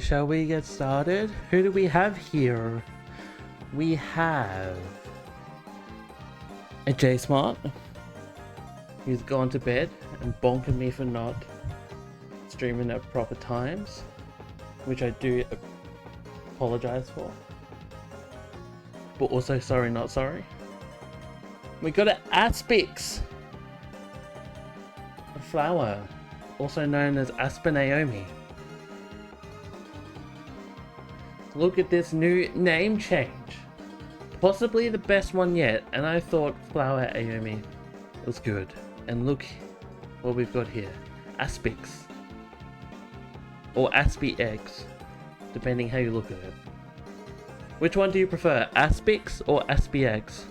shall we get started? Who do we have here? We have a J Smart. He's gone to bed and bonking me for not streaming at proper times, which I do apologize for. But also sorry, not sorry. We got an Aspix, a flower, also known as Aspen Aomi. Look at this new name change. Possibly the best one yet, and I thought Flower Aomi was good. And look what we've got here. Aspix. Or Aspie-X, depending how you look at it. Which one do you prefer, Aspix or Aspie-X?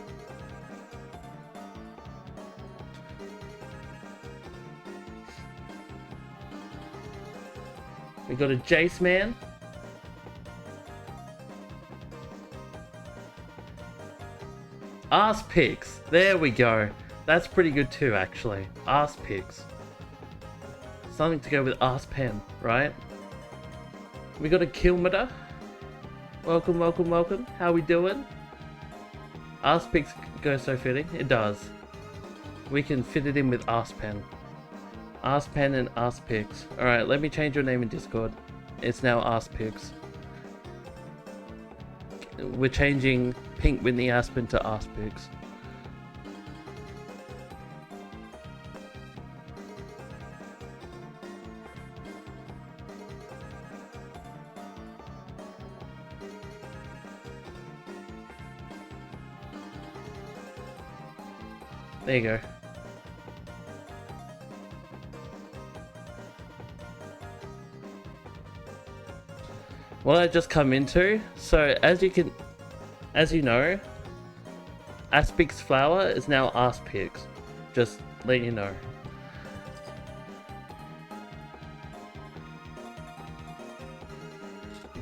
We got a Jace Man. Aspix. There we go. That's pretty good too, actually. Aspix. Something to go with Aspen, right? We got a Kilmeter. Welcome, welcome, welcome. How we doing? Aspix goes so fitting. It does. We can fit it in with Aspen. Aspen and Aspix. Alright, let me change your name in Discord. It's now Aspix. We're changing Pink Whitney Aspen to Aspix. There you go. What I just come into, so as you know, Aspix flower is now Aspix. Just let you know.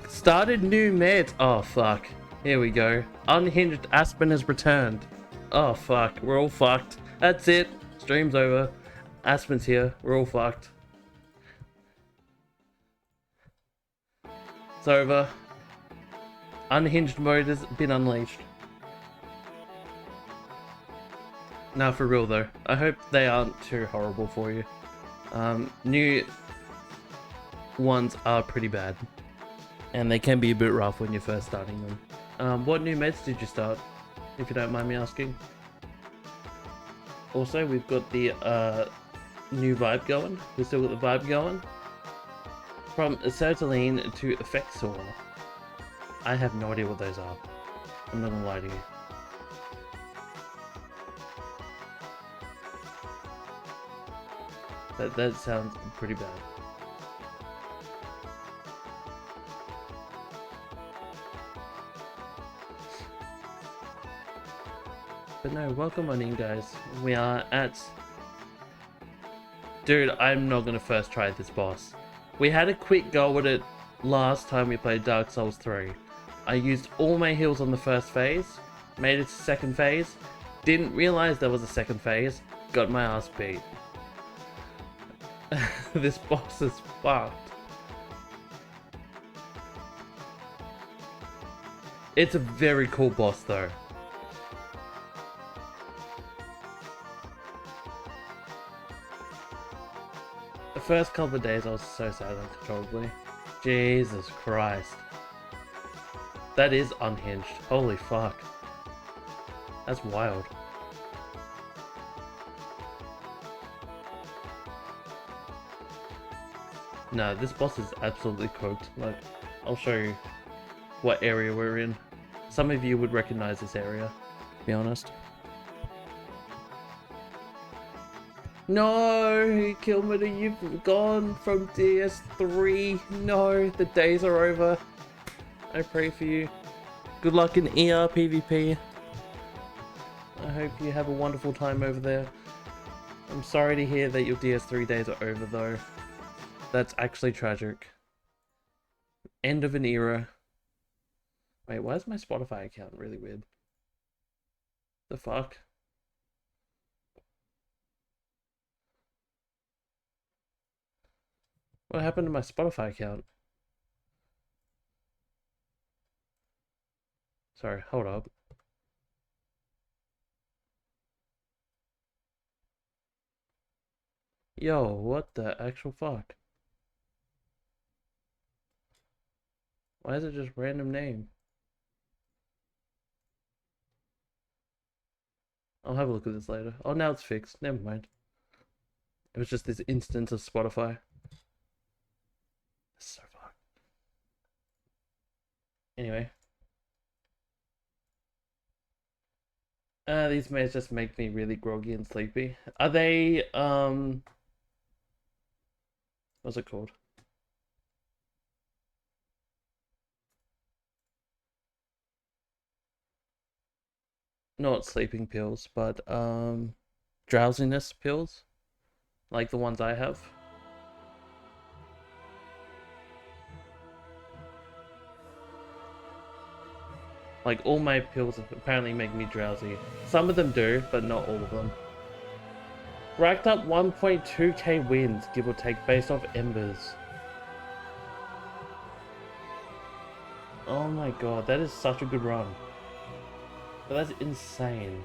Started new meds. Oh fuck. Here we go. Unhinged Aspen has returned. Oh fuck. We're all fucked. That's it. Stream's over. Aspen's here. We're all fucked. It's over. Unhinged mode has been unleashed. Now for real though, I hope they aren't too horrible for you. New ones are pretty bad. And they can be a bit rough when you're first starting them. What new meds did you start? If you don't mind me asking. Also, we've got the new vibe going. We've still got the vibe going. From acetylene to Effexor. I have no idea what those are. I'm not gonna lie to you. That sounds pretty bad. But no, welcome on in guys. We are at... Dude, I'm not gonna first try this boss. We had a quick go at it last time we played Dark Souls 3. I used all my heals on the first phase, made it to second phase, didn't realize there was a second phase, got my ass beat. This boss is fucked. It's a very cool boss though. The first couple of days I was so sad uncontrollably. Jesus Christ. That is unhinged. Holy fuck. That's wild. No, this boss is absolutely cooked. Like, I'll show you what area we're in. Some of you would recognize this area, to be honest. No, Kilmeter, you've gone from DS3. No, the days are over. I pray for you. Good luck in ER PvP. I hope you have a wonderful time over there. I'm sorry to hear that your DS3 days are over though. That's actually tragic. End of an era. Wait, why is my Spotify account really weird? The fuck? What happened to my Spotify account? Sorry, hold up. Yo, what the actual fuck? Why is it just random name? I'll have a look at this later. Oh, now it's fixed. Never mind. It was just this instance of Spotify. So fucked. Anyway. These mays just make me really groggy and sleepy. Are they, what's it called? Not sleeping pills, but, drowsiness pills? Like the ones I have. Like, all my pills apparently make me drowsy. Some of them do, but not all of them. Racked up 1.2k wins, give or take, based off embers. Oh my god, that is such a good run. But that's insane.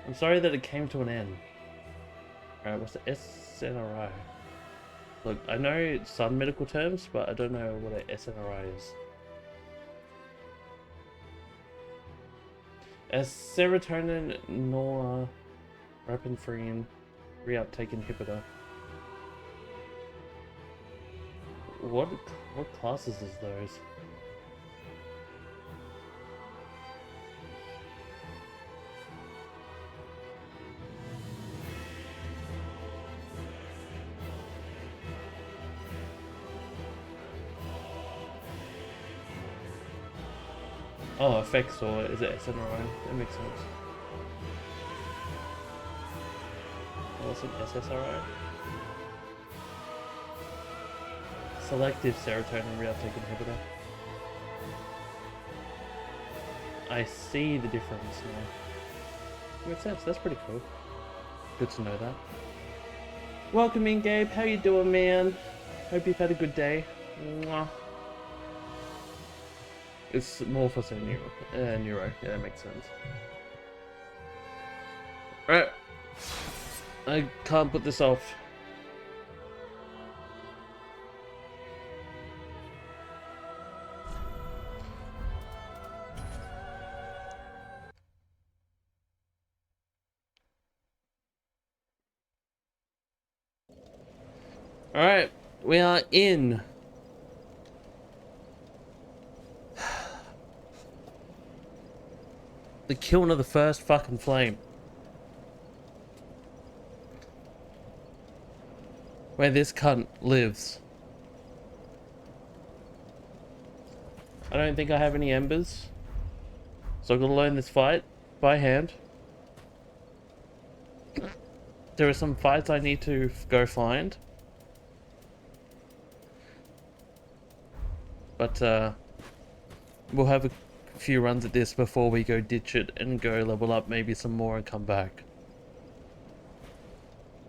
I'm sorry that it came to an end. Alright, what's the SNRI? Look, I know some medical terms, but I don't know what an SNRI is. A serotonin norepinephrine reuptake inhibitor. What classes is those? Oh, effects, or is it SNRI? That makes sense. What's an SSRI? Selective serotonin reuptake inhibitor. I see the difference now. Makes sense, that's pretty cool. Good to know that. Welcome in, Gabe. How you doing, man? Hope you've had a good day. Mwah. It's more for say neuro. Yeah, that makes sense. Alright. I can't put this off. Alright, we are in the kiln of the first fucking flame. Where this cunt lives. I don't think I have any embers. So I've got to learn this fight by hand. There are some fights I need to go find. But we'll have a few runs at this before we go ditch it and go level up maybe some more and come back.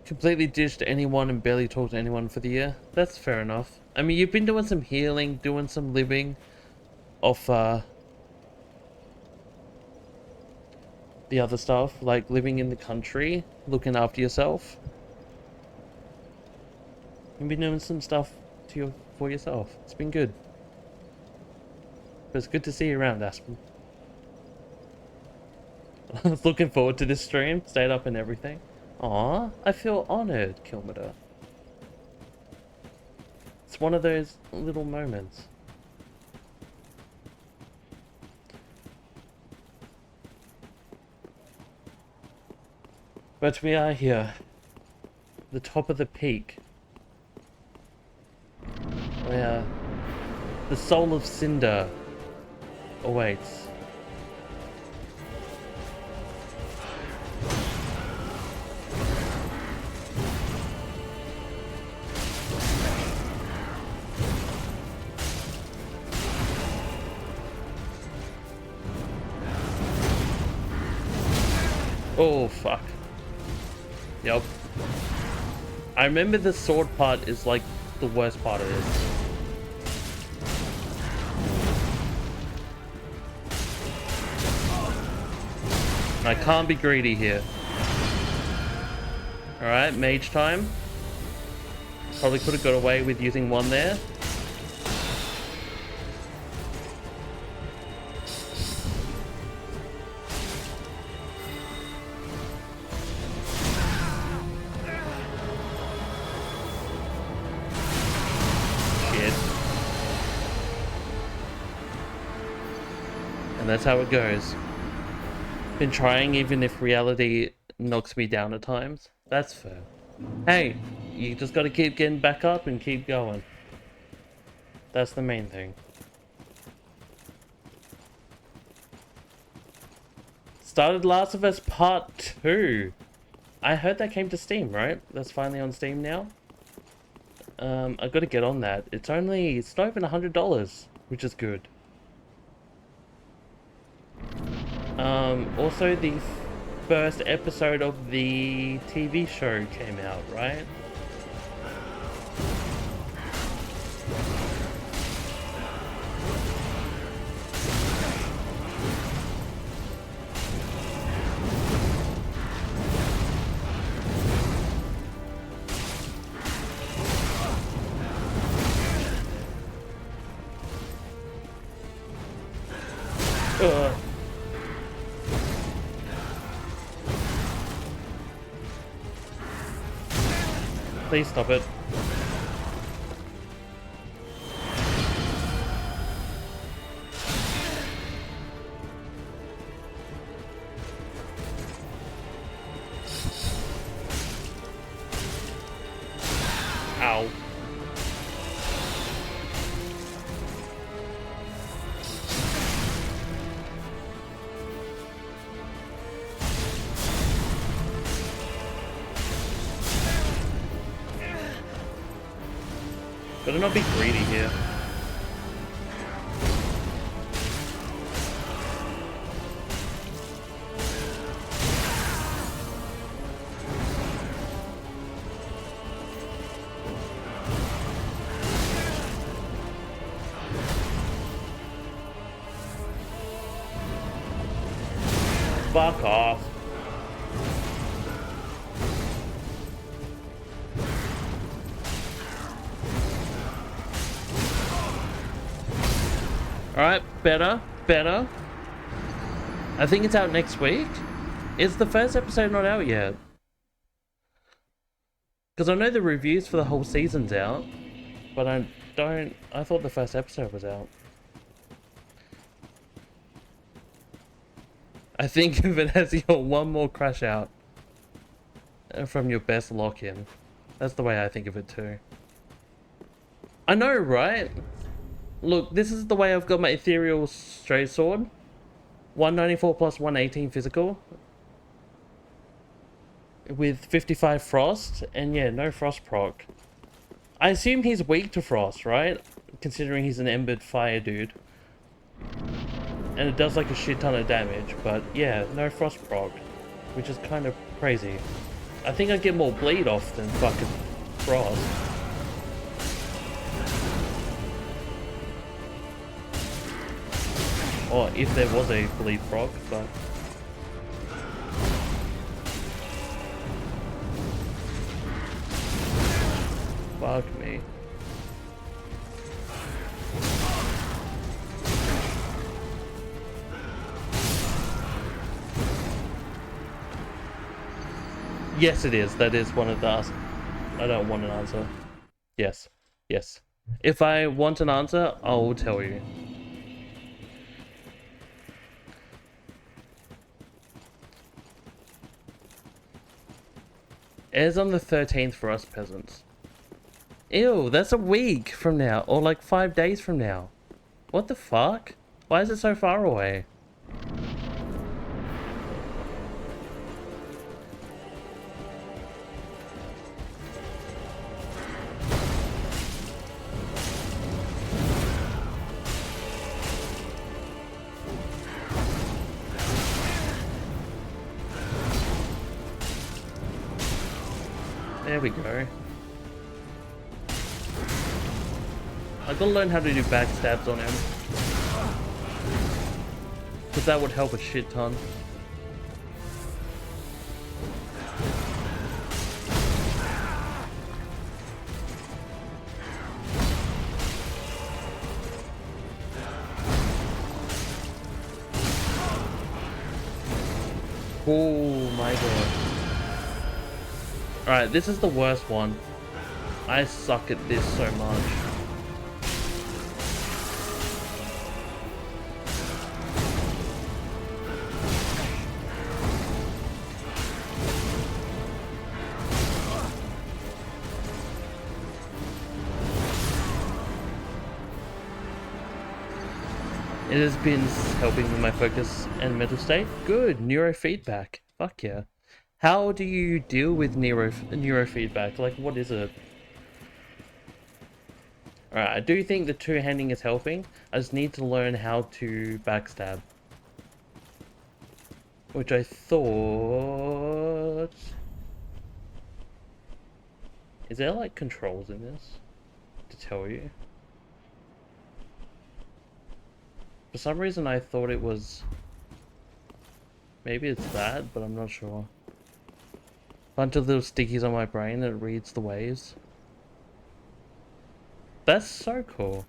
Completely ditched anyone and barely talked to anyone for the year. That's fair enough. I mean, you've been doing some healing, doing some living off the other stuff, like living in the country, looking after yourself. You've been doing some stuff for yourself. It's been good. But it's good to see you around, Aspen. I was looking forward to this stream. Stayed up and everything. Aw, I feel honored, Kilmeter. It's one of those little moments. But we are here. The top of the peak. Where the soul of Cinder awaits. Oh, fuck. Yep. I remember the sword part is like the worst part of this. I can't be greedy here. Alright, mage time. Probably could have got away with using one there. Shit. And that's how it goes. Been trying even if reality knocks me down at times. That's fair. Hey, you just gotta keep getting back up and keep going. That's the main thing. Started Last of Us Part 2. I heard that came to Steam, right? That's finally on Steam now. I gotta get on that. It's not even $100, which is good. Also the first episode of the TV show came out, right? Please stop it. Ow. Better not be greedy here. Fuck off. Alright, better. I think it's out next week. Is the first episode not out yet? Because I know the reviews for the whole season's out, but I thought the first episode was out. I think of it as your one more crash out from your best lock-in. That's the way I think of it too. I know, right? Look, this is the way I've got my Ethereal Straight Sword. 194 plus 118 physical. With 55 frost. And yeah, no frost proc. I assume he's weak to frost, right? Considering he's an embered fire dude. And it does like a shit ton of damage. But yeah, no frost proc. Which is kind of crazy. I think I get more bleed off than fucking frost. Or if there was a bleed proc, but... Fuck me. Yes, it is. That is one of the... I don't want an answer. Yes. Yes. If I want an answer, I'll tell you. Airs on the 13th for us peasants. Ew, that's a week from now, or like 5 days from now. What the fuck? Why is it so far away? There we go. I gotta learn how to do backstabs on him. Because that would help a shit ton. Oh my god. Alright, this is the worst one. I suck at this so much. It has been helping with my focus and mental state. Good, neurofeedback. Fuck yeah. How do you deal with neurofeedback? Like, what is it? Alright, I do think the two-handing is helping. I just need to learn how to backstab. Which I thought... Is there, like, controls in this? To tell you? For some reason I thought it was... Maybe it's that, but I'm not sure. Bunch of little stickies on my brain that reads the waves. That's so cool.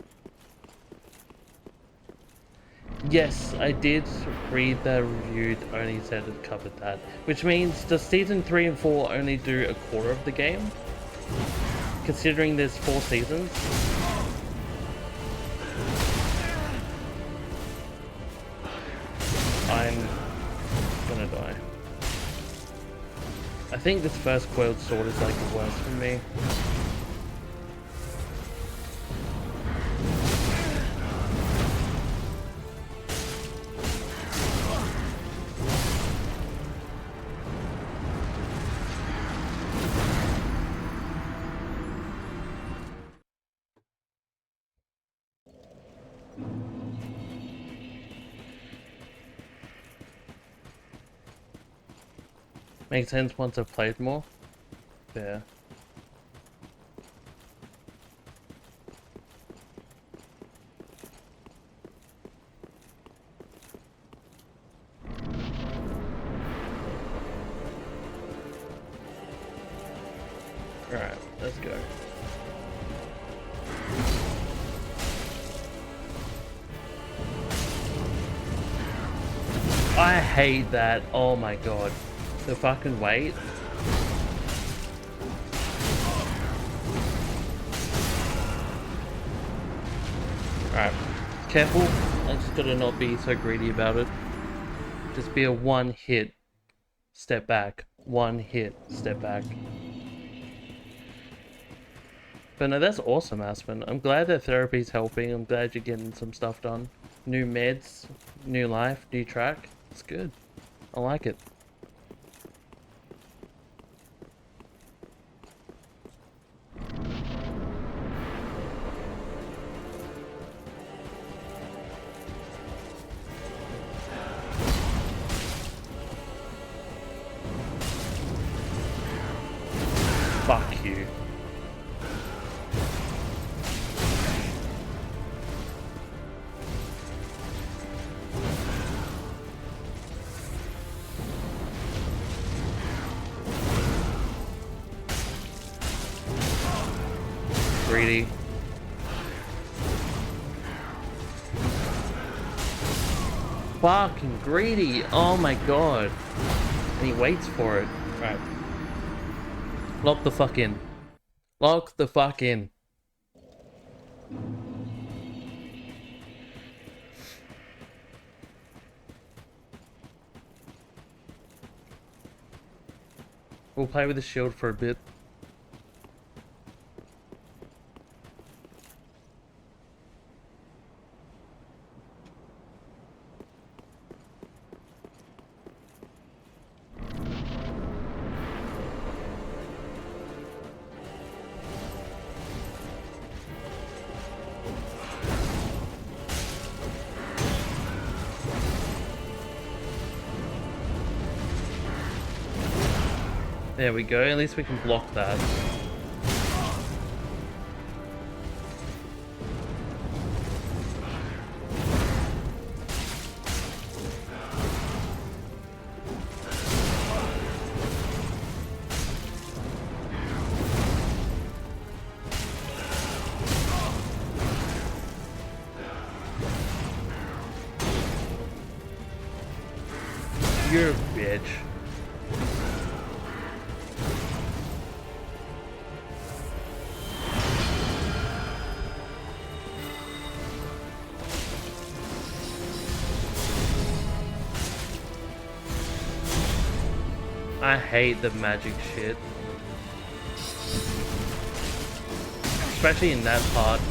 Yes, I did read the review that only said it covered that. Which means, does season 3 and 4 only do a quarter of the game? Considering there's 4 seasons? I'm gonna die. I think this first coiled sword is like the worst for me. Makes sense once I've played more. Yeah. Alright, let's go. I hate that. Oh my god. The fucking weight. Alright. Careful. I just gotta not be so greedy about it. Just be a one hit. Step back. One hit. Step back. But no, that's awesome, Aspen. I'm glad that therapy's helping. I'm glad you're getting some stuff done. New meds, new life, new track. It's good. I like it. Fuck you. Greedy. Fucking greedy. Oh my god. And he waits for it. Right. Lock the fuck in. Lock the fuck in. We'll play with the shield for a bit. There we go, at least we can block that. You're a bitch. I hate the magic shit. Especially in that part.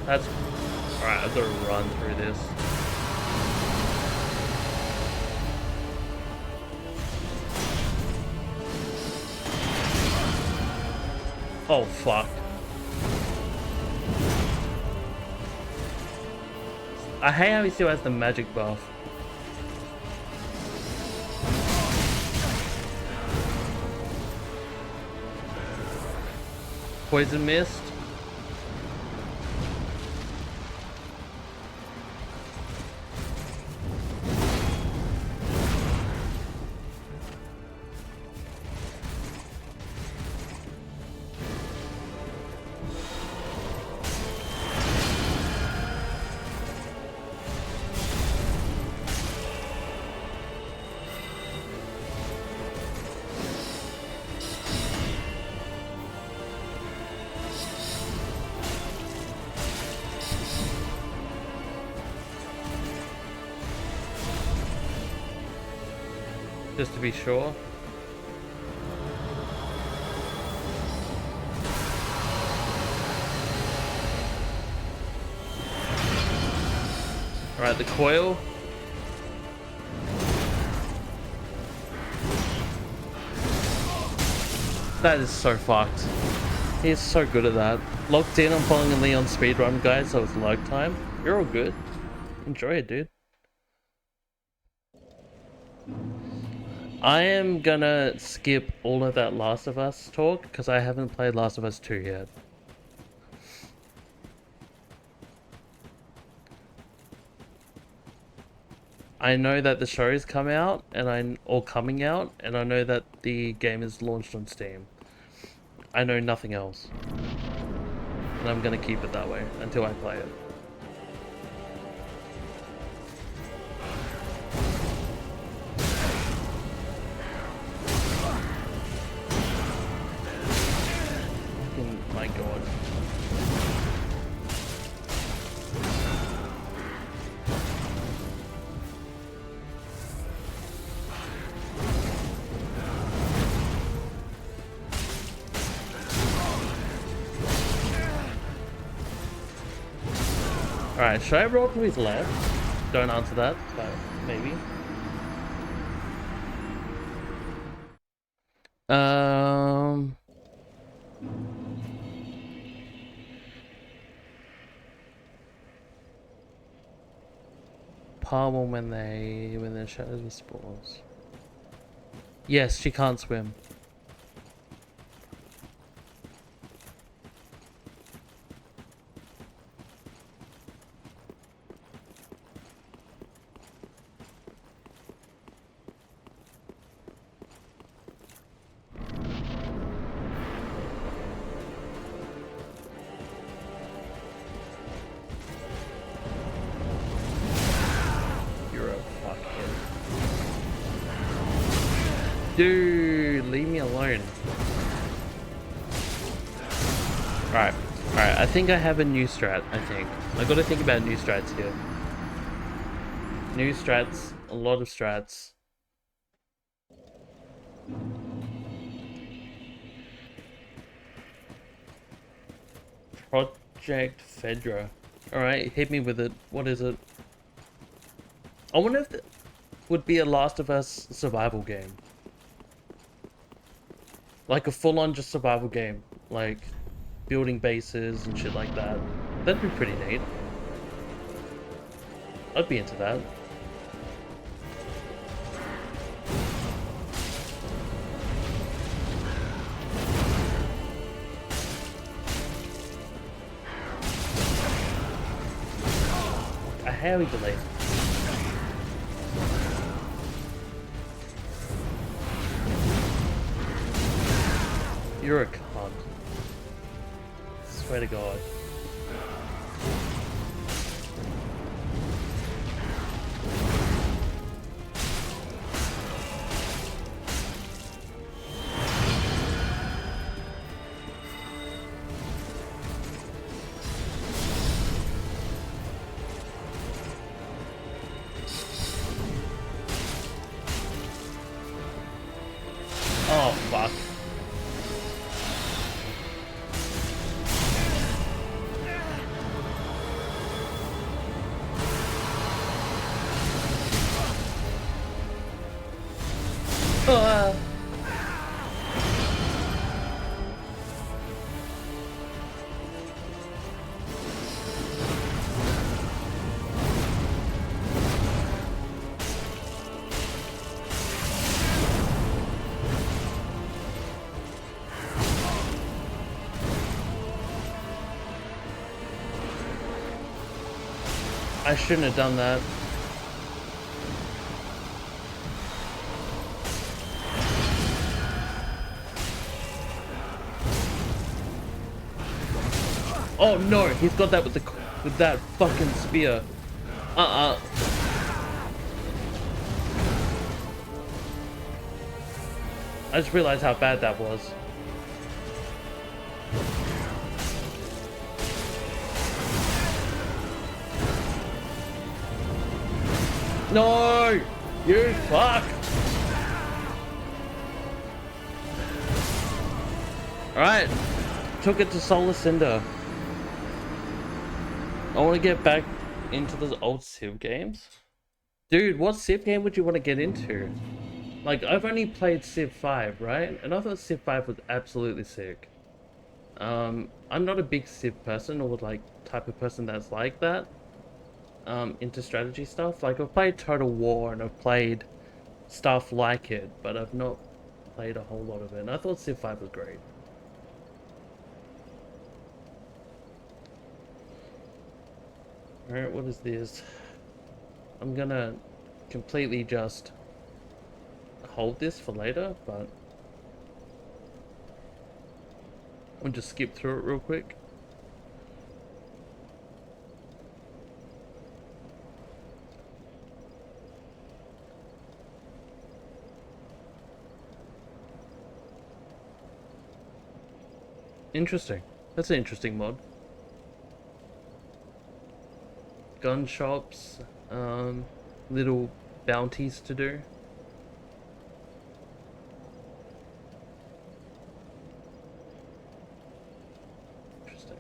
That's... Alright, I've got to run through this. Oh, fuck. I hate how he still has the magic buff. Poison mist. Just to be sure. Alright, the coil. That is so fucked. He is so good at that. Locked in, I'm following a Leon speedrun, guys, so it's lag time. You're all good. Enjoy it, dude. I am gonna skip all of that Last of Us talk because I haven't played Last of Us 2 yet. I know that the show's come out or coming out, and I know that the game is launched on Steam. I know nothing else. And I'm gonna keep it that way until I play it. My god. Alright, should I roll to his left? Don't answer that, but maybe. Palm when the shadows with spores. Yes, she can't swim. Dude, leave me alone. Alright, I think I have a new strat, I gotta think about new strats here. New strats, a lot of strats. Project Fedra. Alright, hit me with it. What is it? I wonder if it would be a Last of Us survival game. Like a full-on just survival game. Like building bases and shit like that. That'd be pretty neat. I'd be into that. A hairy delay. You're a cunt. Swear to God. Oh, fuck. Ah. I shouldn't have done that. Oh no, he's got that with that fucking spear. I just realized how bad that was. No! You fuck! Alright. Took it to Solar Cinder. I want to get back into those old Civ games. Dude, what Civ game would you want to get into? Like, I've only played Civ 5, right? And I thought Civ 5 was absolutely sick. I'm not a big Civ person or like type of person that's like that. Into strategy stuff. Like, I've played Total War and I've played stuff like it, but I've not played a whole lot of it. And I thought Civ 5 was great. Alright, what is this? I'm gonna completely just hold this for later, but I'll just skip through it real quick. Interesting. That's an interesting mod. Gun shops, little bounties to do. Interesting.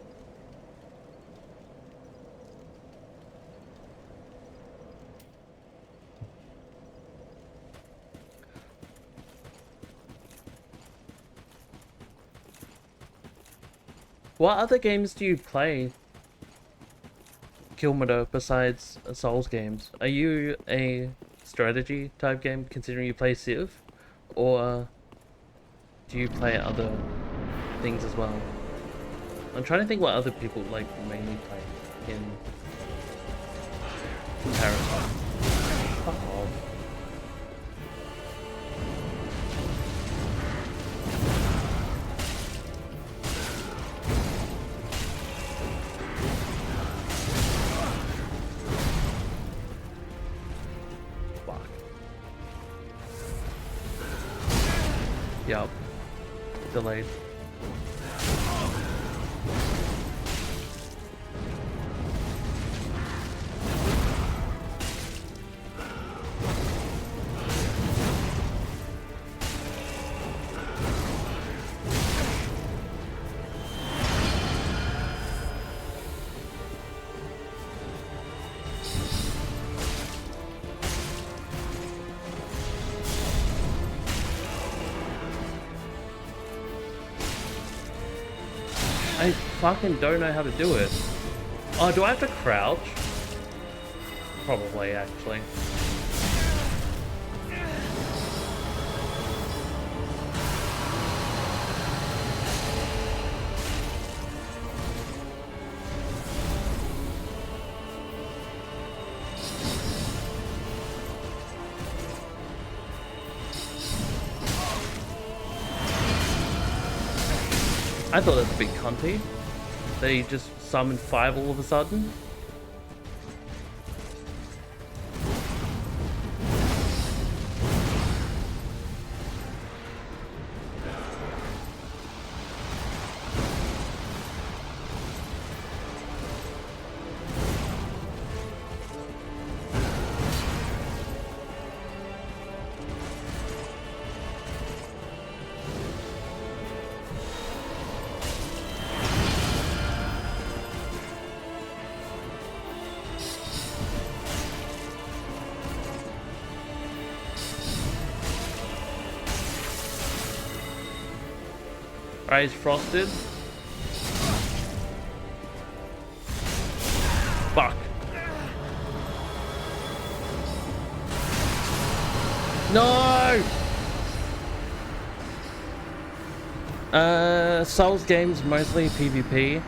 What other games do you play, Kilmater, besides Souls games? Are you a strategy type game, considering you play Civ? Or do you play other things as well? I'm trying to think what other people like mainly play in comparison. Fuck off. Yup. Delayed. I fucking don't know how to do it. Oh, do I have to crouch? Probably, actually. I thought that was a bit cunty. They just summoned 5 all of a sudden. Alright, he's frosted. Fuck. No! Souls games mostly PvP,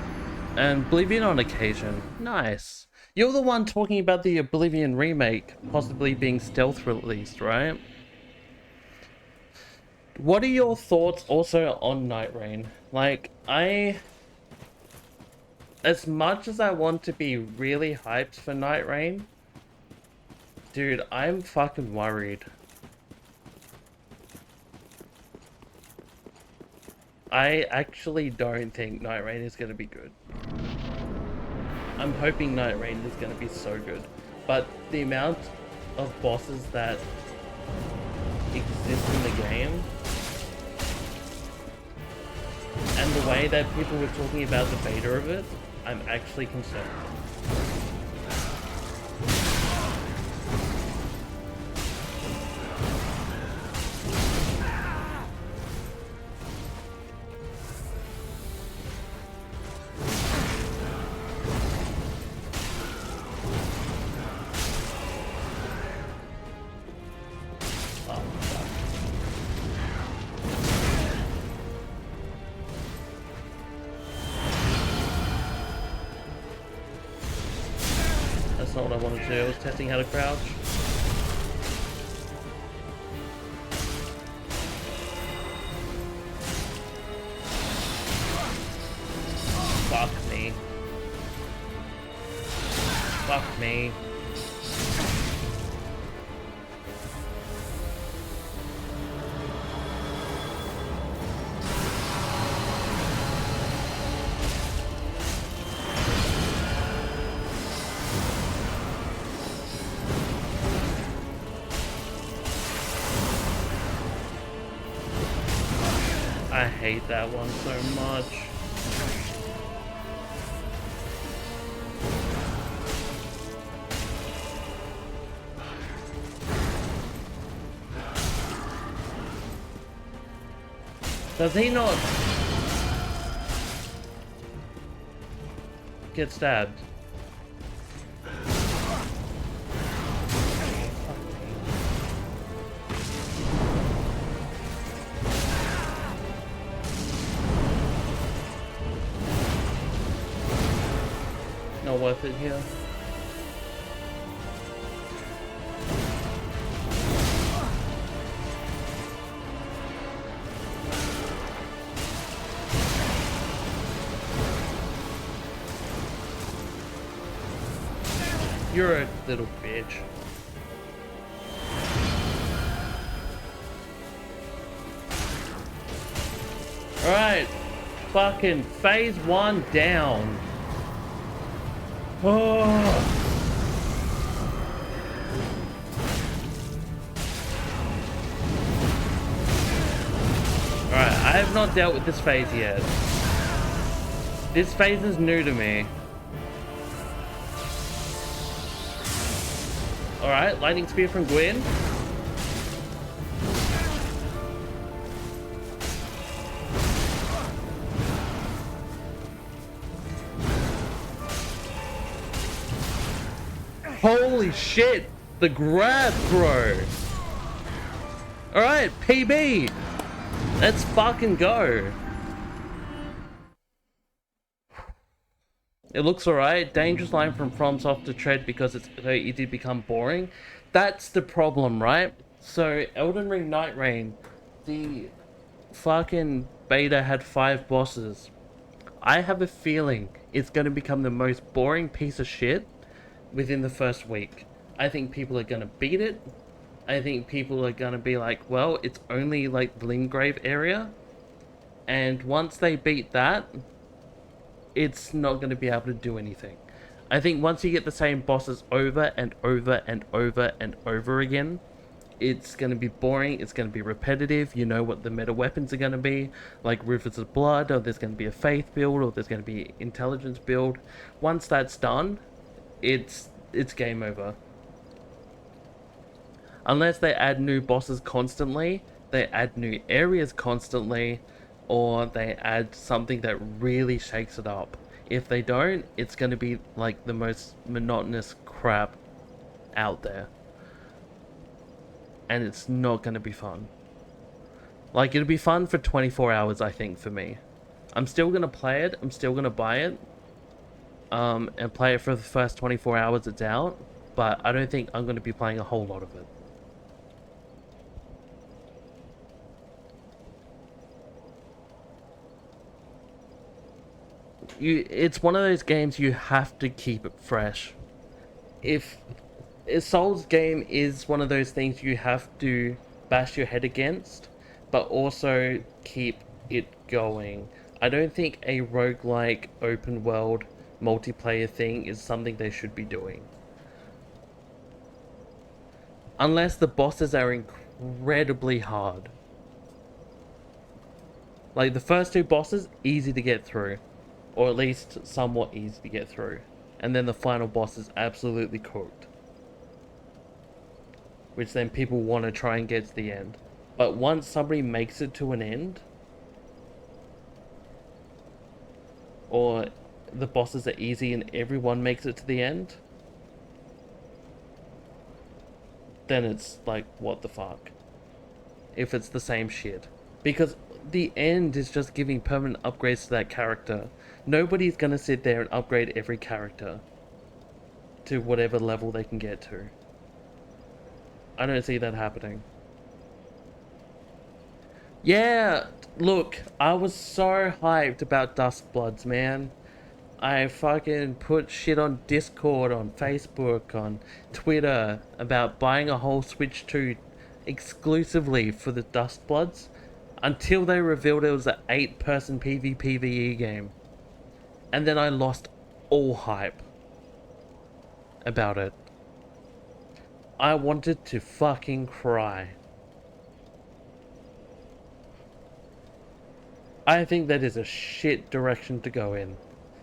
and Oblivion on occasion. Nice. You're the one talking about the Oblivion remake possibly being stealth released, right? What are your thoughts also on Night Rain? Like, as much as I want to be really hyped for Night Rain, dude, I'm fucking worried. I actually don't think Night Rain is going to be good. I'm hoping Night Rain is going to be so good. But the amount of bosses that exist in the game, and the way that people were talking about the beta of it, I'm actually concerned. That's not what I wanted to do. I was testing how to crouch. Fuck me. Fuck me. I hate that one so much. Does he not get stabbed? Not worth it here. You're a little bitch. Alright. Fucking phase 1 down. Oh. Alright, I have not dealt with this phase yet. This phase is new to me. Alright, lightning spear from Gwyn. Holy shit! The grab, bro! Alright, PB! Let's fucking go! It looks alright. Dangerous line from FromSoft to tread because it's so easy to become boring. That's the problem, right? So, Elden Ring Night Rain, the fucking beta had 5 bosses. I have a feeling it's going to become the most boring piece of shit within the first week. I think people are going to beat it. I think people are going to be like, well, it's only like the Limgrave area. And once they beat that, it's not going to be able to do anything. I think once you get the same bosses over and over and over and over again, it's going to be boring, it's going to be repetitive. You know what the meta weapons are going to be, like Rivers of Blood, or there's going to be a faith build, or there's going to be intelligence build. Once that's done, it's game over. Unless they add new bosses constantly, they add new areas constantly, or they add something that really shakes it up. If they don't, it's going to be like the most monotonous crap out there. And it's not going to be fun. Like, it'll be fun for 24 hours, I think, for me. I'm still going to play it. I'm still going to buy it. And play it for the first 24 hours it's out. But I don't think I'm going to be playing a whole lot of it. It's one of those games you have to keep it fresh. If a Souls game is one of those things you have to bash your head against, but also keep it going. I don't think a roguelike open world multiplayer thing is something they should be doing. Unless the bosses are incredibly hard. Like the first two bosses, easy to get through. Or at least somewhat easy to get through. And then the final boss is absolutely cooked. Which then people want to try and get to the end. But once somebody makes it to an end, or the bosses are easy and everyone makes it to the end, then it's like, what the fuck? If it's the same shit. Because the end is just giving permanent upgrades to that character. Nobody's gonna sit there and upgrade every character to whatever level they can get to. I don't see that happening. Yeah, look, I was so hyped about Duskbloods, man. I fucking put shit on Discord, on Facebook, on Twitter about buying a whole Switch 2 exclusively for the Duskbloods until they revealed it was an 8-person PvPvE game. And then I lost all hype about it. I wanted to fucking cry. I think that is a shit direction to go in.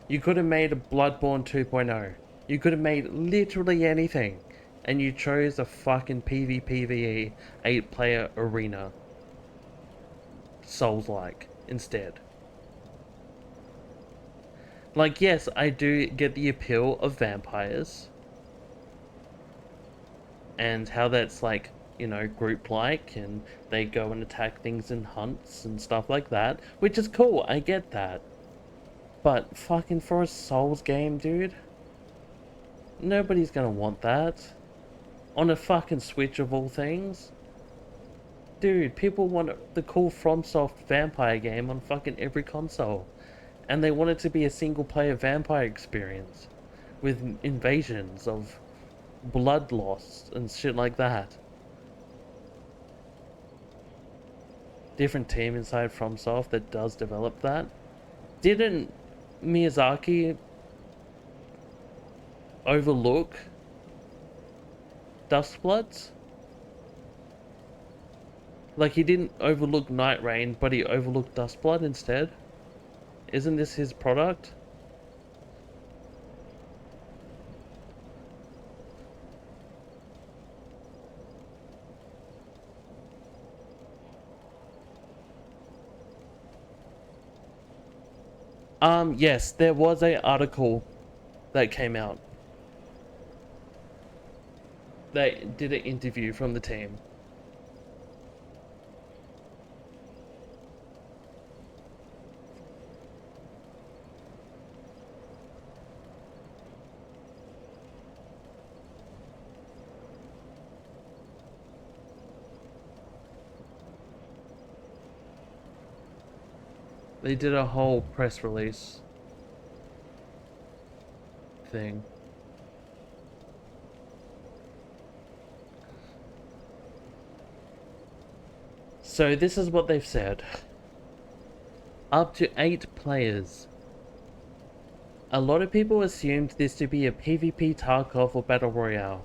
You could have made a Bloodborne 2.0. You could have made literally anything. And you chose a fucking PvPvE 8-player arena. Souls-like, instead. Like, yes, I do get the appeal of vampires. And how that's like, you know, group-like, and they go and attack things in hunts and stuff like that. Which is cool, I get that. But fucking for a Souls game, dude, nobody's gonna want that. On a fucking Switch of all things. Dude, people want the cool FromSoft vampire game on fucking every console. And they want it to be a single player vampire experience. With invasions of blood loss and shit like that. Different team inside FromSoft that does develop that. Didn't Miyazaki overlook Duskbloods? Like, he didn't overlook Night Rain, but he overlooked Duskblood instead? Isn't this his product? Yes, there was an article that came out. They did an interview from the team. They did a whole press release thing. So this is what they've said. Up to 8 players. A lot of people assumed this to be a PvP Tarkov or Battle Royale.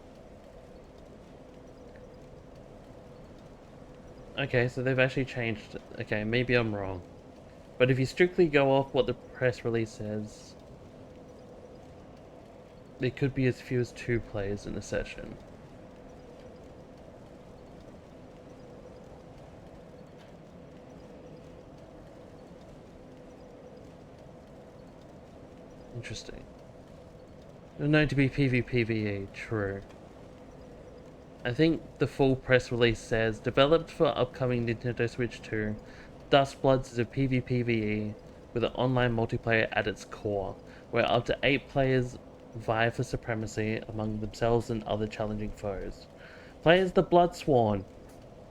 Okay, so they've actually changed. Okay, maybe I'm wrong. But if you strictly go off what the press release says, there could be as few as 2 players in a session. Interesting. It was known to be PvPvE, true. I think the full press release says, developed for upcoming Nintendo Switch 2, Dustbloods is a PvPvE with an online multiplayer at its core, where up to 8 players vie for supremacy among themselves and other challenging foes. Play as the Bloodsworn,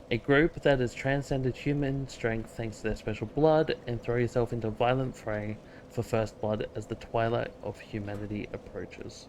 a group that has transcended human strength thanks to their special blood, and throw yourself into a violent fray for first blood as the twilight of humanity approaches.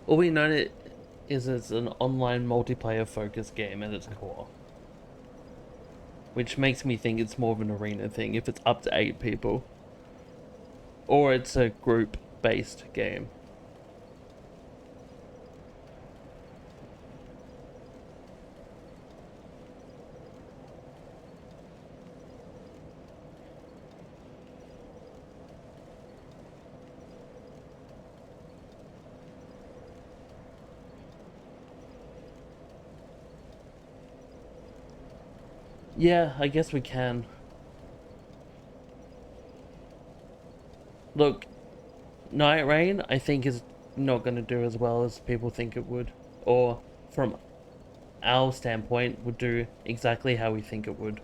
All we know it is it's an online multiplayer focused game at its core. Which makes me think it's more of an arena thing if it's up to 8 people. Or it's a group based game. Yeah, I guess we can. Look, Night Rain, I think, is not going to do as well as people think it would. Or, from our standpoint, would do exactly how we think it would.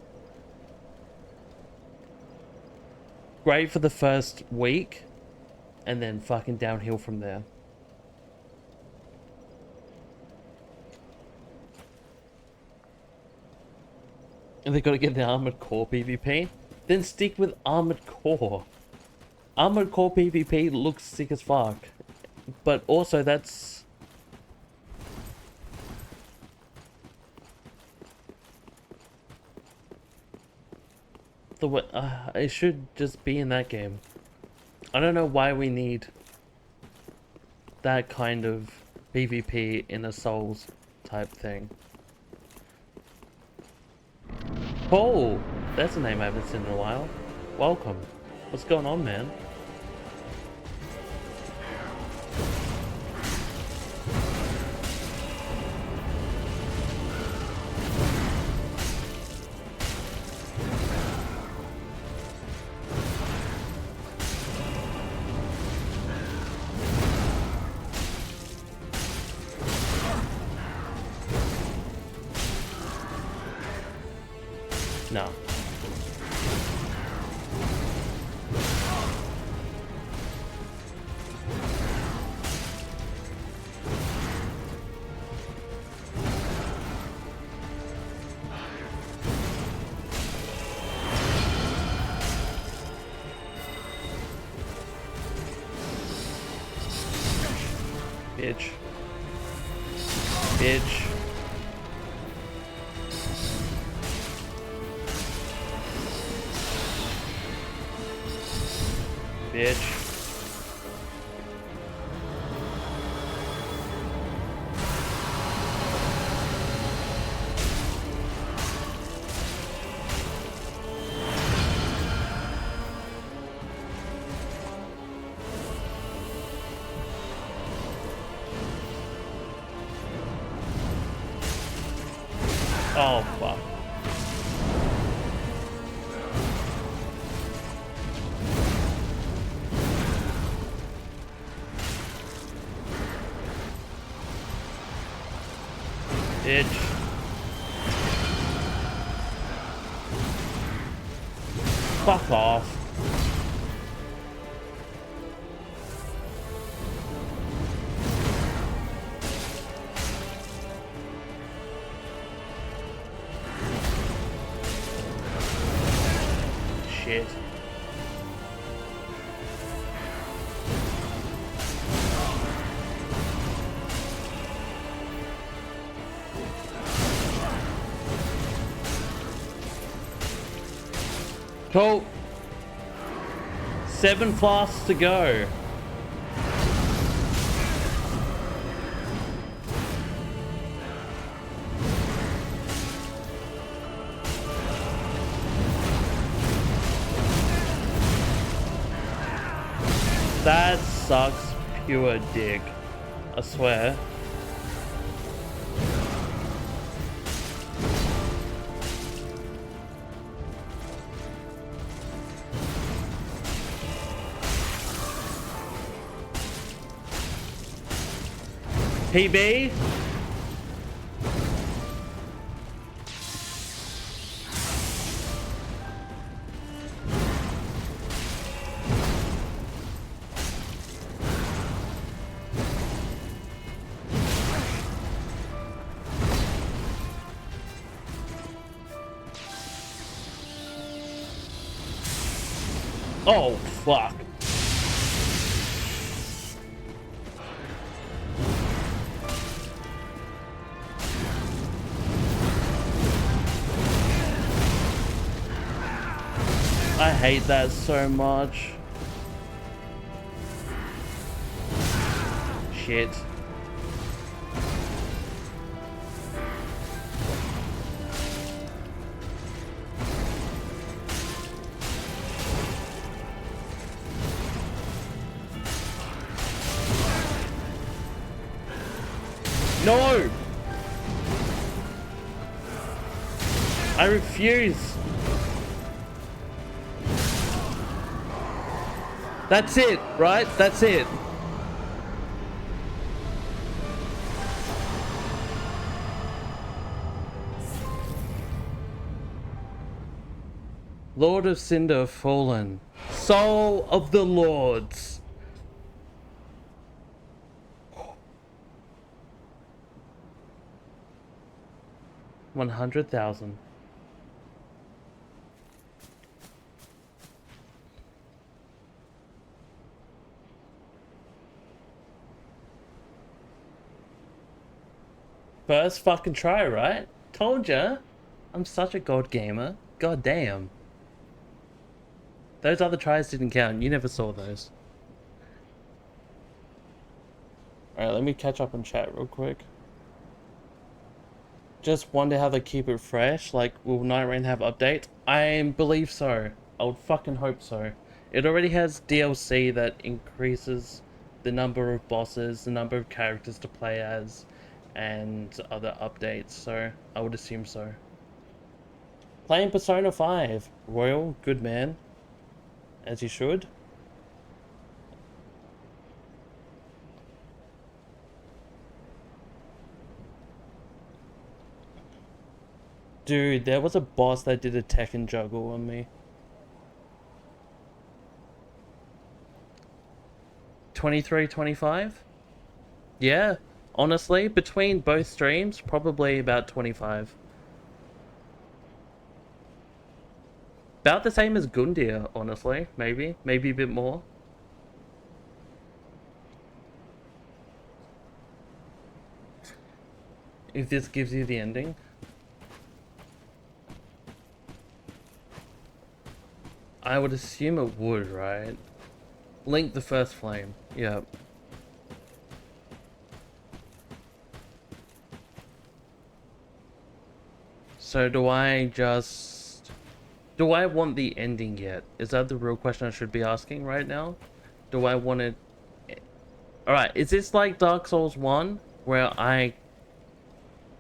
Great for the first week, and then fucking downhill from there. And they gotta get the Armored Core PvP? Then stick with Armored Core. Armored Core PvP looks sick as fuck. But also that's... the way, it should just be in that game. I don't know why we need that kind of PvP in a Souls type thing. Oh, that's a name I haven't seen in a while. Welcome. What's going on, man? No. Bitch. Bitch. Bitch. Oh, fuck. Bitch. Fuck off. Shit. Cool. 7 flasks to go. That sucks pure dick. I swear. PB? Oh, fuck. I hate that so much. Shit. No! I refuse. That's it, right? That's it. Lord of Cinder fallen. Soul of the Lords. $100,000. First fucking try, right? Told ya. I'm such a god gamer. God damn. Those other tries didn't count. You never saw those. Alright, let me catch up on chat real quick. Just wonder how they keep it fresh. Like, will Night Rain have updates? I believe so. I would fucking hope so. It already has DLC that increases the number of bosses, the number of characters to play as, and other updates, so I would assume so. Playing Persona 5. Royal, good man. As you should. Dude, there was a boss that did a Tekken juggle on me. 23, 25? Yeah, honestly, between both streams, probably about 25. About the same as Gundyr, honestly, maybe a bit more. If this gives you the ending. I would assume it would, right? Link the first flame, yep. So do I want the ending yet? Is that the real question I should be asking right now? Do I want it? Alright, is this like Dark Souls 1? Where I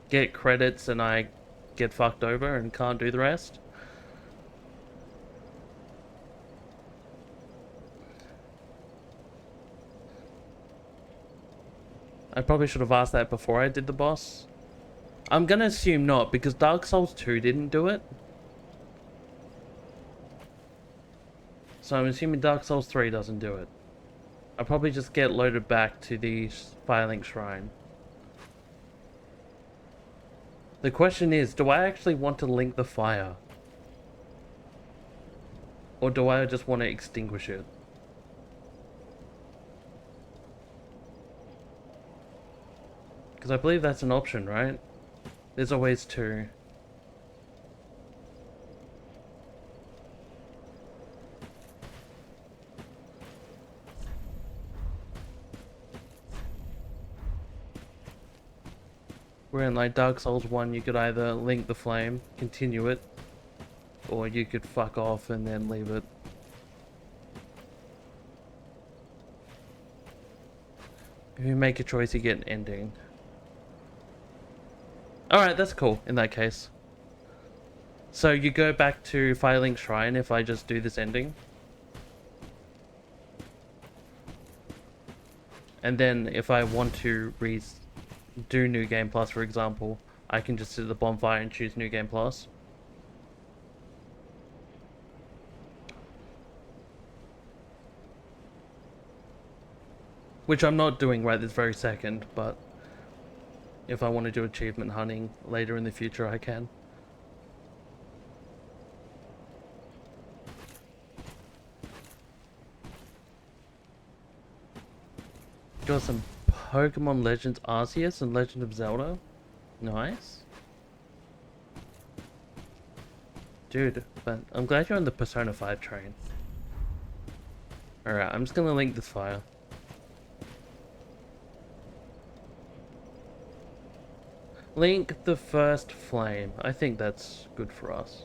get credits and I get fucked over and can't do the rest? I probably should have asked that before I did the boss. I'm gonna assume not, because Dark Souls 2 didn't do it. So I'm assuming Dark Souls 3 doesn't do it. I'll probably just get loaded back to the Firelink Shrine. The question is, do I actually want to link the fire? Or do I just want to extinguish it? Because I believe that's an option, right? There's always two. Where in like Dark Souls 1 you could either link the flame, continue it, or you could fuck off and then leave it. If you make a choice you get an ending. Alright, that's cool in that case. So you go back to Firelink Shrine if I just do this ending. And then if I want to do New Game Plus, for example, I can just sit at the bonfire and choose New Game Plus. Which I'm not doing right this very second, but if I want to do achievement hunting later in the future, I can. Got some Pokemon Legends Arceus and Legend of Zelda. Nice. Dude, but I'm glad you're on the Persona 5 train. Alright, I'm just gonna link this file. Link the first flame. I think that's good for us.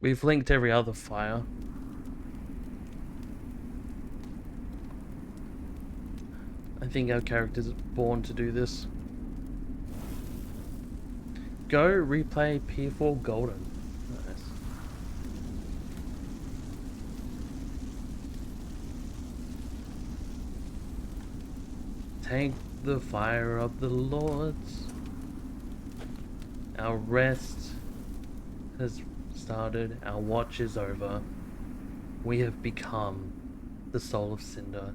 We've linked every other fire. I think our character's born to do this. Go replay P4 Golden. Nice. Take the fire of the lords. Our rest has started. Our watch is over. We have become the soul of Cinder.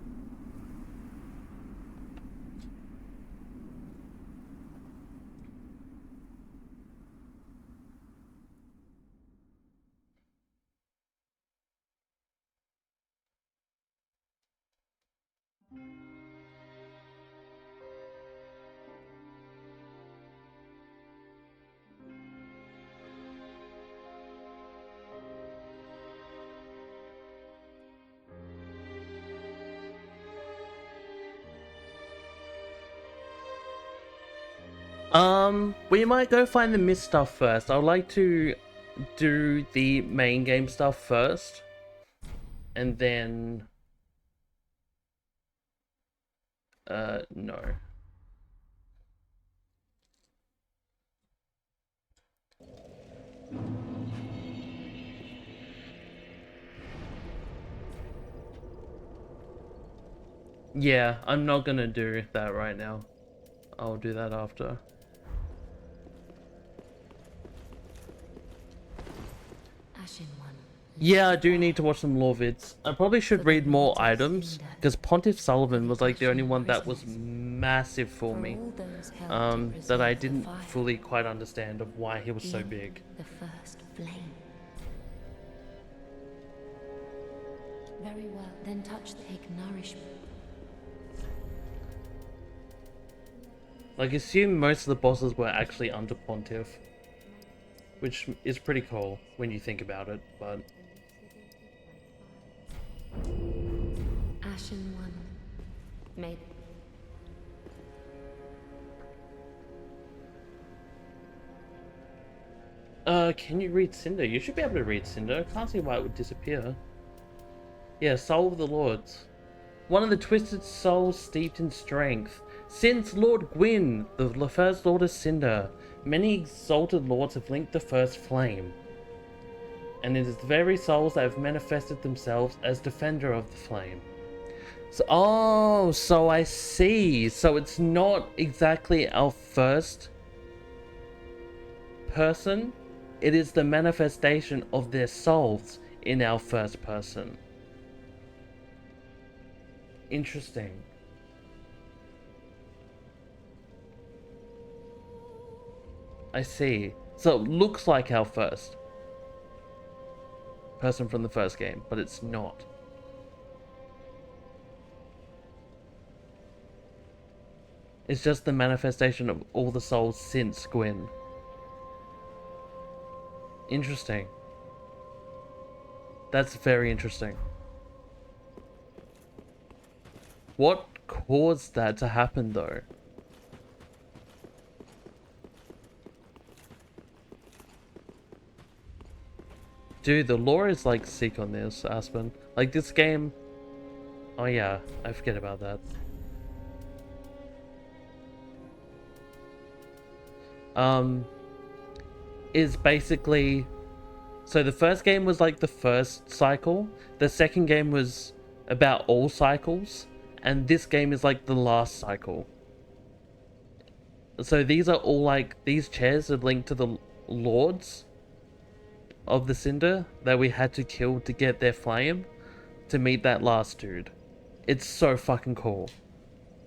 We might go find the mist stuff first. I'd like to do the main game stuff first. And then... no. Yeah, I'm not gonna do that right now. I'll do that after. Yeah, I do need to watch some lore vids. I probably should read more items, because Pontiff Sullivan was like the only one that was massive for me. That I didn't fully quite understand of why he was so big. The first flame. Very well, then touch take nourishment. Like, assume most of the bosses were actually under Pontiff. Which is pretty cool when you think about it, but... Ashen One. Made. Can you read Cinder? You should be able to read Cinder. I can't see why it would disappear. Yeah, Soul of the Lords. One of the twisted souls steeped in strength. Since Lord Gwyn, the first Lord of Cinder, many exalted lords have linked the first flame. And it is the very souls that have manifested themselves as defender of the flame. So, oh, so I see. So it's not exactly our first person. It is the manifestation of their souls in our first person. Interesting. I see. So it looks like our first person from the first game, but it's not. It's just the manifestation of all the souls since Gwyn. Interesting. That's very interesting. What caused that to happen though? Dude, the lore is like sick on this, Aspen. Like this game... Oh yeah, I forget about that. Is basically... So the first game was like the first cycle. The second game was about all cycles. And this game is like the last cycle. So these are all like... These chairs are linked to the lords of the Cinder that we had to kill to get their flame to meet that last dude. It's so fucking cool.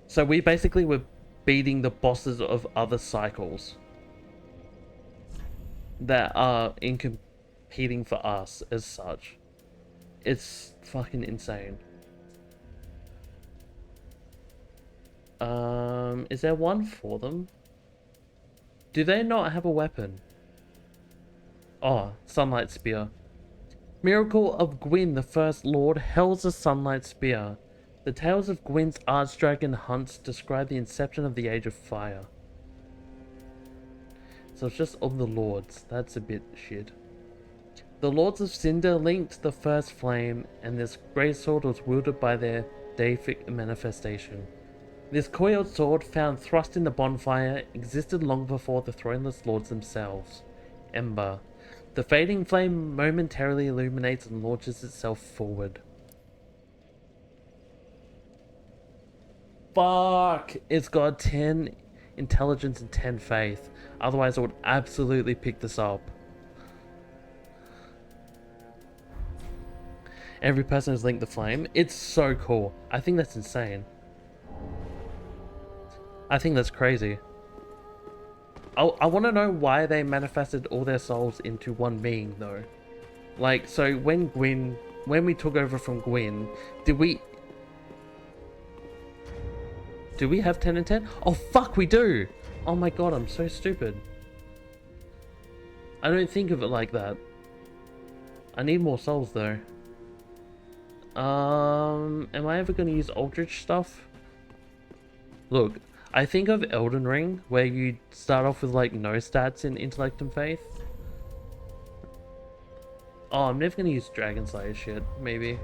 So we basically were beating the bosses of other cycles that are competing for us as such. It's fucking insane. Is there one for them? Do they not have a weapon? Oh, Sunlight Spear. Miracle of Gwyn, the First Lord, held a Sunlight Spear. The tales of Gwyn's Archdragon hunts describe the inception of the Age of Fire. So it's just of the Lords. That's a bit shit. The Lords of Cinder linked the first flame, and this grey sword was wielded by their deific manifestation. This coiled sword, found thrust in the bonfire, existed long before the throneless lords themselves. Ember. The fading flame momentarily illuminates and launches itself forward. Fuck! It's got 10 intelligence and 10 faith. Otherwise I would absolutely pick this up. Every person has linked the flame. It's so cool. I think that's insane. I think that's crazy. I want to know why they manifested all their souls into one being though. Like, so when we took over from Gwyn, did we have 10 and 10? Oh fuck, we do! Oh my god, I'm so stupid. I don't think of it like that. I need more souls though. Am I ever going to use Aldrich stuff? Look, I think of Elden Ring, where you start off with like no stats in Intellect and Faith. Oh, I'm never going to use Dragon Slayer shit, maybe.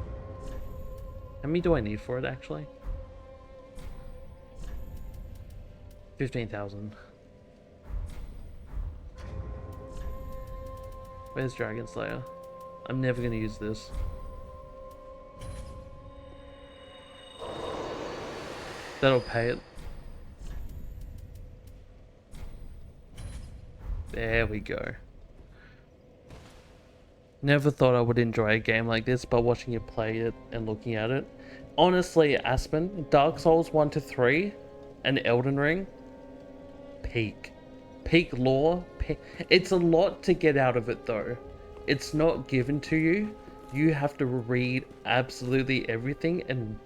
How many do I need for it actually? 15,000. Where's Dragon Slayer? I'm never going to use this. That'll pay it. There we go. Never thought I would enjoy a game like this, but watching you play it and looking at it. Honestly, Aspen, Dark Souls 1 to 3 and Elden Ring, peak. Peak lore. It's a lot to get out of it though. It's not given to you. You have to read absolutely everything and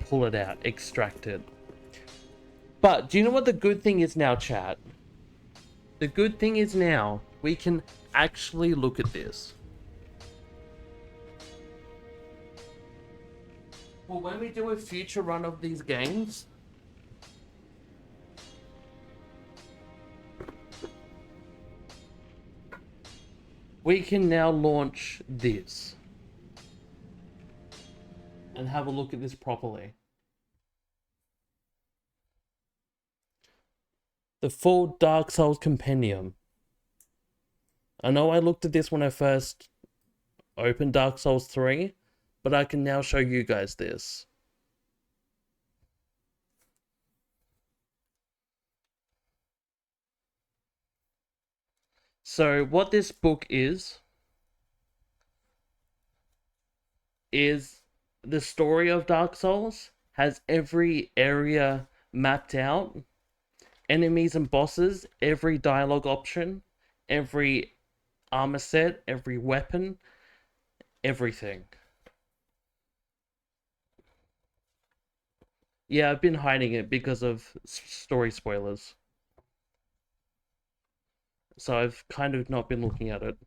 pull it out, extract it. But do you know what the good thing is now, chat? The good thing is now we can actually look at this. Well, when we do a future run of these games, we can now launch this and have a look at this properly. The full Dark Souls Compendium. I know I looked at this when I first opened Dark Souls 3, but I can now show you guys this. So what this book is the story of Dark Souls, has every area mapped out, enemies and bosses, every dialogue option, every armor set, every weapon, everything. Yeah, I've been hiding it because of story spoilers. So I've kind of not been looking at it.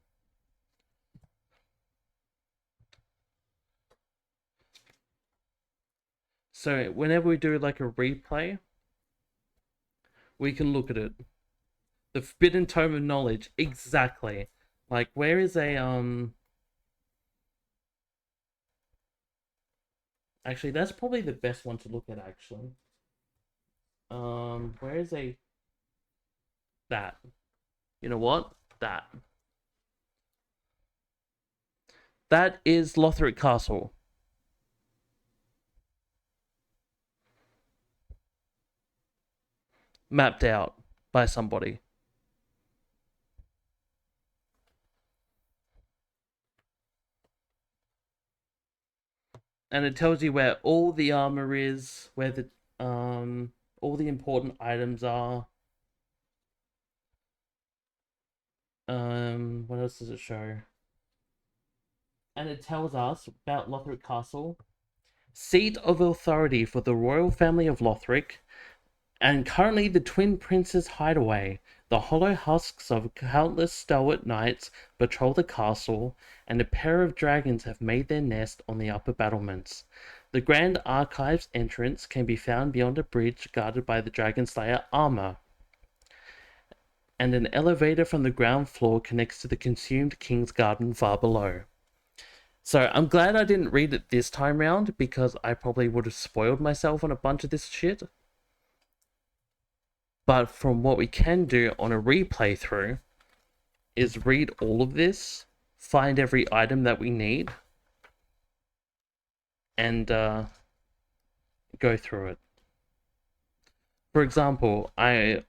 So whenever we do like a replay, we can look at it. The Forbidden Tome of Knowledge, exactly. Like, where is a Actually, that's probably the best one to look at. Actually, where is a that? You know what? That is Lothric Castle. Mapped out by somebody. And it tells you where all the armor is, where the all the important items are. What else does it show? And it tells us about Lothric Castle, seat of authority for the royal family of Lothric, and currently the Twin Princes' hideaway. The hollow husks of countless stalwart knights patrol the castle, and a pair of dragons have made their nest on the upper battlements. The Grand Archives entrance can be found beyond a bridge guarded by the Dragon Slayer armor, and an elevator from the ground floor connects to the consumed King's Garden far below. So I'm glad I didn't read it this time round, because I probably would have spoiled myself on a bunch of this shit. But from what we can do on a replay through is read all of this, find every item that we need, and go through it. For example, I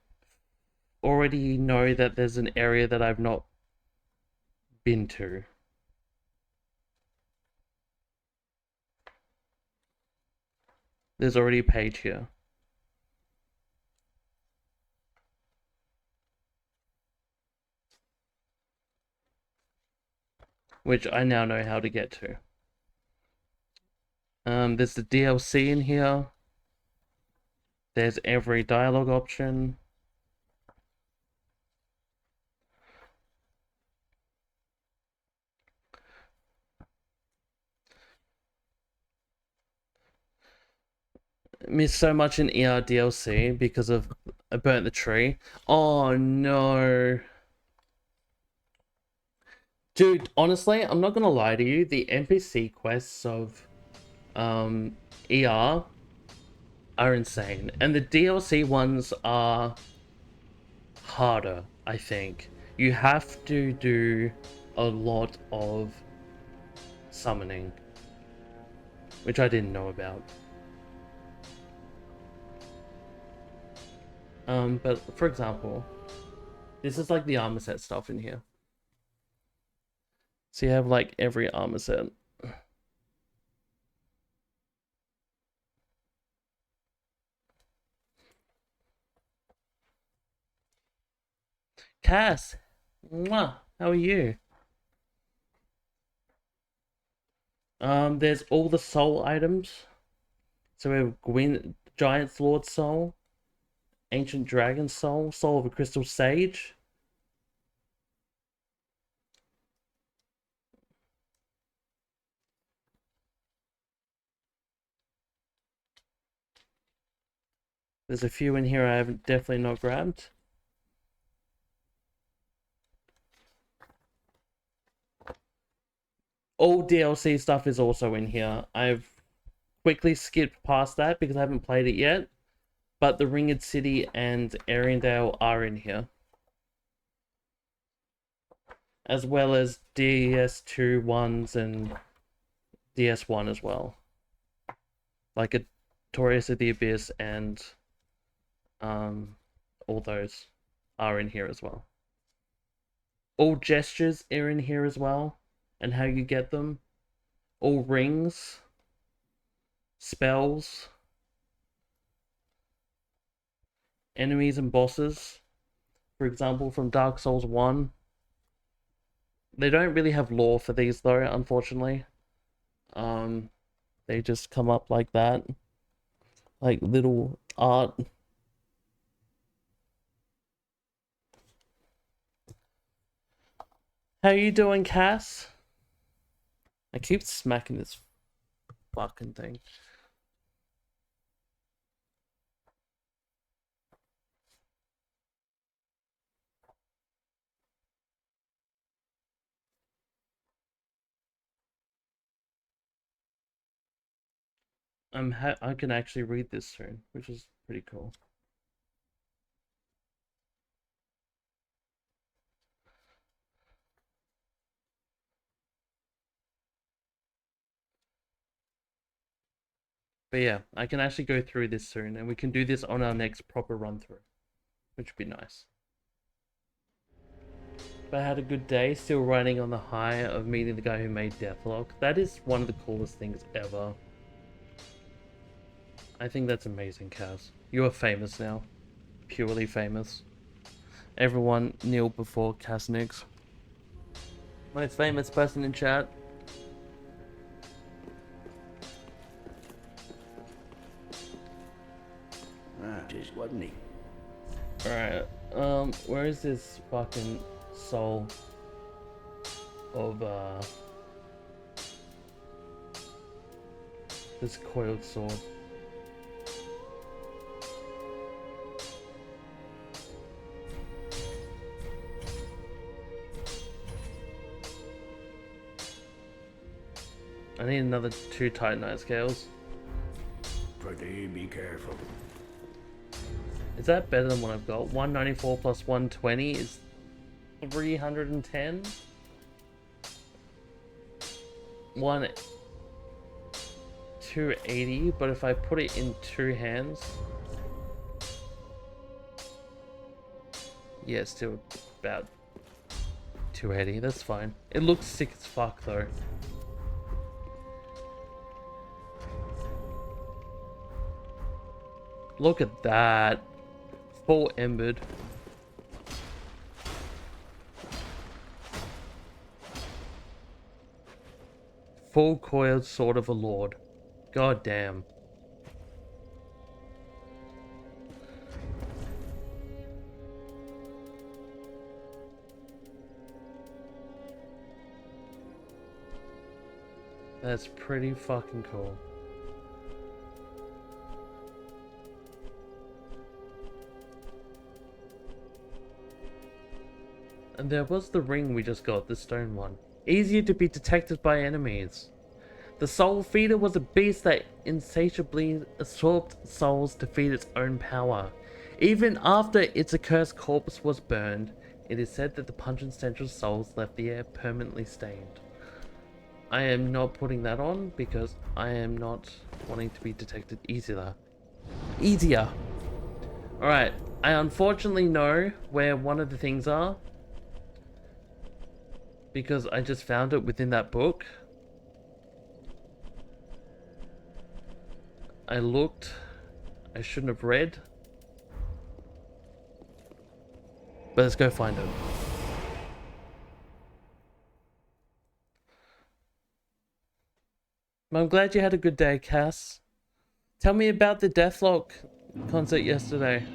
already know that there's an area that I've not been to. There's already a page here. Which I now know how to get to. There's the DLC in here. There's every dialogue option. Missed so much in ER DLC because of I burnt the tree. Oh no. Dude, honestly, I'm not gonna lie to you, the NPC quests of ER are insane. And the DLC ones are harder, I think. You have to do a lot of summoning, which I didn't know about. But for example, this is like the armor set stuff in here. So you have like every armor set. Cass, mwah, how are you? There's all the soul items. So we have Gwyn, Giant Lord Soul, Ancient Dragon Soul, Soul of a Crystal Sage. There's a few in here I haven't definitely not grabbed. All DLC stuff is also in here. I've quickly skipped past that because I haven't played it yet. But the Ringed City and Ariandale are in here. As well as DS2 ones and DS1 as well. Like a Torius of the Abyss and all those are in here as well. All gestures are in here as well, and how you get them. All rings, spells, enemies and bosses. For example, from Dark Souls 1. They don't really have lore for these though, unfortunately. They just come up like that. like little art. How you doing, Cass? I keep smacking this fucking thing. I can actually read this soon, which is pretty cool. But yeah, I can actually go through this soon, and we can do this on our next proper run through, which would be nice. But I had a good day, still riding on the high of meeting the guy who made Deathlock. That is one of the coolest things ever. I think that's amazing, Kaz. You are famous now. Purely famous. Everyone kneel before Casnix. Most famous person in chat. Just wasn't he? Alright, where is this fucking soul of, this coiled sword? I need another 2 Titanite scales. Pretty be careful. Is that better than what I've got? 194 plus 120 is 310? 280, but if I put it in 2 hands... Yeah, still about 280, that's fine. It looks sick as fuck though. Look at that. Full embered. Full coiled sword of a lord. God damn. That's pretty fucking cool. And there was the ring we just got, the stone one. Easier to be detected by enemies. The Soul Feeder was a beast that insatiably absorbed souls to feed its own power. Even after its accursed corpse was burned, it is said that the pungent stench of souls left the air permanently stained. I am not putting that on because I am not wanting to be detected easier. Alright, I unfortunately know where one of the things are, because I just found it within that book. I looked. I shouldn't have read. But let's go find it. I'm glad you had a good day, Cass. Tell me about the Deathlock concert yesterday.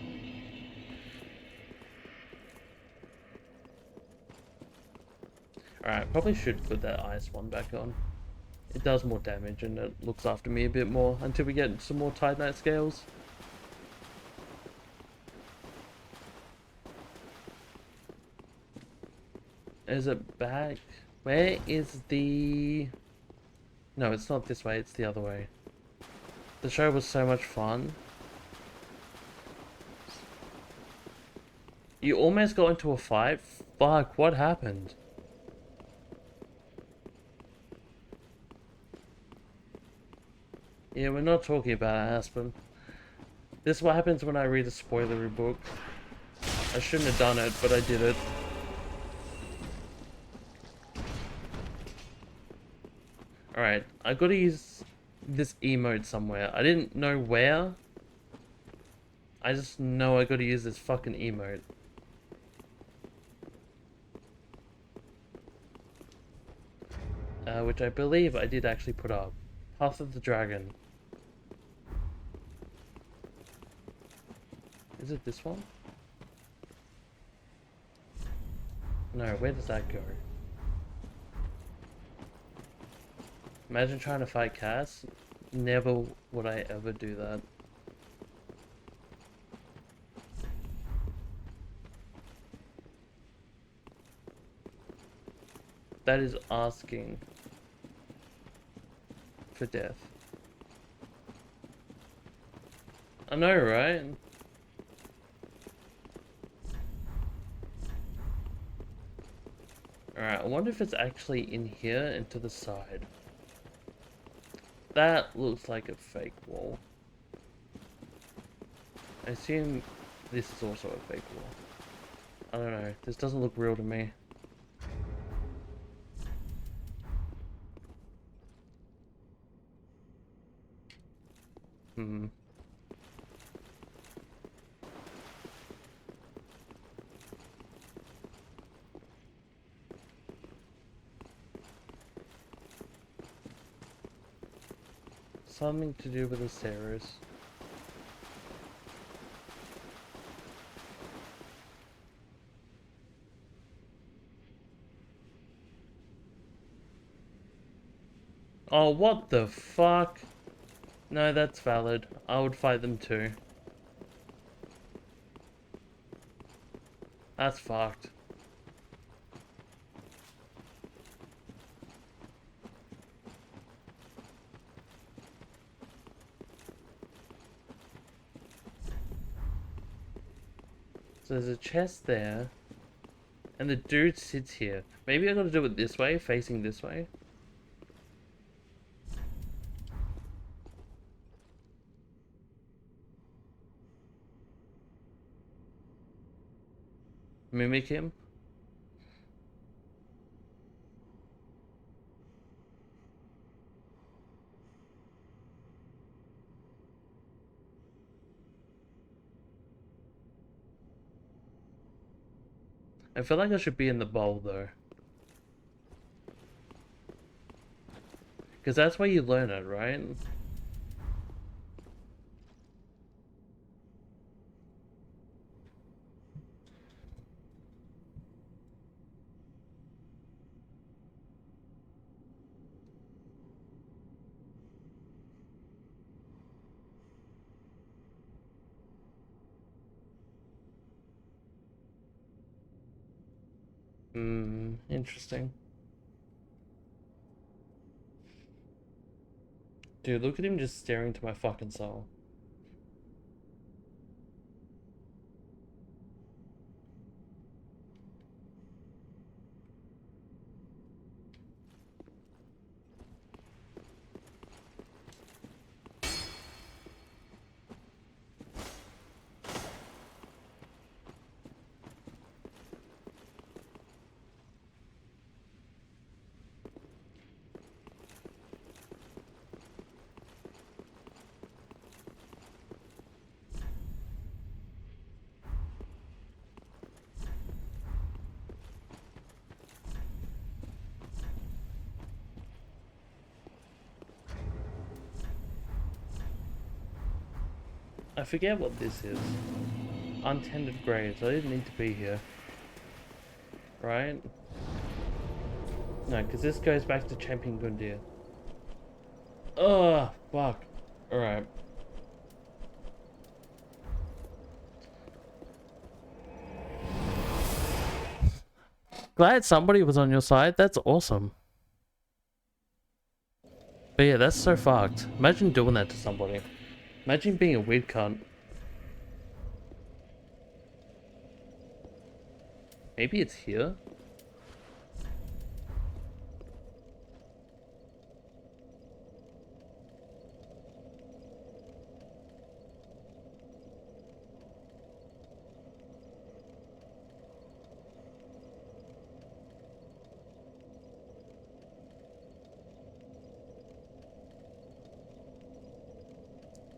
Alright, probably should put that ice one back on. It does more damage and it looks after me a bit more until we get some more Titanite scales. Is it back? Where is the... No, it's not this way, it's the other way. The show was so much fun. You almost got into a fight? Fuck, what happened? Yeah, we're not talking about Aspen. This is what happens when I read a spoilery book. I shouldn't have done it, but I did it. Alright, I gotta use this emote somewhere. I didn't know where. I just know I gotta use this fucking emote. Which I believe I did actually put up. Path of the Dragon. Is it this one? No, where does that go? Imagine trying to fight Cass. Never would I ever do that. That is asking for death. I know, right? Alright, I wonder if it's actually in here and to the side. That looks like a fake wall. I assume this is also a fake wall. I don't know, this doesn't look real to me. Hmm. Something to do with the stairs. Oh, what the fuck? No, that's valid. I would fight them too. That's fucked. So there's a chest there. And the dude sits here. Maybe I gotta do it this way, facing this way. Mimic him. I feel like I should be in the bowl though. Because that's where you learn it, right? Hmm, interesting. Dude, look at him just staring into my fucking soul. I forget what this is. Untended graves. I didn't need to be here. Right? No, because this goes back to Champion Gundyr. Ugh, fuck. Alright. Glad somebody was on your side. That's awesome. But yeah, that's so fucked. Imagine doing that to somebody. Imagine being a weird cunt. Maybe it's here?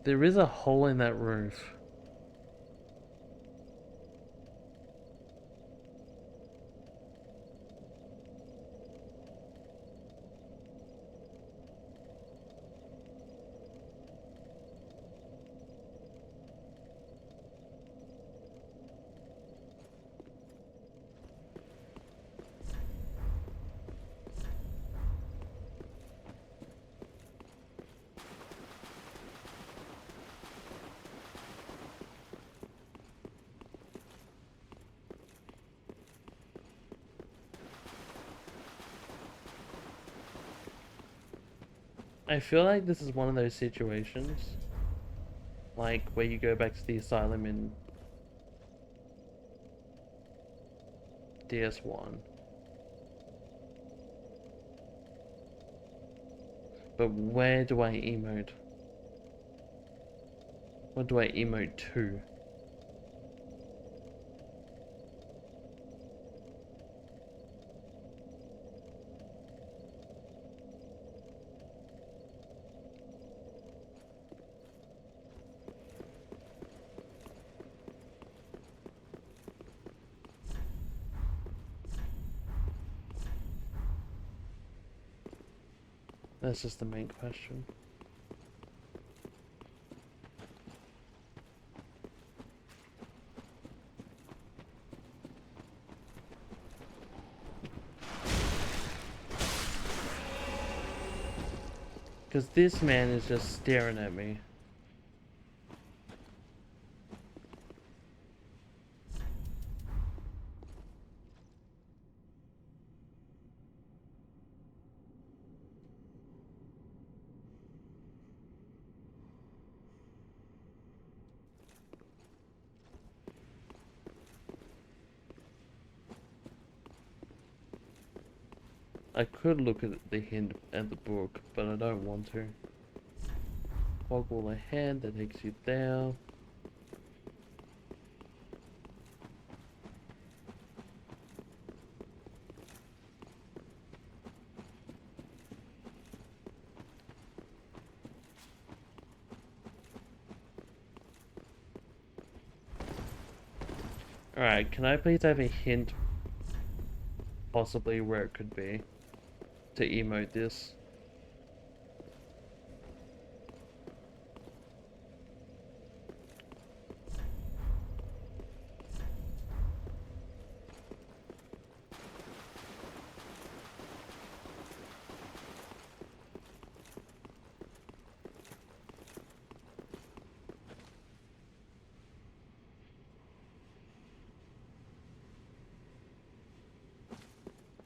There is a hole in that roof. I feel like this is one of those situations, like where you go back to the asylum in DS1. But where do I emote? What do I emote to? That's just the main question. Because this man is just staring at me. I could look at the hint at the book, but I don't want to. Toggle ahead, that takes you there. Alright, can I please have a hint possibly where it could be to emote this?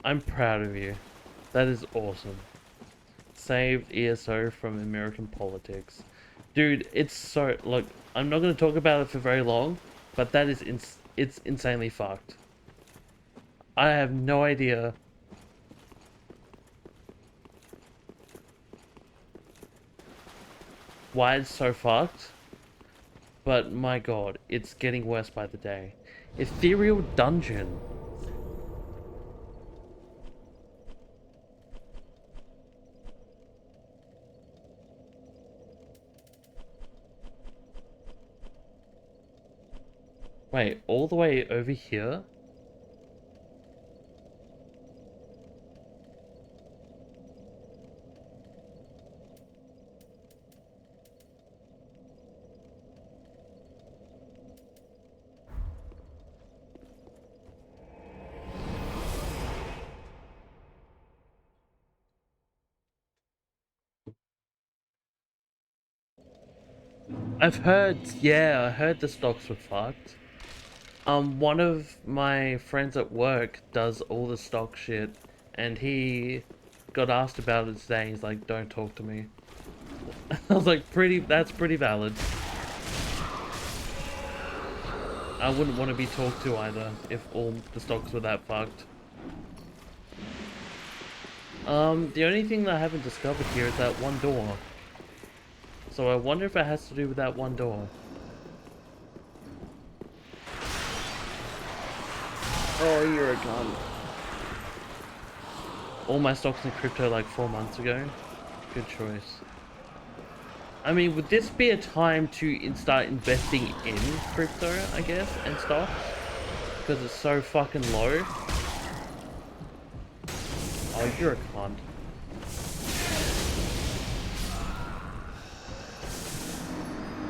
I'm proud of you. That is awesome. Saved ESO from American politics. Dude, it's so... Look, I'm not going to talk about it for very long, but that is... it's insanely fucked. I have no idea why it's so fucked, but my god, it's getting worse by the day. Ethereal Dungeon. Wait, all the way over here? I've heard, yeah, I heard the stocks were fucked. One of my friends at work does all the stock shit, and he got asked about it today. He's like, "Don't talk to me." I was like, that's pretty valid. I wouldn't want to be talked to either if all the stocks were that fucked. The only thing that I haven't discovered here is that one door. So I wonder if it has to do with that one door. Oh, you're a cunt. All my stocks in crypto like 4 months ago. Good choice. I mean, would this be a time to start investing in crypto, I guess, and stocks? Because it's so fucking low. Oh, you're a cunt.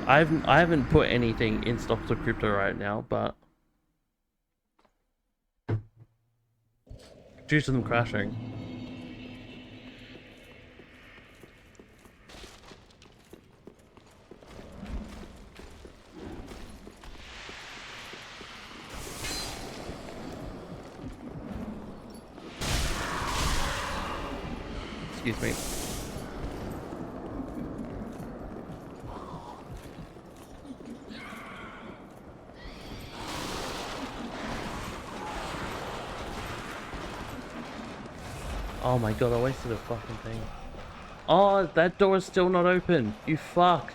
I haven't put anything in stocks or crypto right now, but due to them crashing. Excuse me. Oh my god, I wasted a fucking thing. Oh, that door is still not open. You fuck.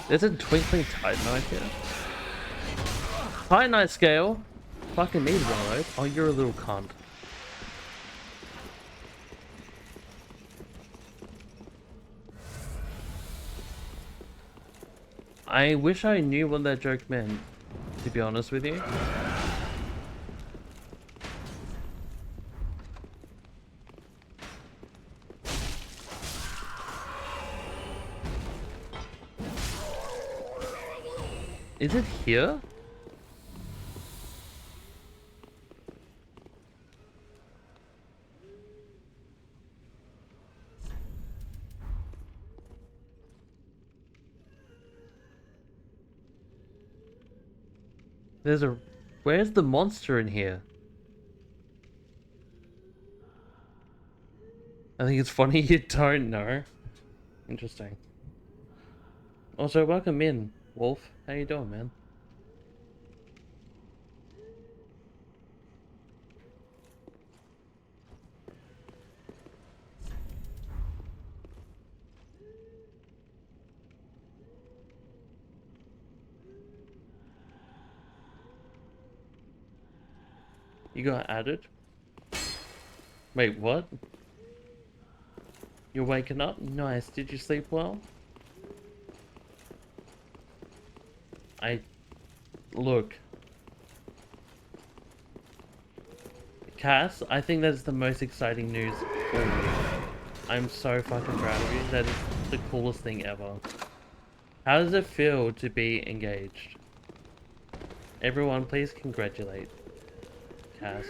There's a twinkling titanite here. Titanite scale. Fucking need one of those. Oh, you're a little cunt. I wish I knew what that joke meant, to be honest with you. Is it here? There's a... Where's the monster in here? I think it's funny you don't know. Interesting. Also, welcome in, Wolf. How you doing, man? You got added? Wait, what? You're waking up? Nice. Did you sleep well? Look. Cass, I think that's the most exciting news all week. I'm so fucking proud of you. That is the coolest thing ever. How does it feel to be engaged? Everyone, please congratulate Cass.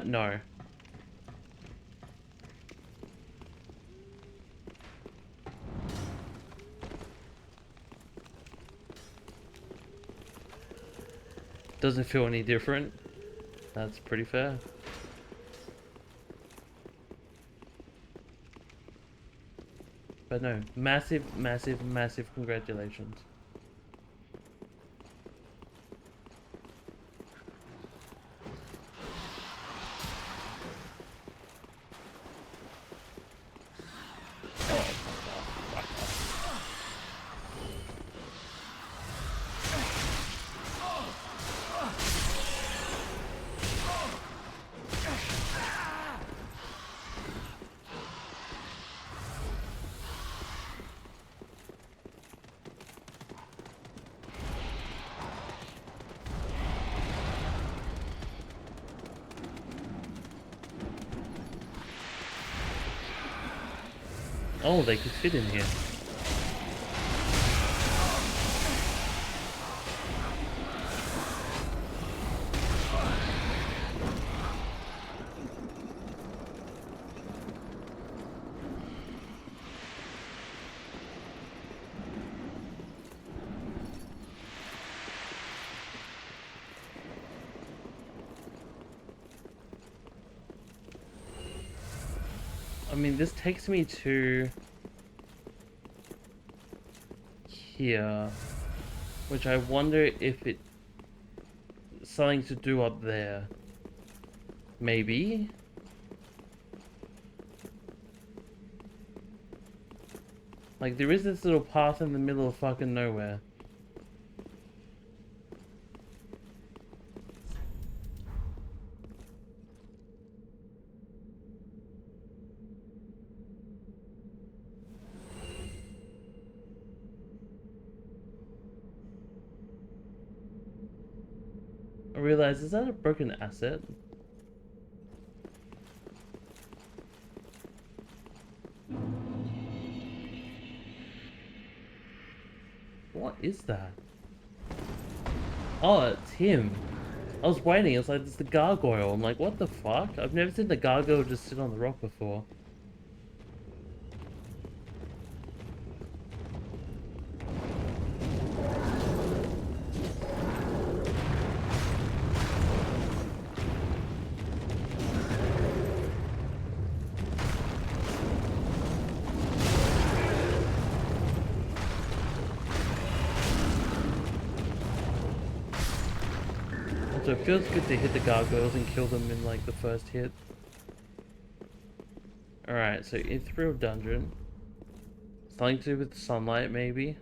No. Doesn't feel any different. That's pretty fair. But no, massive, massive, massive congratulations. Oh, they could fit in here. I mean, this takes me to here, which I wonder if it's something to do up there. Maybe? Like, there is this little path in the middle of fucking nowhere. I realize, is that a broken asset? What is that? Oh, it's him. I was waiting, it's like, it's the gargoyle. I'm like, what the fuck? I've never seen the gargoyle just sit on the rock before. Also, it feels good to hit the gargoyles and kill them in like the first hit. Alright, so Ethereal Dungeon. Something to do with sunlight, maybe?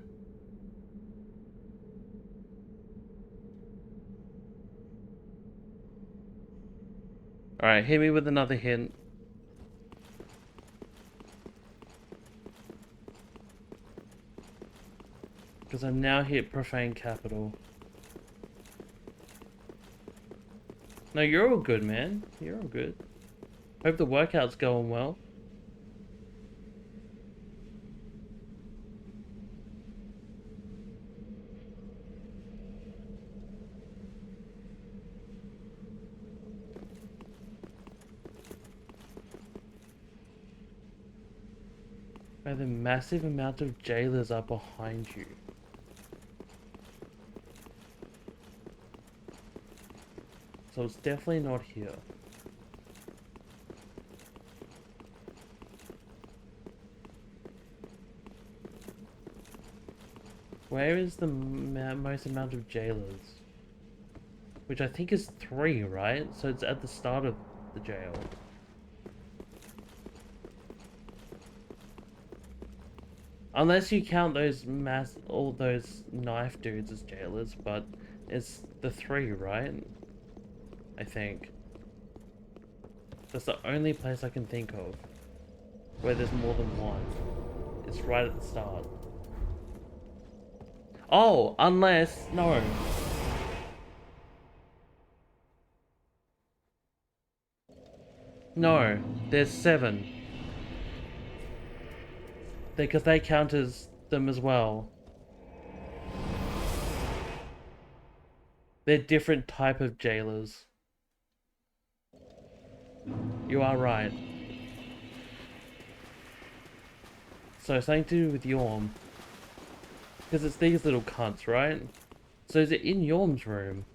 Alright, hit me with another hint. Because I'm now hit Profane Capital. No, you're all good, man. You're all good. Hope the workout's going well. Where the massive amount of jailers are behind you. So it's definitely not here. Where is the most amount of jailers? Which I think is 3, right? So it's at the start of the jail. Unless you count those all those knife dudes as jailers, but it's the 3, right? I think. That's the only place I can think of where there's more than one. It's right at the start. Oh, unless... no. No, there's 7. Because they count as them as well. They're different type of jailers. You are right. So something to do with Yorm. Because it's these little cunts, right? So is it in Yorm's room?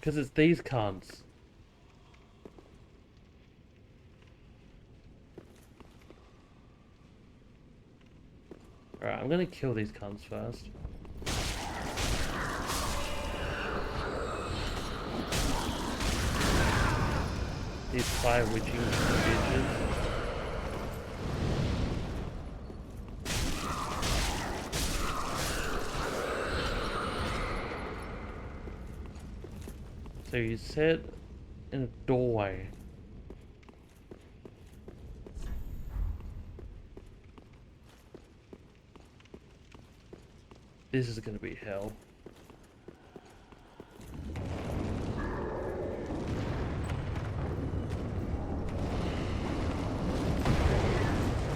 Because it's these cunts. Alright, I'm gonna kill these cunts first. These fire witching bitches. So you sit in a doorway. This is gonna be hell.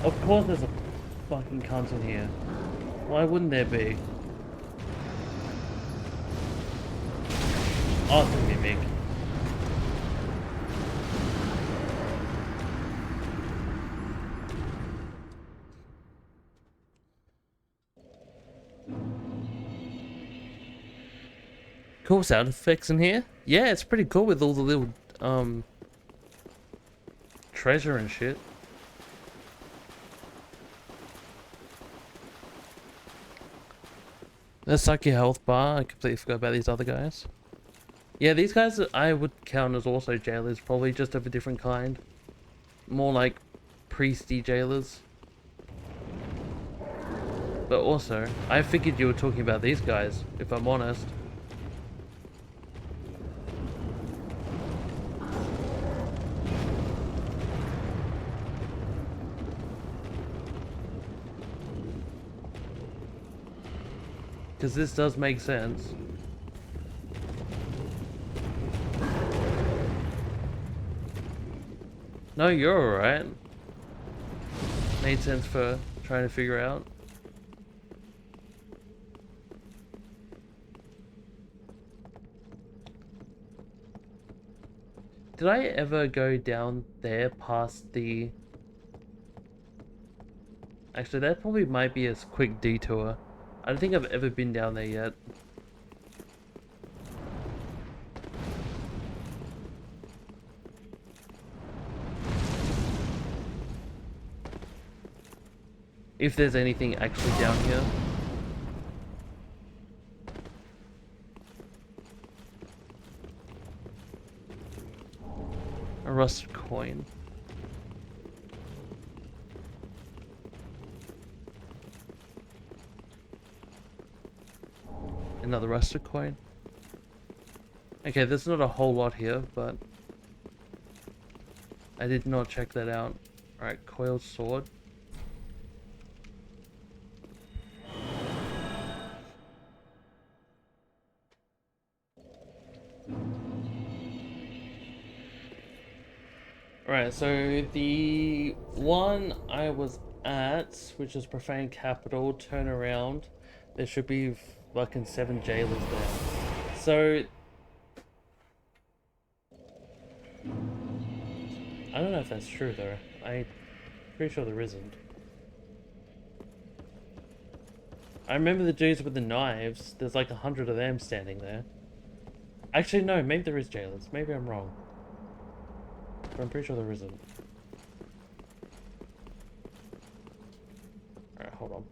Of course there's a fucking cunt in here. Why wouldn't there be? Oh, it's a mimic. Cool sound effects in here. Yeah, it's pretty cool with all the little treasure and shit. Let's suck your health bar. I completely forgot about these other guys. Yeah, these guys I would count as also jailers, probably just of a different kind. More like priesty jailers. But also, I figured you were talking about these guys, if I'm honest. Because this does make sense. No, you're alright. Made sense for trying to figure out. Did I ever go down there past the... Actually, that probably might be a quick detour. I don't think I've ever been down there yet. If there's anything actually down here. A rusted coin. Another rusted coin. Okay, there's not a whole lot here, but I did not check that out. Alright, coiled sword. Alright, so the one I was at, which is Profane Capital, turn around, there should be fucking 7 jailers there. So I don't know if that's true though. I'm pretty sure there isn't. I remember the dudes with the knives. There's like 100 of them standing there. Actually, no. Maybe there is jailers. Maybe I'm wrong. But I'm pretty sure there isn't. Alright, hold on.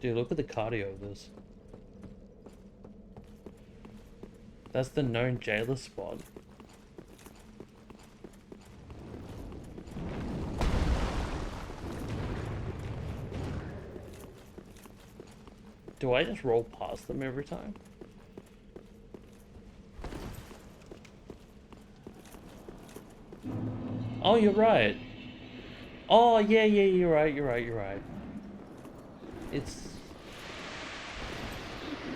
Dude, look at the cardio of this. That's the known jailer spot. Do I just roll past them every time? Oh, you're right. Oh, yeah, you're right. It's...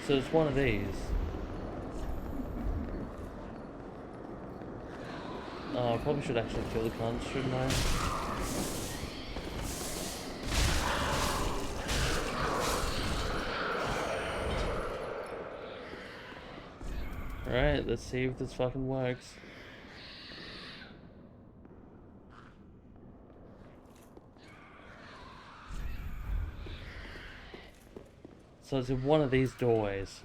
So it's one of these. Oh, I probably should actually kill the cunts, shouldn't I? Alright, let's see if this fucking works. So it's in one of these doorways.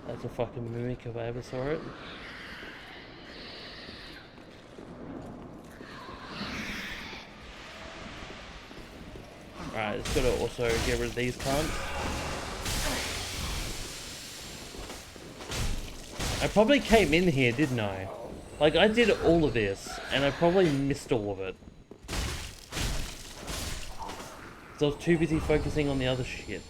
That's a fucking mimic if I ever saw it. Alright, it's gotta also get rid of these cunts. I probably came in here, didn't I? Like, I did all of this, and I probably missed all of it. So I was too busy focusing on the other shit.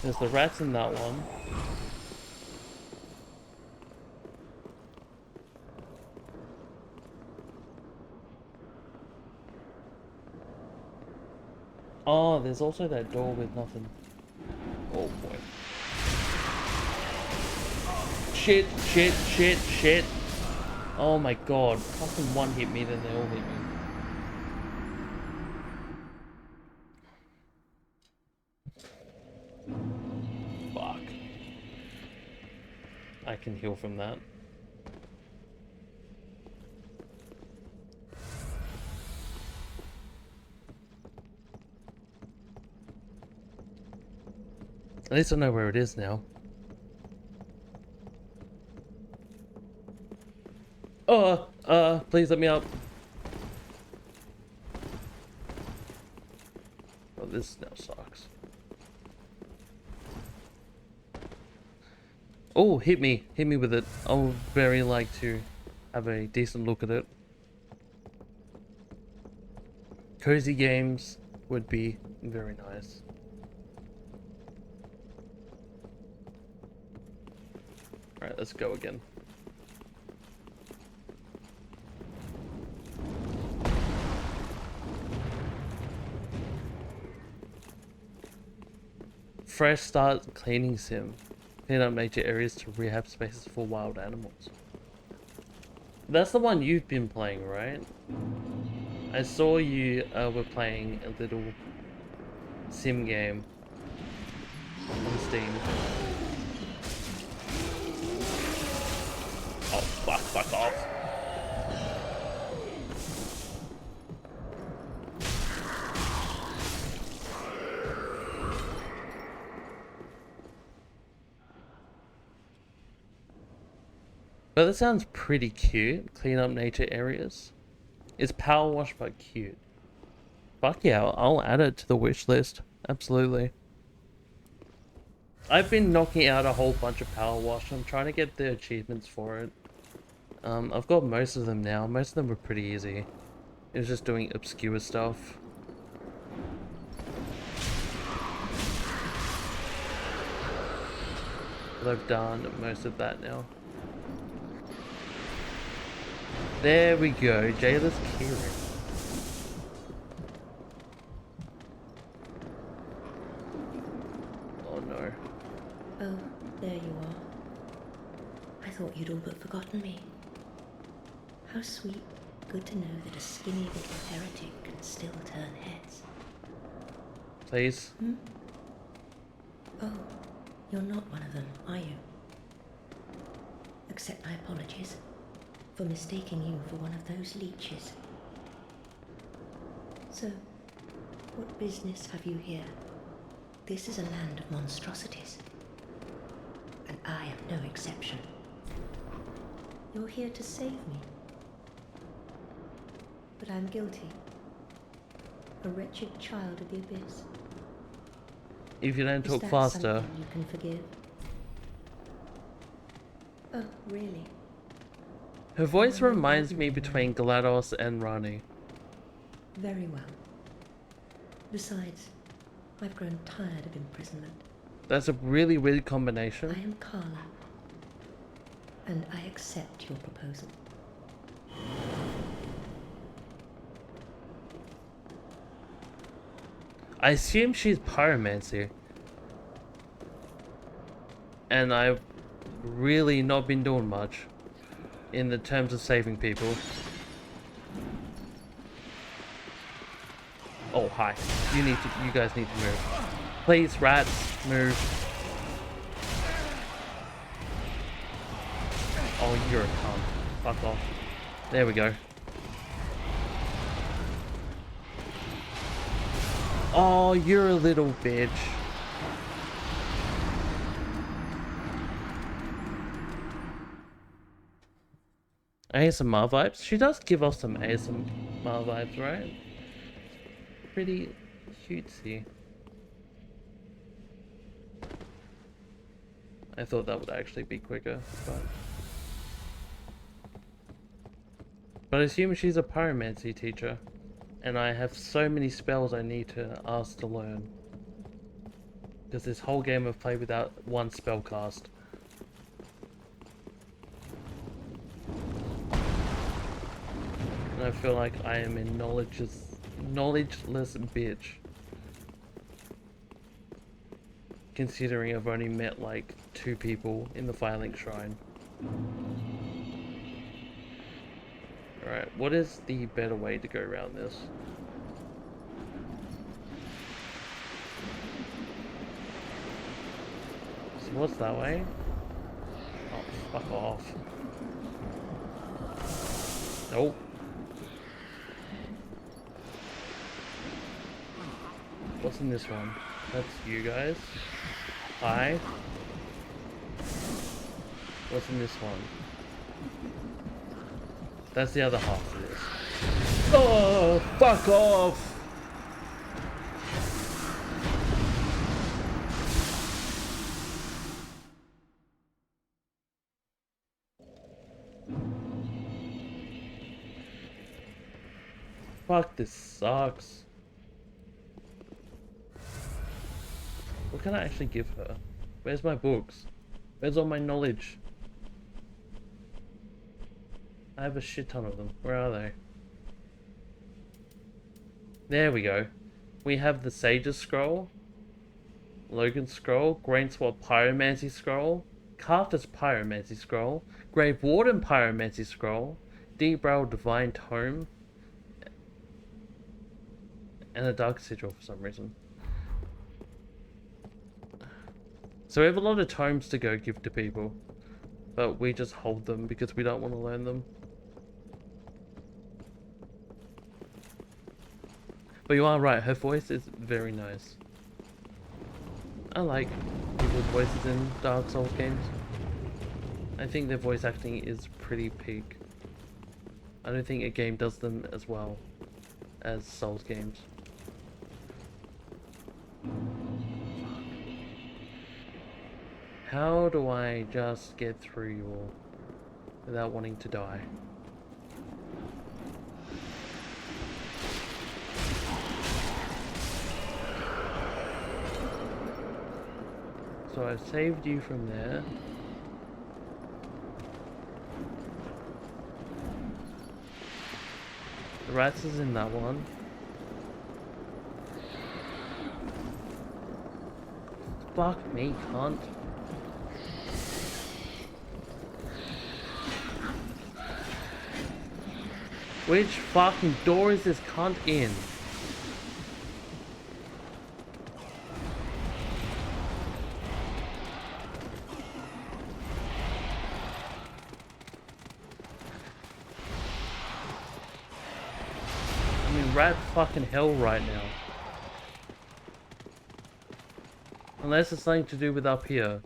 There's the rats in that one. Oh, there's also that door with nothing. Oh boy. Shit. Oh my god. Fucking one hit me, then they all hit me. Fuck. I can heal from that. At least I know where it is now. Please let me up. Oh, this now sucks. Oh, hit me with it. I would very like to have a decent look at it. Cozy games would be very nice. Alright, let's go again. Fresh start cleaning sim. Clean up nature areas to rehab spaces for wild animals. That's the one you've been playing, right? I saw you were playing a little sim game on Steam. Oh, fuck off. But that sounds pretty cute. Clean up nature areas. It's power wash but cute. Fuck yeah, I'll add it to the wish list. Absolutely. I've been knocking out a whole bunch of power wash. I'm trying to get the achievements for it. I've got most of them now. Most of them were pretty easy. It was just doing obscure stuff. But I've done most of that now. There we go, Jayla's Kieran. Oh no. Oh, there you are. I thought you'd all but forgotten me. How sweet. Good to know that a skinny little heretic can still turn heads. Please. Oh, you're not one of them, are you? Accept my apologies for mistaking you for one of those leeches. So, what business have you here? This is a land of monstrosities, and I am no exception. You're here to save me, but I'm guilty. A wretched child of the abyss. If you don't Is talk that faster. something you can forgive? Oh, really? Her voice Well, reminds me everyone between GLaDOS and Rani. Very well. Besides, I've grown tired of imprisonment. That's a really weird I combination. am Carla, and I accept your proposal. I assume she's pyromancy. And I've really not been doing much in the terms of saving people. Oh, hi. You guys need to move. Please, rats, move. Oh, you're a cunt. Fuck off. There we go. Oh, you're a little bitch. ASMR vibes? She does give off some ASMR vibes, right? Pretty cutesy. I thought that would actually be quicker, but I assume she's a pyromancy teacher. And I have so many spells I need to ask to learn. Because this whole game I've played without one spell cast. And I feel like I am a knowledgeless bitch. Considering I've only met like 2 people in the Firelink Shrine. Alright, what is the better way to go around this? So what's that way? Oh, fuck off. Nope. What's in this one? That's you guys. Hi. What's in this one? That's the other half of this. Oh, fuck off! Fuck, this sucks. What can I actually give her? Where's my books? Where's all my knowledge? I have a shit ton of them. Where are they? There we go. We have the Sage's Scroll. Logan Scroll, Grainsword Pyromancy Scroll, Carthus Pyromancy Scroll, Grave Warden Pyromancy Scroll, Deep-Brow Divine Tome, and a Dark Sigil for some reason. So we have a lot of tomes to go give to people, but we just hold them because we don't want to learn them. But you are right, her voice is very nice. I like people's voices in Dark Souls games. I think their voice acting is pretty peak. I don't think a game does them as well as Souls games. How do I just get through you all without wanting to die? So I've saved you from there. The rats is in that one. Fuck me, cunt. Which fucking door is this cunt in? I'm in rat fucking hell right now. Unless it's something to do with up here.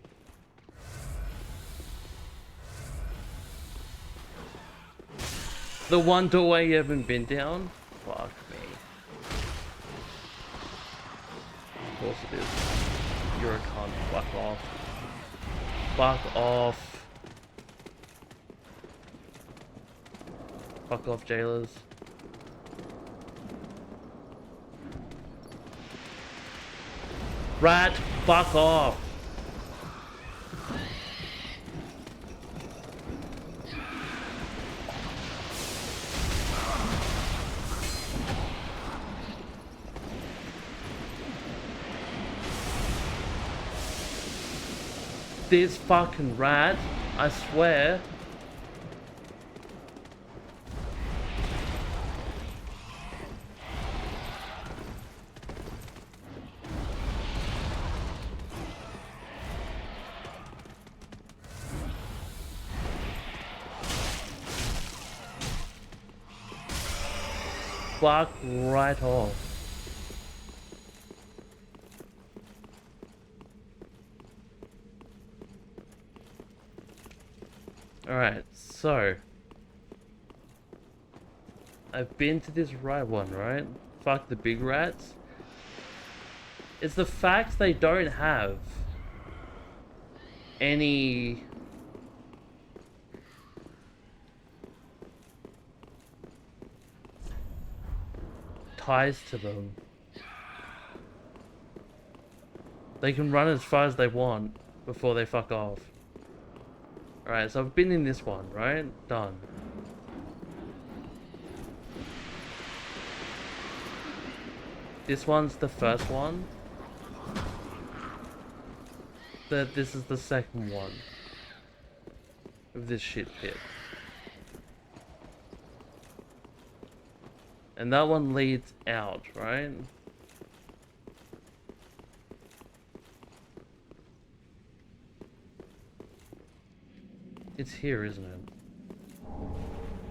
The one doorway you haven't been down? Fuck me. Of course it is. You're a cunt. Fuck off. Fuck off. Fuck off, jailers. Rat, fuck off. This fucking rat, I swear. Fuck right off. Alright, so I've been to this right one, right? Fuck the big rats. It's the fact they don't have any ties to them. They can run as far as they want before they fuck off. Alright, so I've been in this one, right? Done. This one's the first one. This is the second one of this shit pit. And that one leads out, right? It's here, isn't it?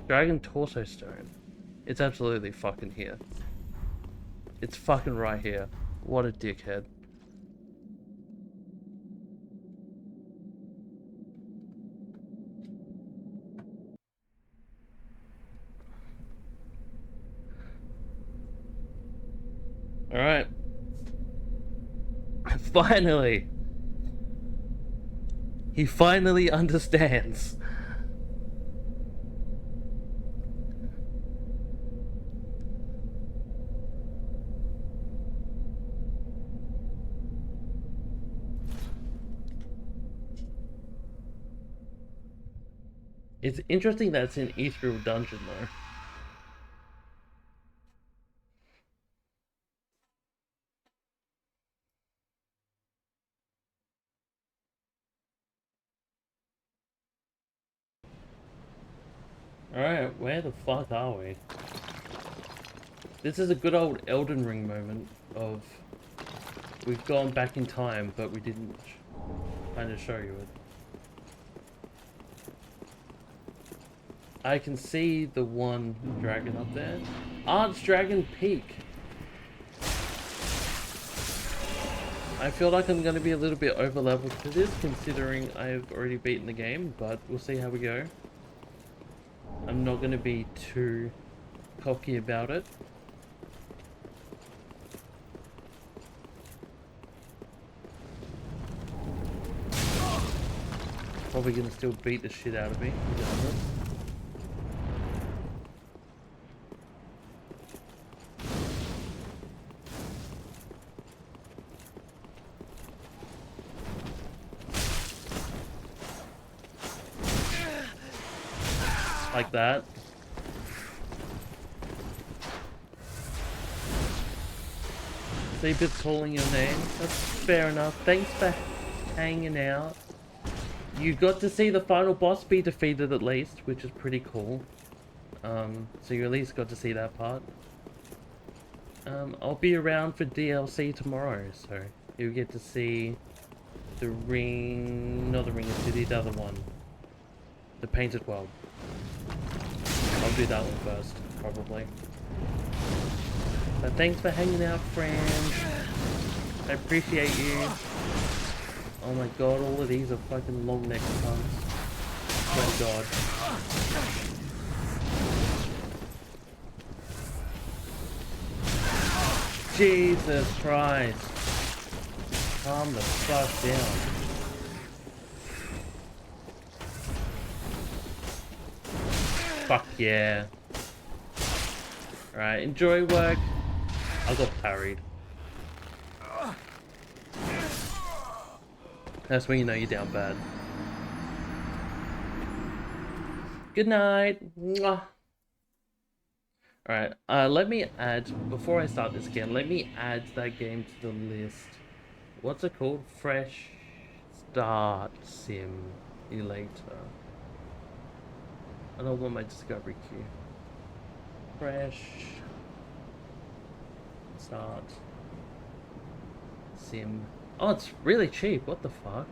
Dragon Torso Stone. It's absolutely fucking here. It's fucking right here. What a dickhead. Alright. Finally! He finally understands. It's interesting that it's in Ethereal Dungeon though. Alright, where the fuck are we? This is a good old Elden Ring moment of we've gone back in time, but we didn't kind of show you it. I can see the one dragon up there. Archdragon Peak. I feel like I'm going to be a little bit over leveled for this, considering I've already beaten the game, but we'll see how we go. I'm not going to be too cocky about it. Probably going to still beat the shit out of me, regardless. Like that. Sleeper's calling your name. That's fair enough. Thanks for hanging out. You got to see the final boss be defeated at least, which is pretty cool. So you at least got to see that part. I'll be around for DLC tomorrow, so you'll get to see the ring... not the Ring of City, the other one. The Painted World. I'll do that one first, probably. But thanks for hanging out, friends. I appreciate you. Oh my god, all of these are fucking long-necked cunts. Oh god. Jesus Christ. Calm the fuck down. Fuck yeah. Alright, enjoy work. I got parried. That's when you know you're down bad. Good night. Mwah. Alright, let me add, before I start this again, let me add that game to the list. What's it called? Fresh Start Simulator. I don't want my discovery queue. Fresh Start Sim. Oh, it's really cheap. What the fuck?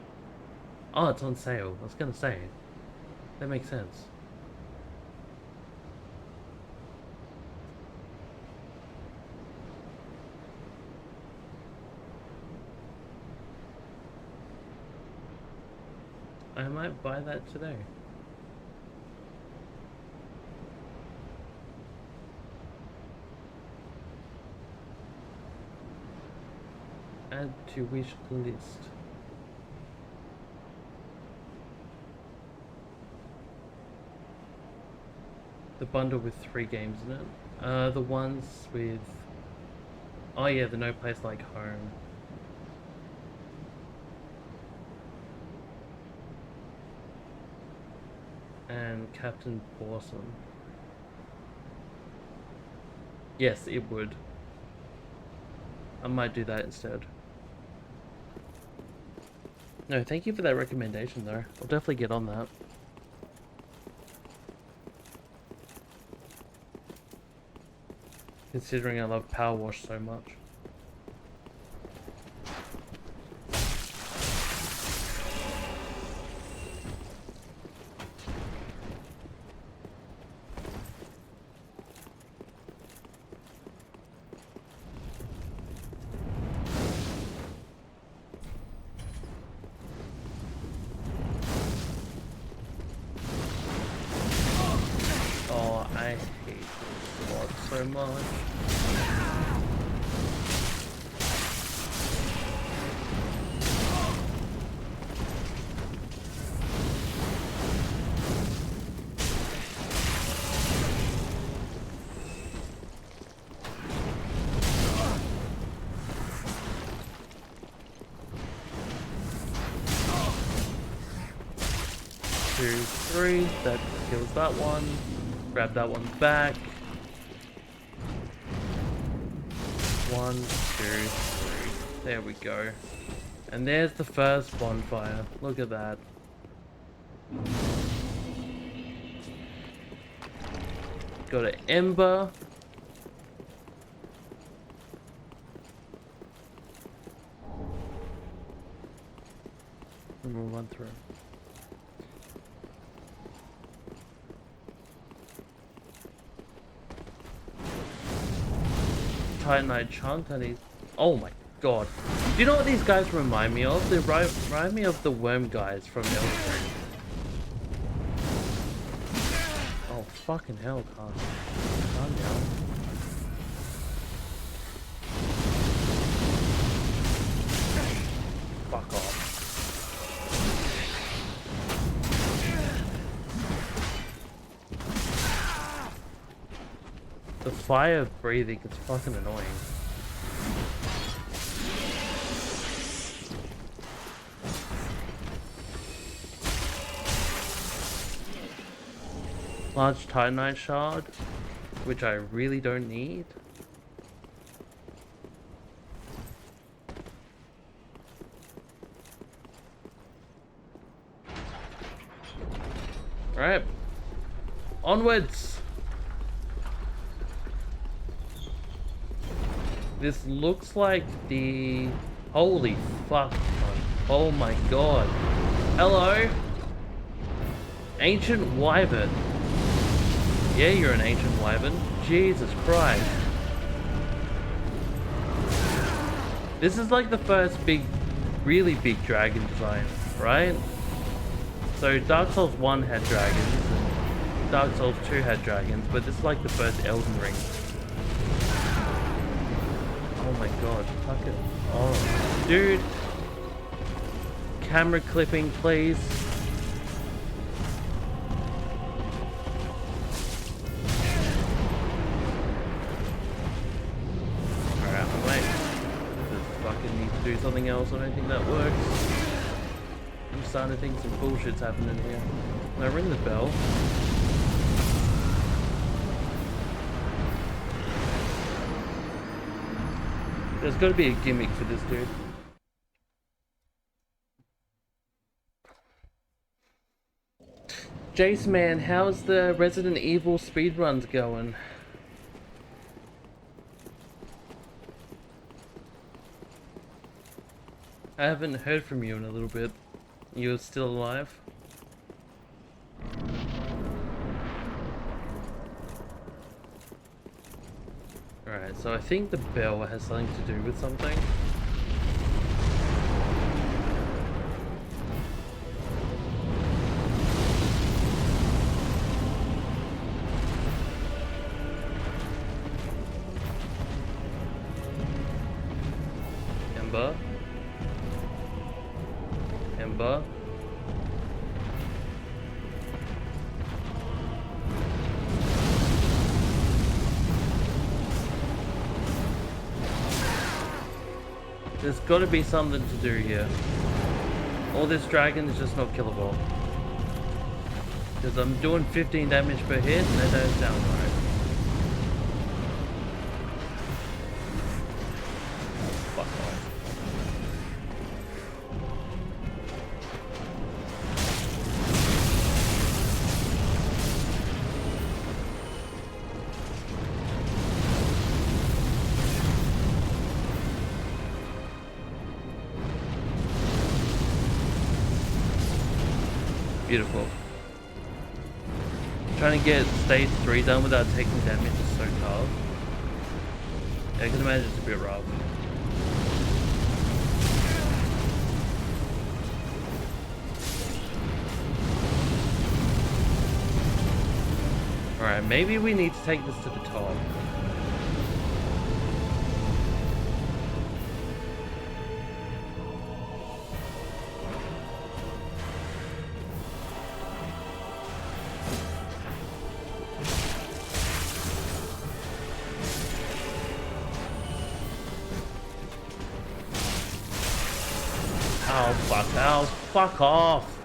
Oh, it's on sale. I was gonna say. That makes sense. I might buy that today. Add to wish list. The bundle with 3 games in it. The ones with... oh yeah, the No Place Like Home. And Captain Pawson. Yes, it would. I might do that instead. No, thank you for that recommendation though. I'll definitely get on that. Considering I love Power Wash so much. That kills that one. Grab that one back. 1, 2, 3. There we go. And there's the first bonfire. Look at that. Go to Ember. And we'll run through. Titanite chunk and these. Oh my god. Do you know what these guys remind me of? They remind me of the worm guys from Elden Ring. Oh fucking hell, calm down. Fuck off. The fire breathing is fucking annoying. Large Titanite shard, which I really don't need. Alright. Onwards! This looks like the... Holy fuck. Oh my god. Hello? Ancient Wyvern. Yeah, you're an ancient wyvern. Jesus Christ. This is like the first big, really big dragon design, right? So Dark Souls 1 had dragons, and Dark Souls 2 had dragons, but this is like the first Elden Ring. Oh my god, fuck it. Oh, dude. Camera clipping, please. Do something else. I don't think that works. I'm starting to think some bullshit's happening here. Can I ring the bell? There's got to be a gimmick for this dude. Jace man, how's the Resident Evil speedruns going? I haven't heard from you in a little bit. You're still alive? Alright, so I think the bell has something to do with something. Ember. Ember. There's got to be something to do here. Or this dragon is just not killable. Because I'm doing 15 damage per hit and that don't sound right. Fuck off. Beautiful. Trying to get stage 3 done without taking damage is so tough. Yeah, I can imagine it's a bit rough. Alright, maybe we need to take this to the top. Oh, fuck. Oh, fuck off.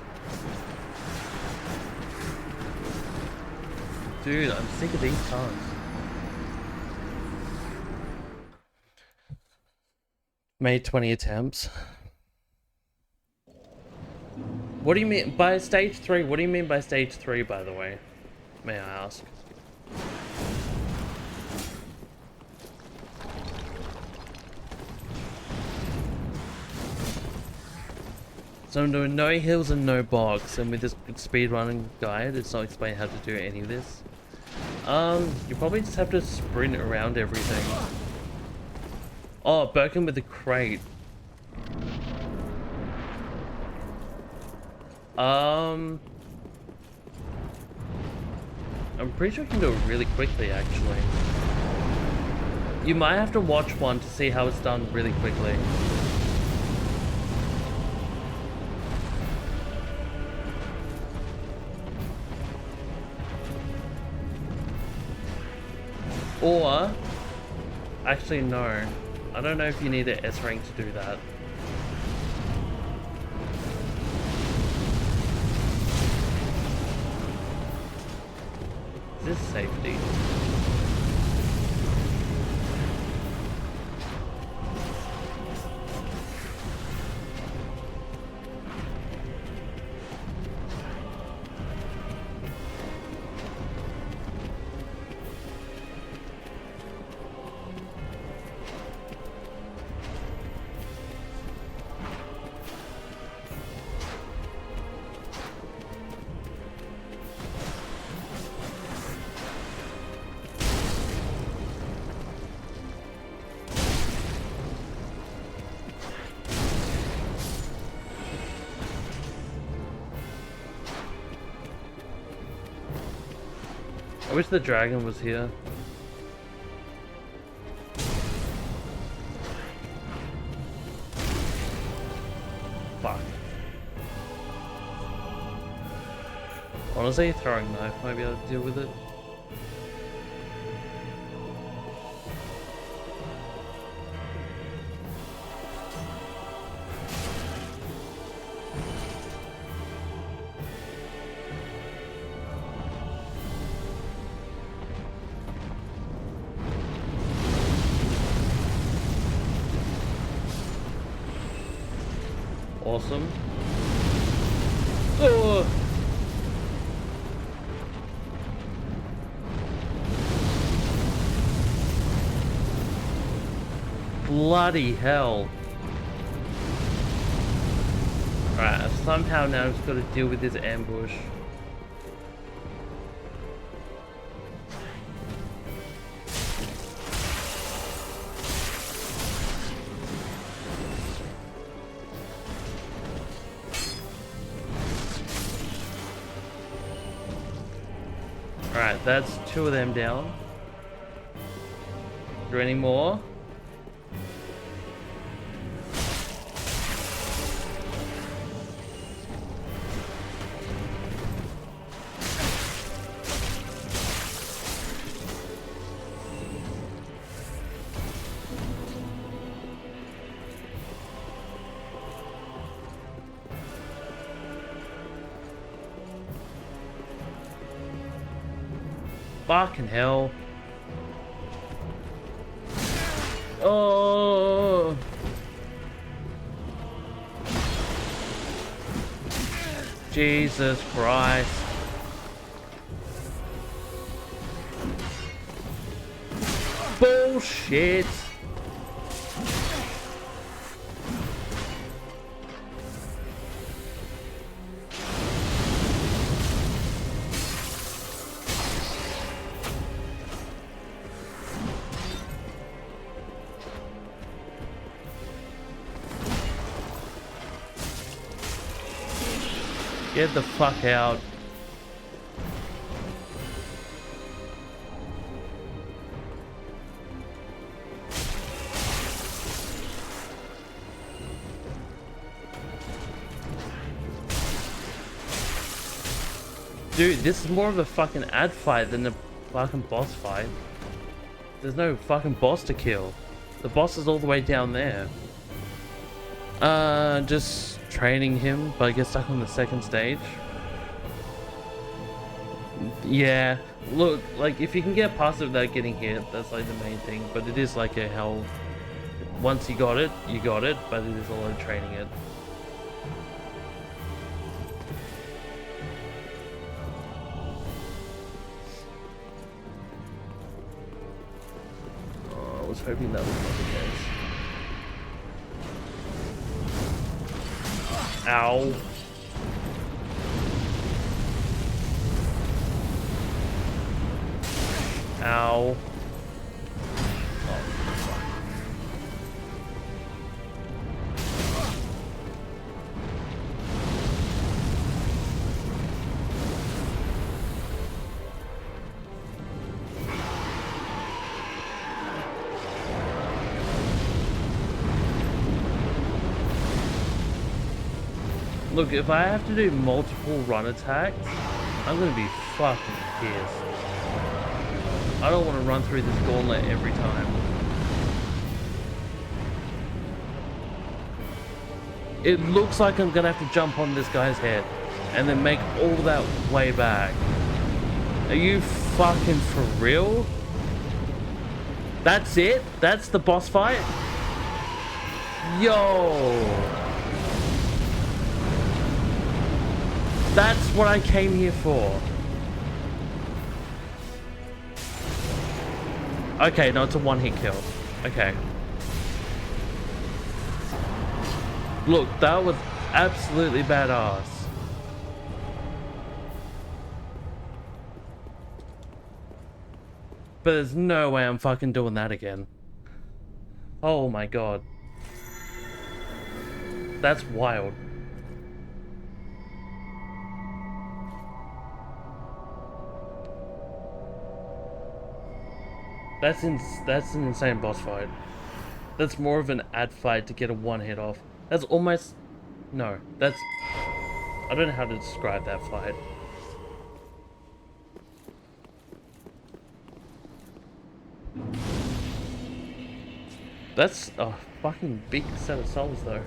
Dude, I'm sick of these cars. Made 20 attempts. What do you mean by stage 3? What do you mean by stage 3, by the way? May I ask? So no hills and no box, and with this speedrunning guide, it's not explaining how to do any of this. You probably just have to sprint around everything. Oh, Birkin with the crate. I'm pretty sure you can do it really quickly, actually. You might have to watch one to see how it's done really quickly. Or, actually no. I don't know if you need an S rank to do that. Is this safety? I wish the dragon was here. Fuck. Honestly, throwing knife might be able to deal with it. Awesome. Oh. Bloody hell. Right, I've somehow now just got to deal with this ambush. Alright, that's 2 of them down. Is there any more? Fucking hell. Oh. Jesus Christ. Bullshit. Get the fuck out. Dude, this is more of a fucking ad fight than a fucking boss fight. There's no fucking boss to kill. The boss is all the way down there. Just training him, but I get stuck on the second stage. Yeah, look, like if you can get past it without getting hit, that's like the main thing. But it is like a hell. Once you got it, but it is a lot of training it. Oh, I was hoping that was not the case. Ow. Ow. Look, if I have to do multiple run attacks, I'm gonna be fucking pissed. I don't want to run through this gauntlet every time. It looks like I'm gonna have to jump on this guy's head and then make all that way back. Are you fucking for real? That's it? That's the boss fight? Yo! That's what I came here for. Okay, no, it's a one-hit kill. Okay. Look, that was absolutely badass. But there's no way I'm fucking doing that again. Oh my god. That's wild. That's an insane boss fight. That's more of an ad fight to get a one hit off. That's almost... No, that's... I don't know how to describe that fight. That's a fucking big set of souls though.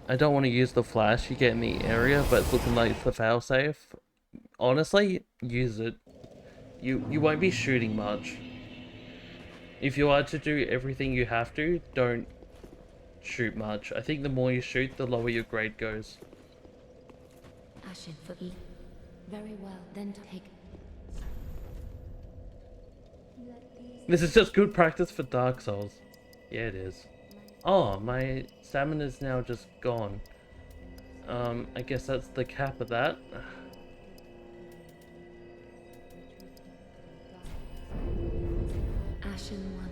I don't want to use the flash you get in the area, but it's looking like it's the failsafe. Honestly, use it. You won't be shooting much. If you are to do everything you have to, don't shoot much. I think the more you shoot, the lower your grade goes. Ashen for E. Very well, then take. This is just good practice for Dark Souls. Yeah, it is. Oh, my stamina's now just gone. I guess that's the cap of that. Ashen one.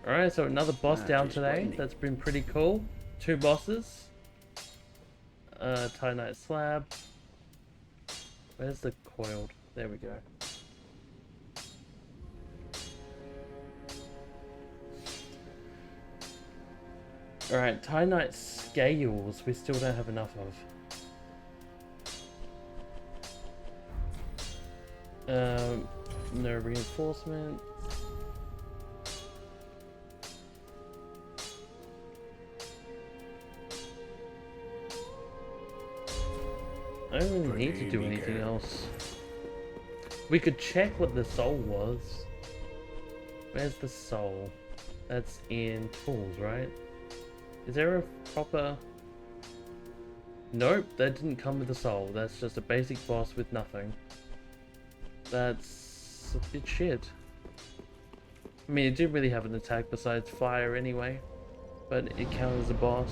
Alright, so another boss down today. That's been pretty cool. 2 bosses. Titanite slab. Where's the coiled? There we go. Alright, Titanite scales we still don't have enough of. No reinforcement. I don't really need to do anything else. We could check what the soul was. Where's the soul? That's in tools, right? Is there a proper... Nope, that didn't come with the soul. That's just a basic boss with nothing. That's a bit shit. I mean, it didn't really have an attack besides fire anyway. But it counted as a boss.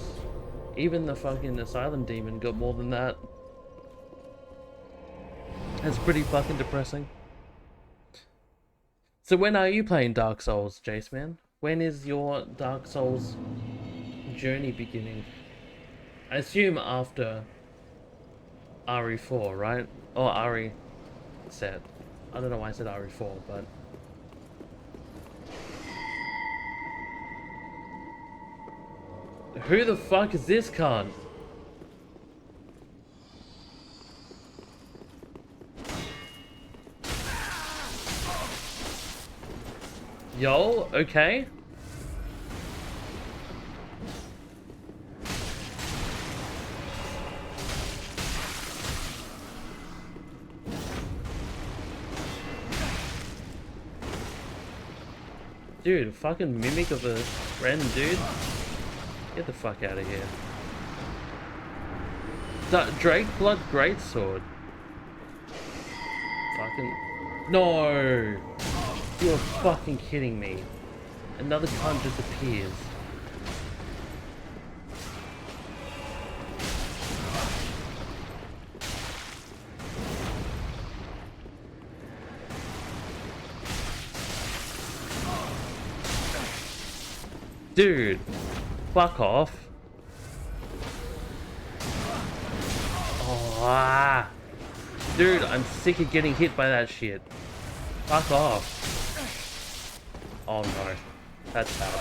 Even the fucking Asylum Demon got more than that. That's pretty fucking depressing. So when are you playing Dark Souls, Jace man? When is your Dark Souls journey beginning? I assume after RE4, right? Or RE set. I don't know why I said RE4, but... Who the fuck is this cunt? Yo, okay. Dude, fucking mimic of a random dude. Get the fuck out of here. Drake Blood Greatsword. Fuck fucking... No! You're fucking kidding me. Another cunt just appears. Dude, fuck off. Oh, ah. Dude, I'm sick of getting hit by that shit. Fuck off. Oh no, that's bad.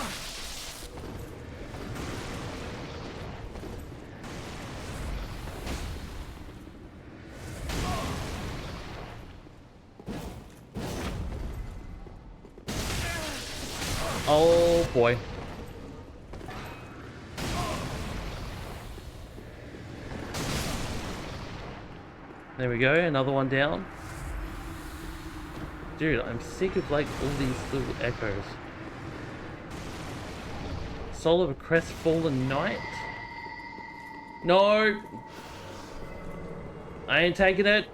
Oh boy. There we go, another one down. Dude, I'm sick of like all these little echoes. Soul of a Crestfallen Knight? No! I ain't taking it.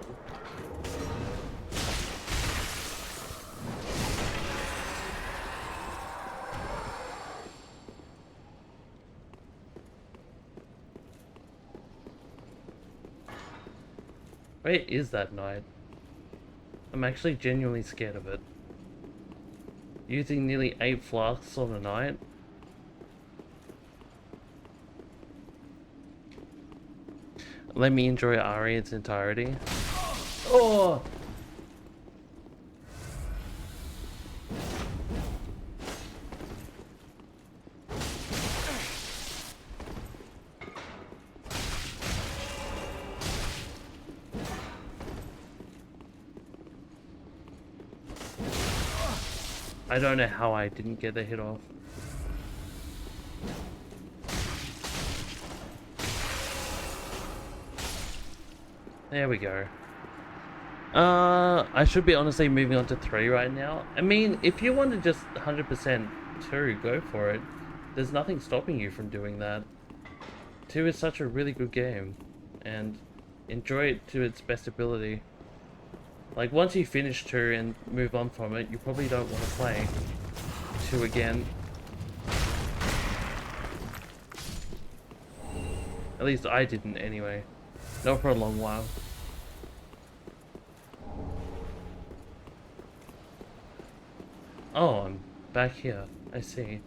Where is that knight? I'm actually genuinely scared of it. Using nearly 8 flasks on a knight? Let me enjoy Ari in its entirety. Oh! I don't know how I didn't get the hit off. There we go. I should be honestly moving on to 3 right now. I mean, if you want to just 100% 2, go for it. There's nothing stopping you from doing that. 2 is such a really good game, and enjoy it to its best ability. Like, once you finish 2 and move on from it, you probably don't want to play 2 again. At least I didn't anyway. Not for a long while. Oh, I'm back here. I see.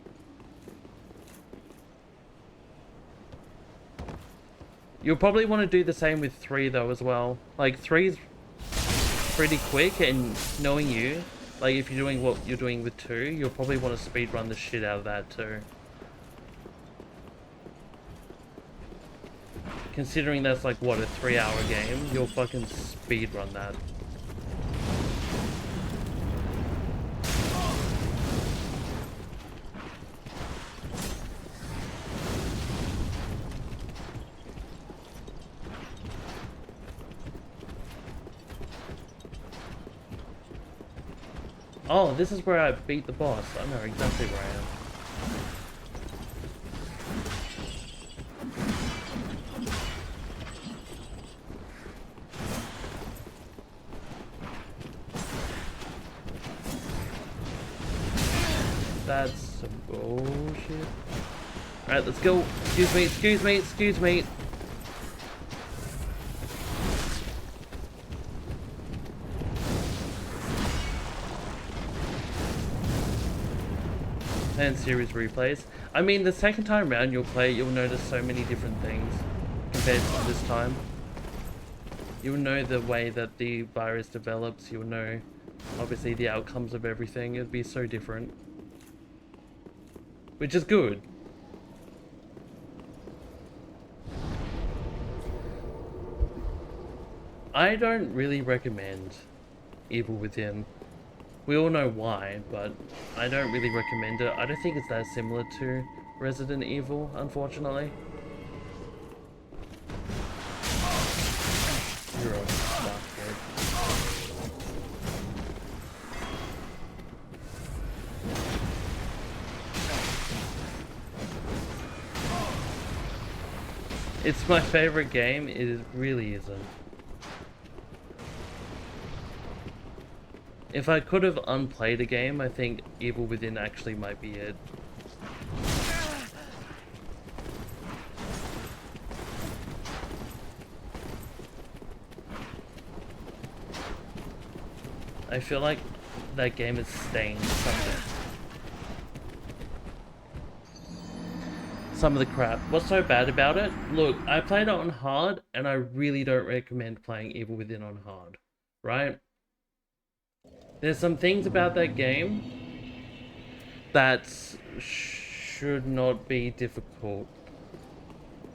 You'll probably want to do the same with 3 though as well. Like 3's pretty quick, and knowing you, like if you're doing what you're doing with 2, you'll probably want to speedrun the shit out of that too. Considering that's like, what, a 3-hour game, you'll fucking speedrun that. Oh, this is where I beat the boss. I know exactly where I am. That's some bullshit. Alright, let's go. Excuse me, excuse me, excuse me. And series replays. I mean, the second time around you'll play, you'll notice so many different things compared to this time. You'll know the way that the virus develops, you'll know obviously the outcomes of everything. It'd be so different. Which is good. I don't really recommend Evil Within. We all know why, but I don't really recommend it. I don't think it's that similar to Resident Evil, unfortunately. You're a bastard. It's my favorite game. It really isn't. If I could have unplayed a game, I think Evil Within actually might be it. I feel like that game is stained some of the crap. What's so bad about it? Look, I played it on hard, and I really don't recommend playing Evil Within on hard, right? There's some things about that game that should not be difficult.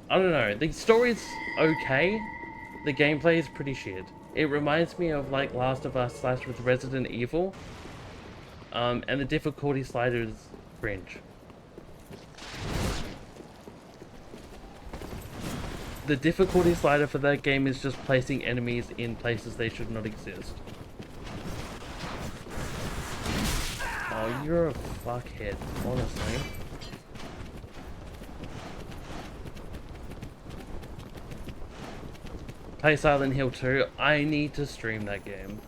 I don't know, the story's okay, the gameplay is pretty shit. It reminds me of like Last of Us / with Resident Evil, and the difficulty slider is cringe. The difficulty slider for that game is just placing enemies in places they should not exist. Oh, you're a fuckhead, honestly. Play Silent Hill 2. I need to stream that game.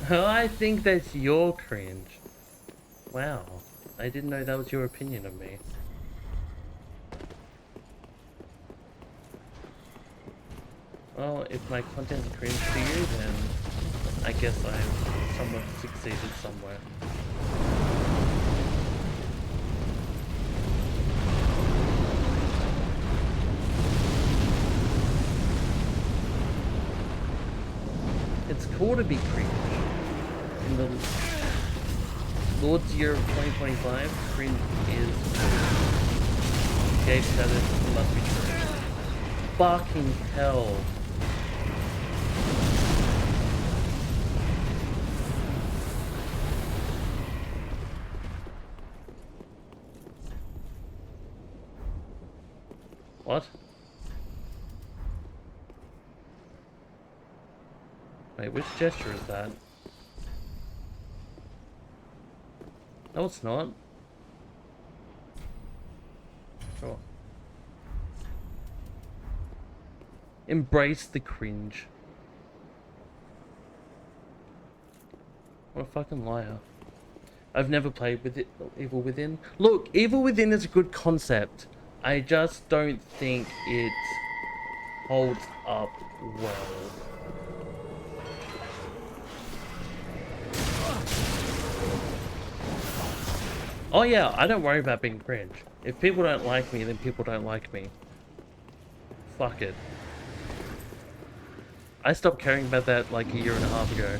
I think that's your cringe. Wow. I didn't know that was your opinion of me. Well, if my content's cringe to you, then I guess I've somewhat succeeded somewhere. It's cool to be cringe. In the Lord's Year of 2025, cringe is gay status must be true. Fucking hell. What? Wait, which gesture is that? No, it's not. Sure. Embrace the cringe. What a fucking liar. I've never played with it, Evil Within. Look, Evil Within is a good concept. I just don't think it holds up well. Oh yeah, I don't worry about being cringe. If people don't like me, then people don't like me. Fuck it. I stopped caring about that like a year and a half ago.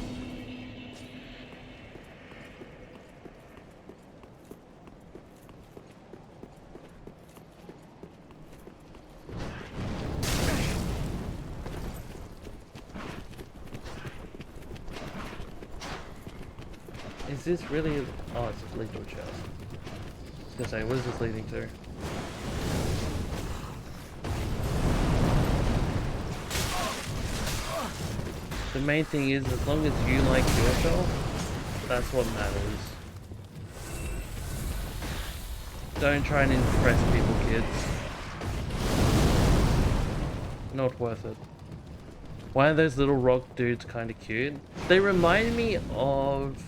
Is this really... Oh, it's a lethal chest. I was gonna say, what is this leading to? The main thing is, as long as you like yourself, that's what matters. Don't try and impress people, kids. Not worth it. Why are those little rock dudes kind of cute? They remind me of...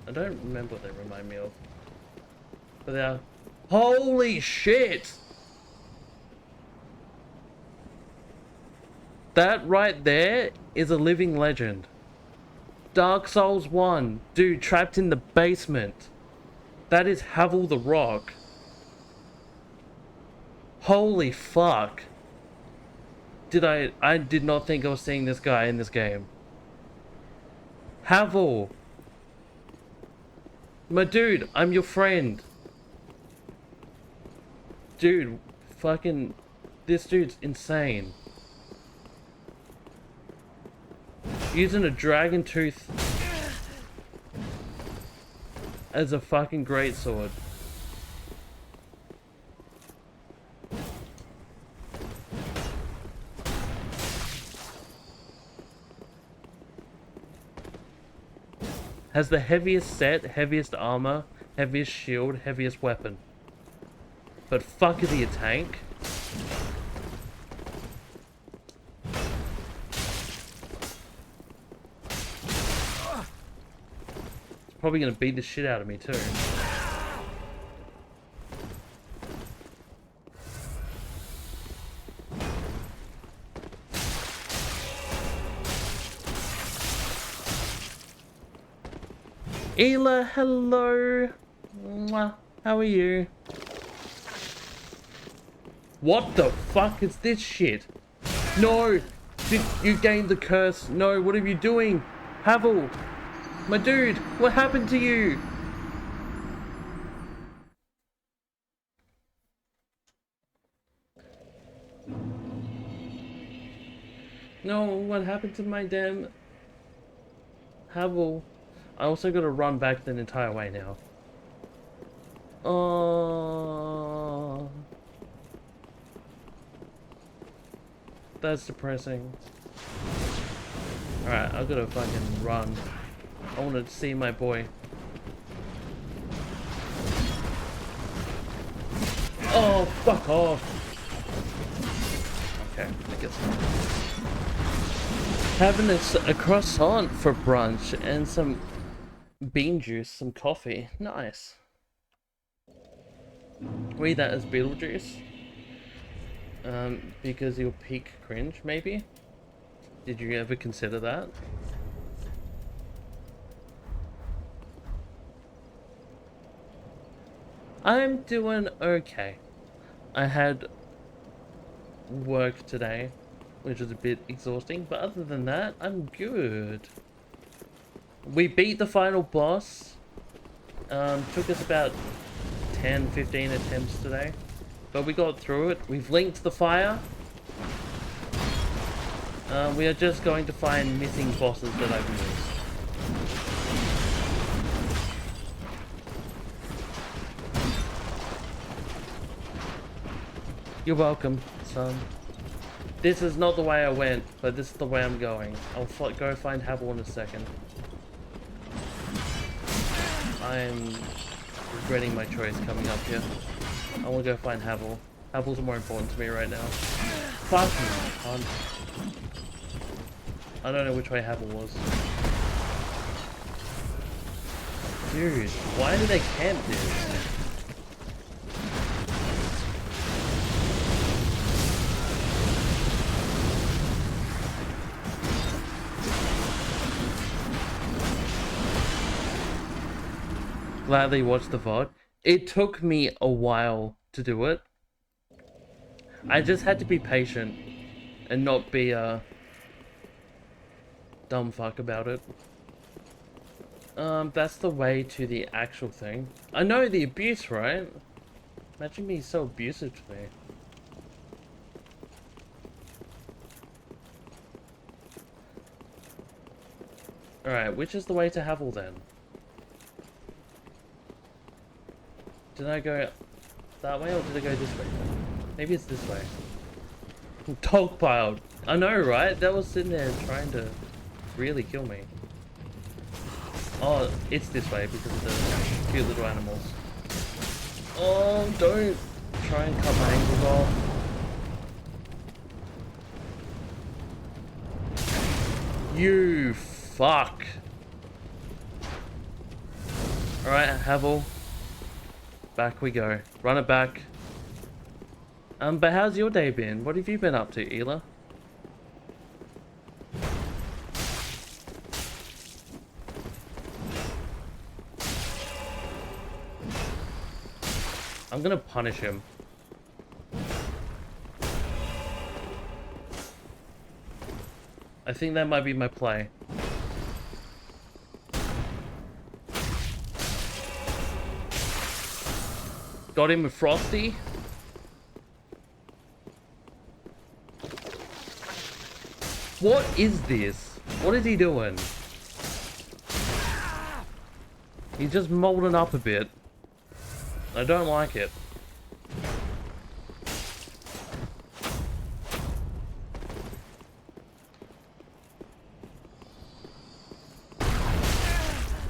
I don't remember what they remind me of. But they are... Holy shit! That right there is a living legend. Dark Souls 1. Dude trapped in the basement. That is Havel the Rock. Holy fuck. I did not think I was seeing this guy in this game. Havel. My dude, I'm your friend. Dude, fucking... This dude's insane. Using a dragon tooth as a fucking greatsword. Has the heaviest set, heaviest armor, heaviest shield, heaviest weapon. But fuck is he a tank? probably gonna beat the shit out of me too. Ayla, hello. Mwah. How are you? What the fuck is this shit? No! Did you gain the curse? No, what are you doing? Havel! My dude, what happened to you? No, what happened to my damn Havel? I also gotta run back the entire way now. Oh, that's depressing. Alright, I've gotta fucking run. I wanna see my boy. Oh, fuck off. Okay, I guess not. Having a croissant for brunch and some bean juice, some coffee. Nice. We eat that as Beetlejuice. Because you'll peak cringe, maybe? Did you ever consider that? I'm doing okay. I had work today, which was a bit exhausting, but other than that, I'm good. We beat the final boss. Took us about 10-15 attempts today, but we got through it. We've linked the fire. We are just going to find missing bosses that I've missed. You're welcome, son. This is not the way I went, but this is the way I'm going. I'll go find Havel in a second. I'm regretting my choice coming up here. I want to go find Havel. Havel's more important to me right now. Fuck me, cunt. I don't know which way Havel was. Dude, why do they camp this? Gladly watched the VOD. It took me a while to do it. I just had to be patient and not be a dumb fuck about it. That's the way to the actual thing. I know the abuse, right? Imagine being so abusive to me. Alright, which is the way to Havel then? Did I go that way or did I go this way? Maybe it's this way. Dogpiled. I know, right? That was sitting there trying to really kill me. Oh, it's this way because of the cute little animals. Oh, don't try and cut my ankles off. You fuck. Alright, Havel. Back we go. Run it back. But how's your day been? What have you been up to, Ayla? I'm gonna punish him. I think that might be my play. Got him with Frosty. What is this? What is he doing? He's just molding up a bit. I don't like it.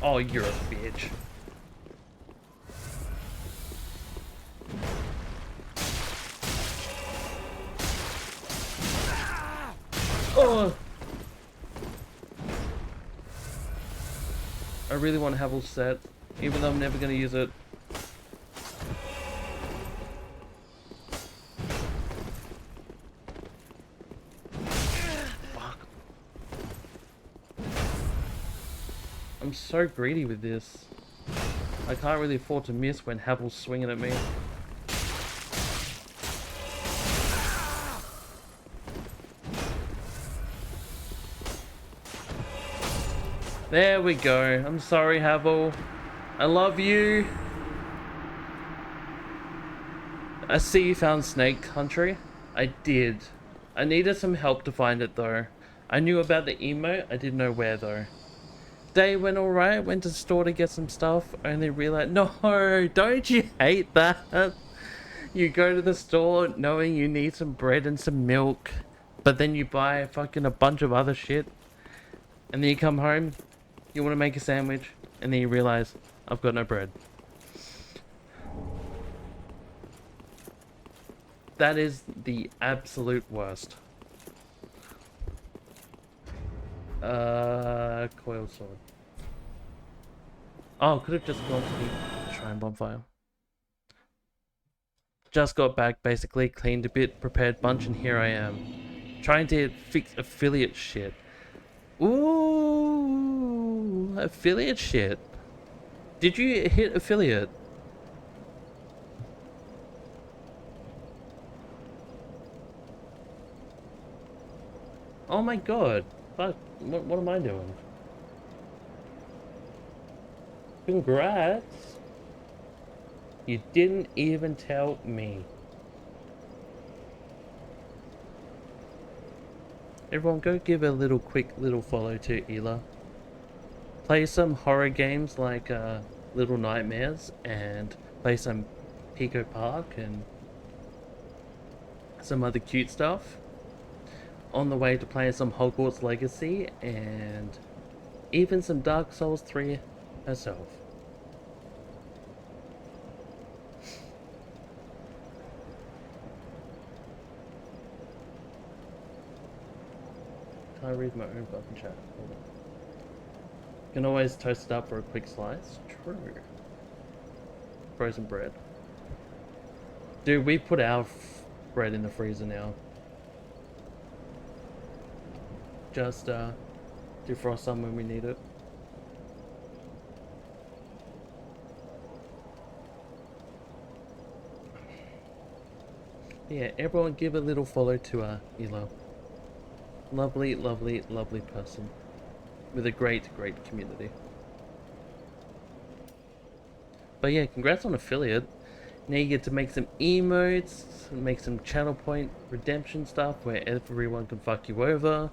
Oh, you're a bitch. Oh. really want Havel's set, even though I'm never gonna use it. Fuck. I'm so greedy with this. I can't really afford to miss when Havel's swinging at me. There we go. I'm sorry, Havel. I love you. I see you found Snake Country. I did. I needed some help to find it though. I knew about the emote, I didn't know where though. Day went alright, went to the store to get some stuff, only realized— no, don't you hate that? You go to the store knowing you need some bread and some milk, but then you buy fucking a bunch of other shit, and then you come home, you want to make a sandwich, and then you realize, I've got no bread. That is the absolute worst. Coil sword. Oh, could have just gone to the shrine bonfire. Just got back, basically, cleaned a bit, prepared bunch, and here I am. Trying to fix affiliate shit. Ooh, affiliate shit. Did you hit affiliate? Oh my god. Fuck, what am I doing? Congrats. You didn't even tell me. Everyone go give a quick little follow to Ela. Play some horror games like Little Nightmares, and play some Pico Park and some other cute stuff. On the way to playing some Hogwarts Legacy and even some Dark Souls 3 herself. Can I read my own fucking chat? Hold on. Can always toast it up for a quick slice. True. Frozen bread. Dude, we put our bread in the freezer now. Just defrost some when we need it. Yeah, everyone give a little follow to Elo. Lovely, lovely, lovely person. With a great, great community. But yeah, congrats on affiliate. Now you get to make some emotes, make some channel point redemption stuff where everyone can fuck you over.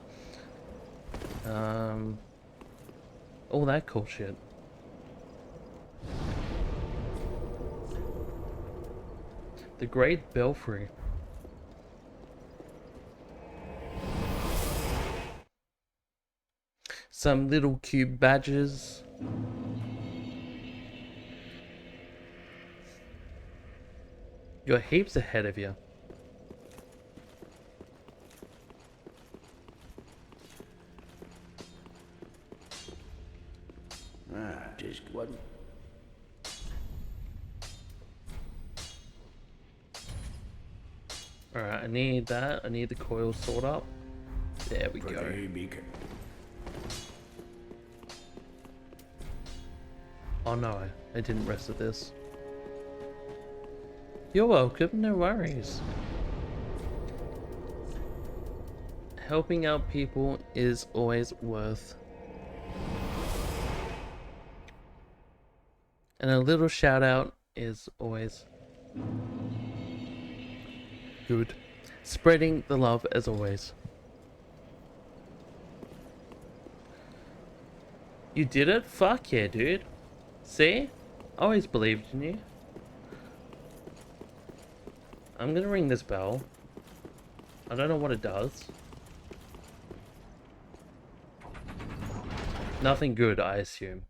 All that cool shit. The Great Belfry. Some little cube badges. You're heaps ahead of you. Just wasn't. Alright, I need that. I need the coil sword up. There we go. Be careful. Oh no, I didn't rest at this. You're welcome, no worries. Helping out people is always worth. And a little shout out is always good. Spreading the love as always. You did it? Fuck yeah, dude. See? I always believed in you. I'm gonna ring this bell. I don't know what it does. Nothing good, I assume.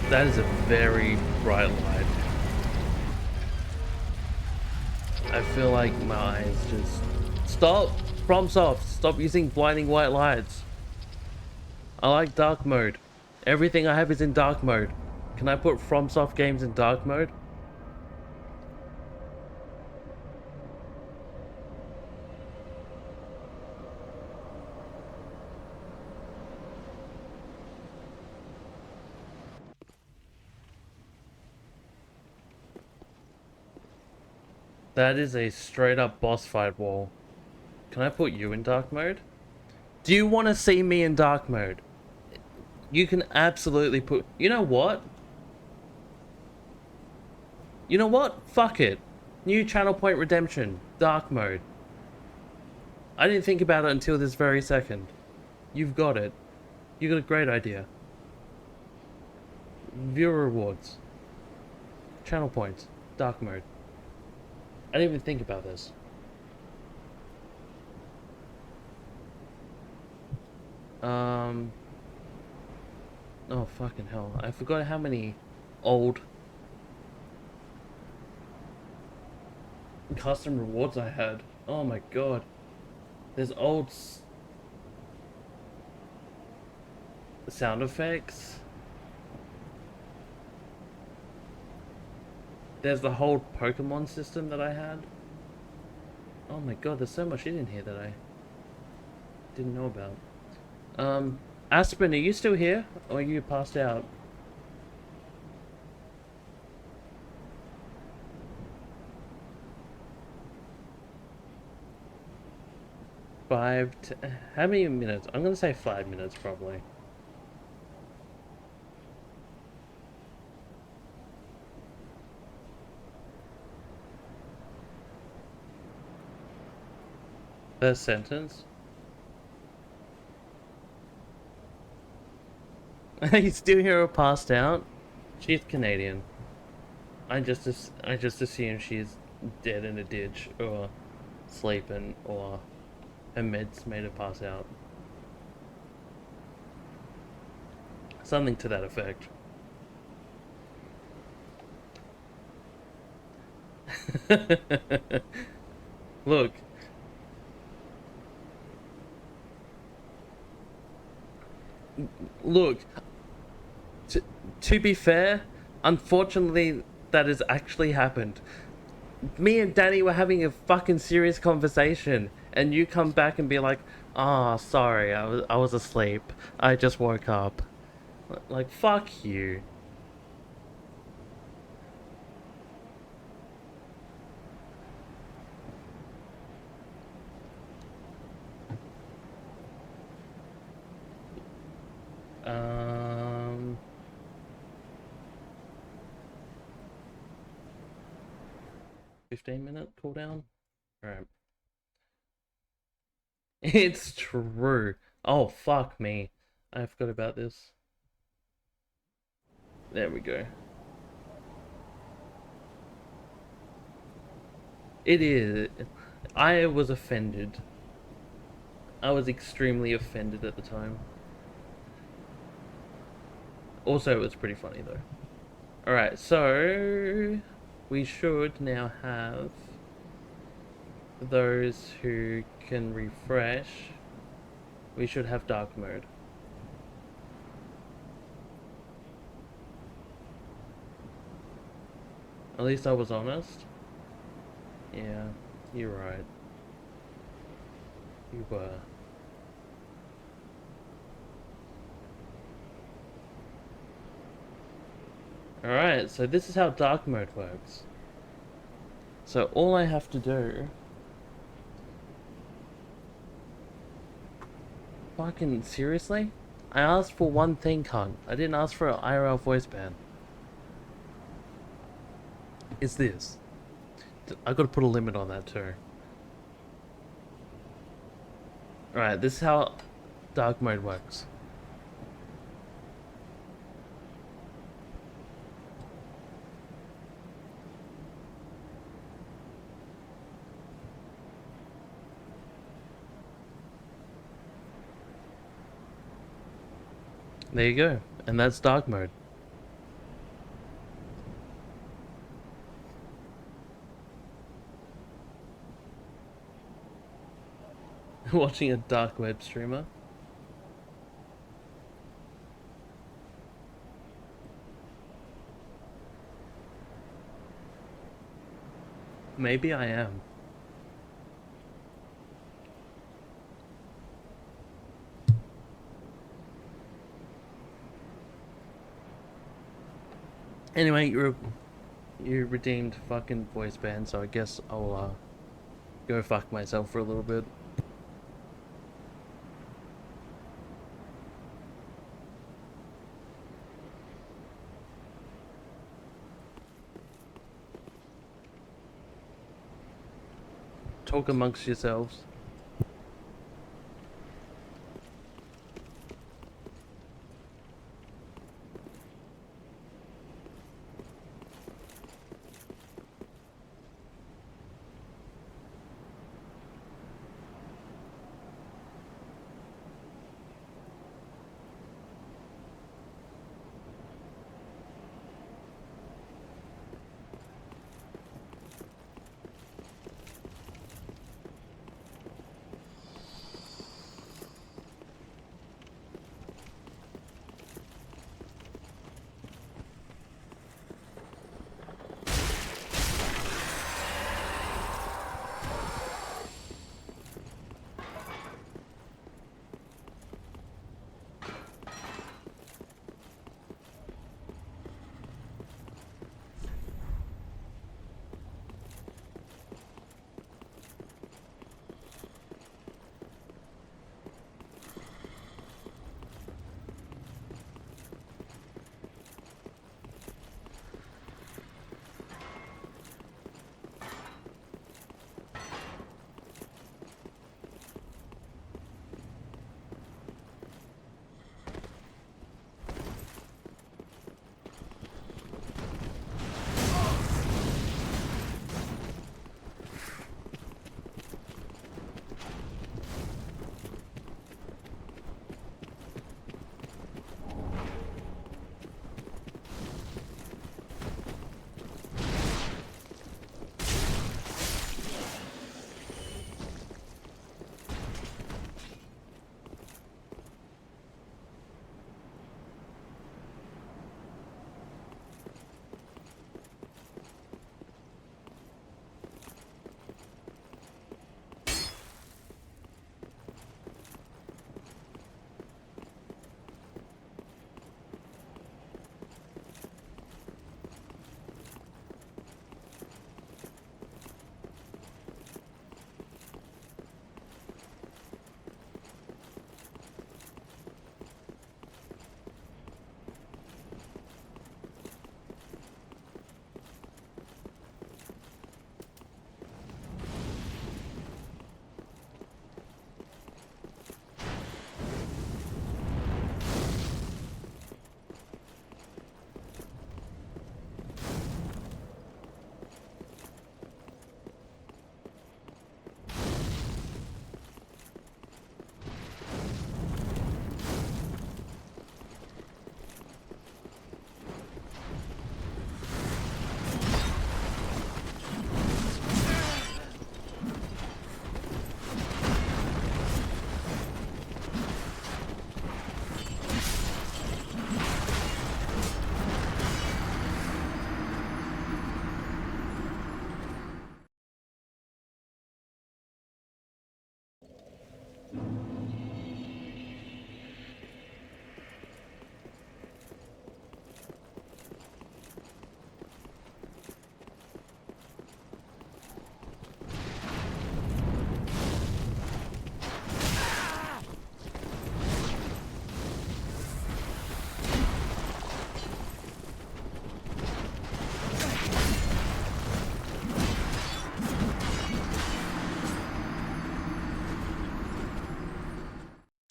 That is a very bright light. I feel like my eyes just... Stop! FromSoft, stop using blinding white lights. I like dark mode. Everything I have is in dark mode. Can I put FromSoft games in dark mode? That is a straight up boss fight wall. Can I put you in dark mode? Do you want to see me in dark mode? You can absolutely put... You know what? You know what? Fuck it. New Channel Point Redemption. Dark mode. I didn't think about it until this very second. You've got it. You got a great idea. Viewer rewards. Channel points. Dark mode. I didn't even think about this. Oh, fucking hell. I forgot how many old custom rewards I had. Oh my god. There's old sound effects. There's the whole Pokemon system that I had. Oh my god, there's so much in here that I didn't know about. Aspen, are you still here? Or are you passed out? How many minutes? I'm gonna say 5 minutes probably. First sentence. You still hear her passed out? She's Canadian. I just assume she's dead in a ditch or sleeping or her meds made her pass out. Something to that effect. Look. Look. To be fair, unfortunately, that has actually happened. Me and Danny were having a fucking serious conversation, and you come back and be like, "Ah, oh, sorry, I was asleep. I just woke up." Like, fuck you. Um... 15-minute cooldown? Alright. It's true. Oh, fuck me. I forgot about this. There we go. It is. I was offended. I was extremely offended at the time. Also, it was pretty funny though. Alright, so we should now have those who can refresh. We should have dark mode. At least I was honest. Yeah, you're right. You were. Alright, so this is how dark mode works. So all I have to do... Fucking seriously? I asked for one thing, cunt. I didn't ask for an IRL voice ban. Is this. I gotta put a limit on that too. Alright, this is how dark mode works. There you go. And that's dark mode. Watching a dark web streamer. Maybe I am. Anyway, you redeemed fucking voice band, so I guess I'll go fuck myself for a little bit. Talk amongst yourselves.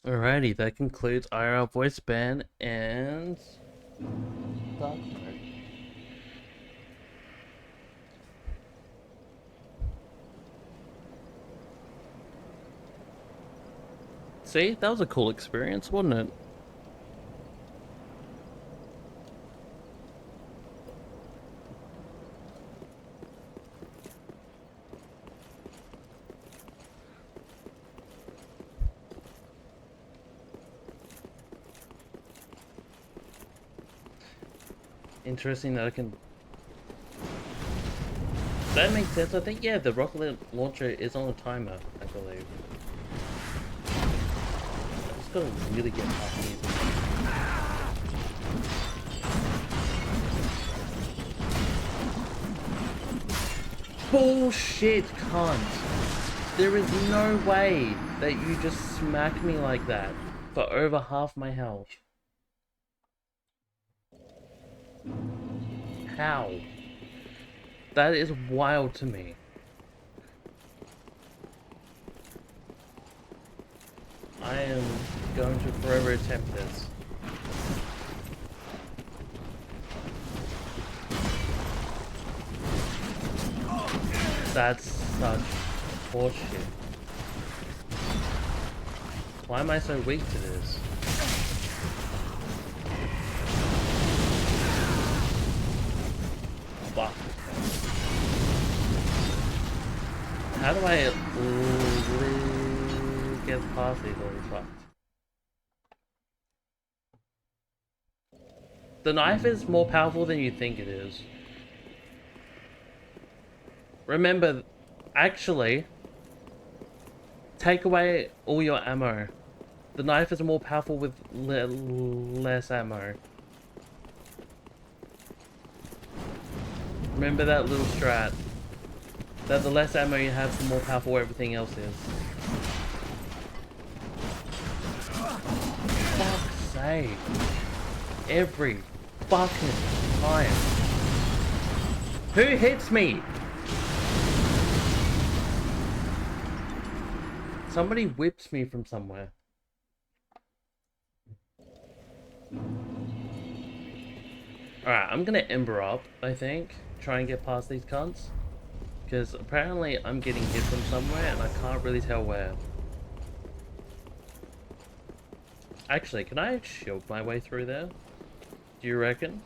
Alrighty, that concludes IRL voice band and dark mode. See, that was a cool experience, wasn't it? Interesting that I can... That makes sense. I think, yeah, the rocket launcher is on a timer, I believe. I just gotta really get past these. Bullshit, cunt. There is no way that you just smack me like that for over half my health. How? That is wild to me. I am going to forever attempt this. That's such horseshit. Why am I so weak to this? Fuck. How do I get past these little fucks? The knife is more powerful than you think it is. Remember, actually, take away all your ammo. The knife is more powerful with less ammo. Remember that little strat. That the less ammo you have, the more powerful everything else is. Fuck's sake. Every fucking time. Who hits me? Somebody whips me from somewhere. Alright, I'm gonna Ember up, I think. Try and get past these cunts. Because apparently I'm getting hit from somewhere and I can't really tell where. Actually, can I shield my way through there? Do you reckon?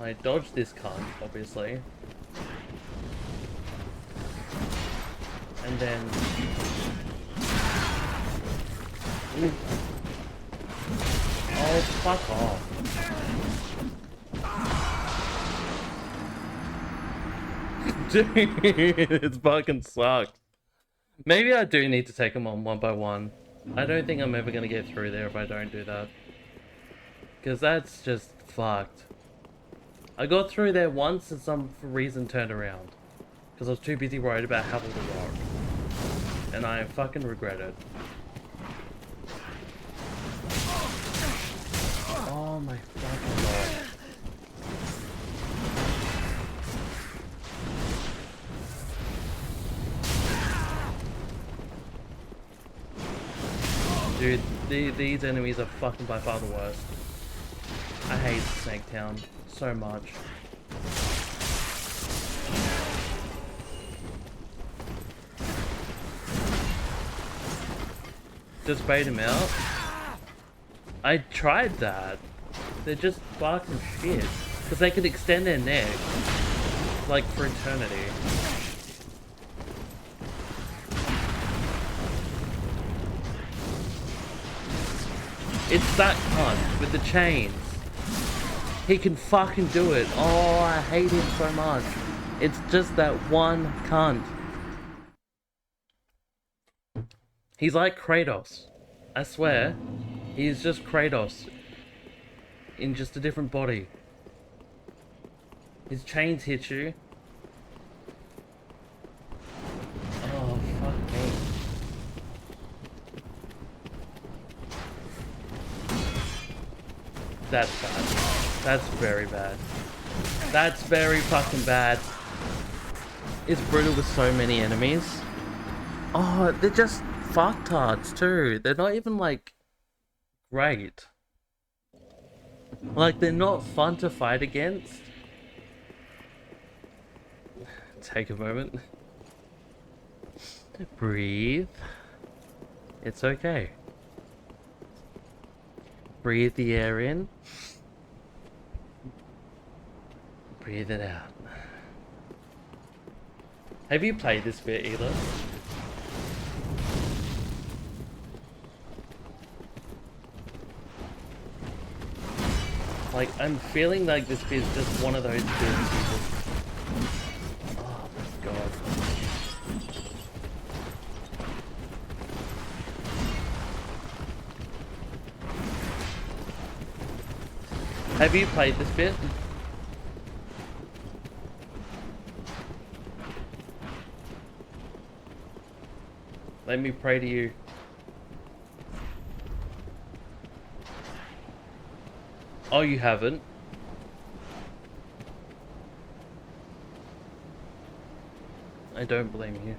I dodged this cunt, obviously. And then... Ooh. Oh, fuck off. Dude, it fucking sucked. Maybe I do need to take them on one by one. I don't think I'm ever gonna get through there if I don't do that. Because that's just fucked. I got through there once and some reason turned around. Because I was too busy worried about Havel the Rock. And I fucking regret it. Oh my fucking god. Dude, these enemies are fucking by far the worst. I hate Snake Town so much. Just bait him out? I tried that. They're just fucking shit. Because they could extend their neck. Like, for eternity. It's that cunt with the chains. He can fucking do it. Oh, I hate him so much. It's just that one cunt. He's like Kratos. I swear. He's just Kratos. In just a different body. His chains hit you. Oh, fuck me. That's bad. That's very bad. That's very fucking bad. It's brutal with so many enemies. Oh, they're just fucktards too. They're not even like great. Like, they're not fun to fight against. Take a moment. Breathe. It's okay. Breathe the air in. Breathe it out. Have you played this bit either? Like, I'm feeling like this is just one of those bits. Oh my god. Have you played this bit? Let me pray to you. Oh, you haven't? I don't blame you.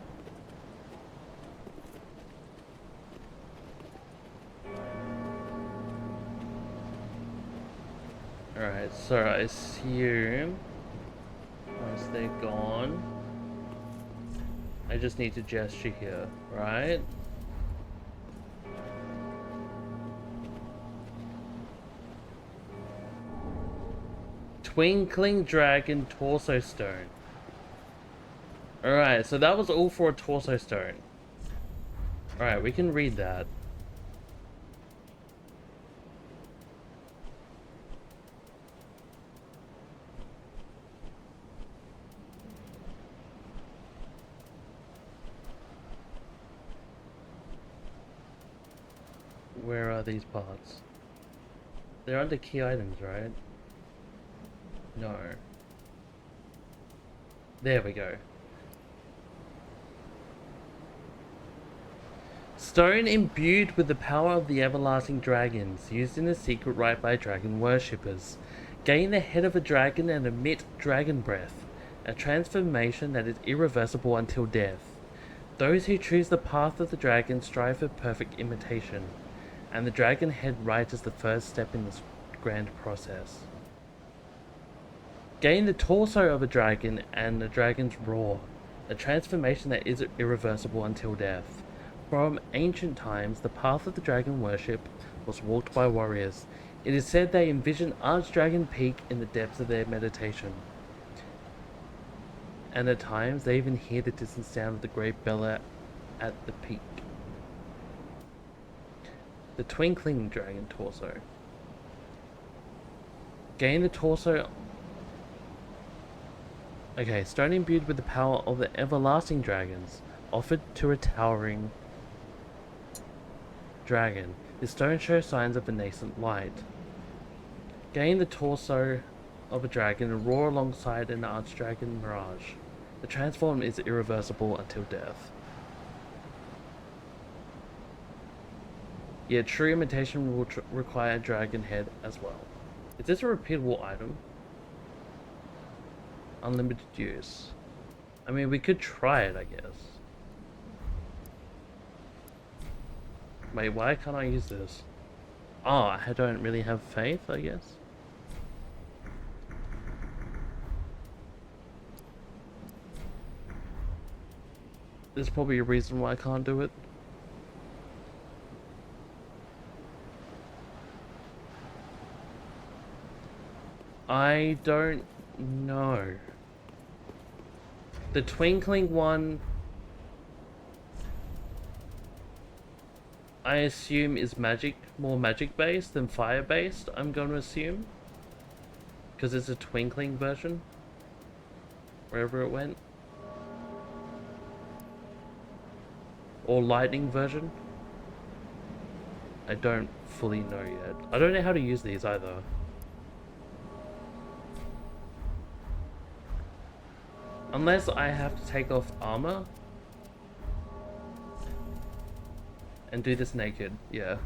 Alright, so I assume once they're gone, I just need to gesture here, right? Twinkling Dragon Torso Stone. Alright, so that was all for a Torso Stone. Alright, we can read that. Where are these parts? They're under key items, right? No. There we go. Stone imbued with the power of the everlasting dragons, used in a secret rite by dragon worshippers. Gain the head of a dragon and emit dragon breath, a transformation that is irreversible until death. Those who choose the path of the dragon strive for perfect imitation, and the dragon head rite is the first step in this grand process. Gain the torso of a dragon and the dragon's roar, a transformation that is irreversible until death. From ancient times, the path of the dragon worship was walked by warriors. It is said they envision Archdragon Peak in the depths of their meditation. And at times, they even hear the distant sound of the great bell at the peak. The Twinkling Dragon Torso. Gain the torso. Okay, stone imbued with the power of the everlasting dragons, offered to a towering dragon. This stone shows signs of a nascent light. Gain the torso of a dragon and roar alongside an archdragon mirage. The transform is irreversible until death. Yet true imitation will require a dragon head as well. Is this a repeatable item? Unlimited use. I mean, we could try it, I guess. Wait, why can't I use this? Oh, I don't really have faith, I guess. There's probably a reason why I can't do it. I don't know. The twinkling one, I assume is more magic based than fire based, I'm going to assume. Because it's a twinkling version. Wherever it went. Or lightning version. I don't fully know yet. I don't know how to use these either. Unless I have to take off armor. And do this naked, yeah.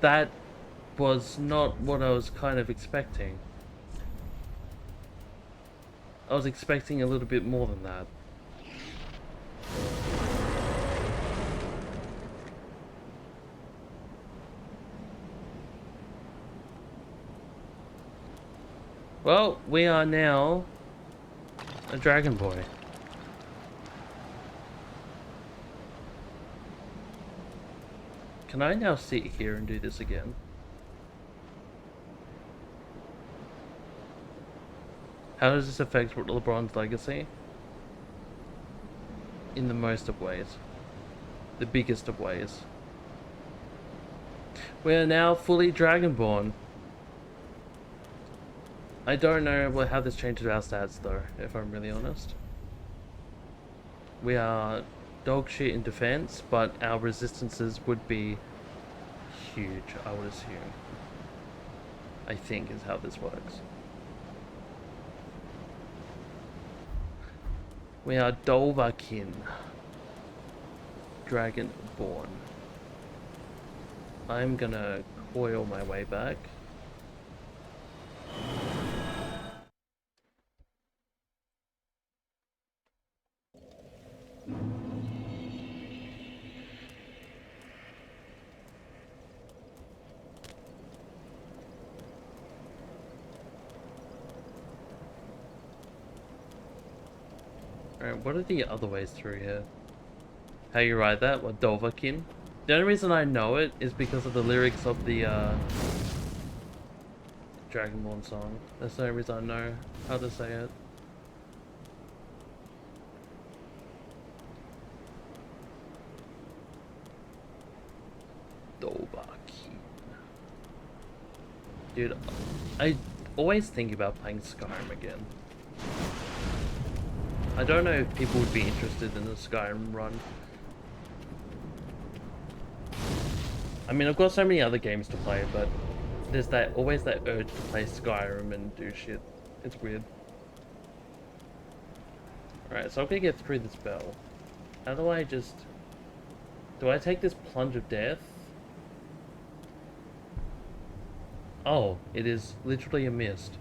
That was not what I was kind of expecting. I was expecting a little bit more than that. Well, we are now a dragon boy. Can I now sit here and do this again? How does this affect LeBron's legacy? In the most of ways. The biggest of ways. We are now fully Dragonborn. I don't know how this changes our stats though, if I'm really honest. We are dog shit in defense, but our resistances would be huge, I would assume. I think is how this works. We are Dovahkiin, Dragonborn. I'm gonna coil my way back. Alright, what are the other ways through here? How you write that? What, Dovahkiin? The only reason I know it is because of the lyrics of the Dragonborn song. That's the only reason I know how to say it. Dovahkiin. Dude, I always think about playing Skyrim again. I don't know if people would be interested in a Skyrim run. I mean, I've got so many other games to play, but there's always that urge to play Skyrim and do shit. It's weird. Alright, so I'm gonna get through this bell. How do I just... Do I take this plunge of death? Oh, it is literally a mist.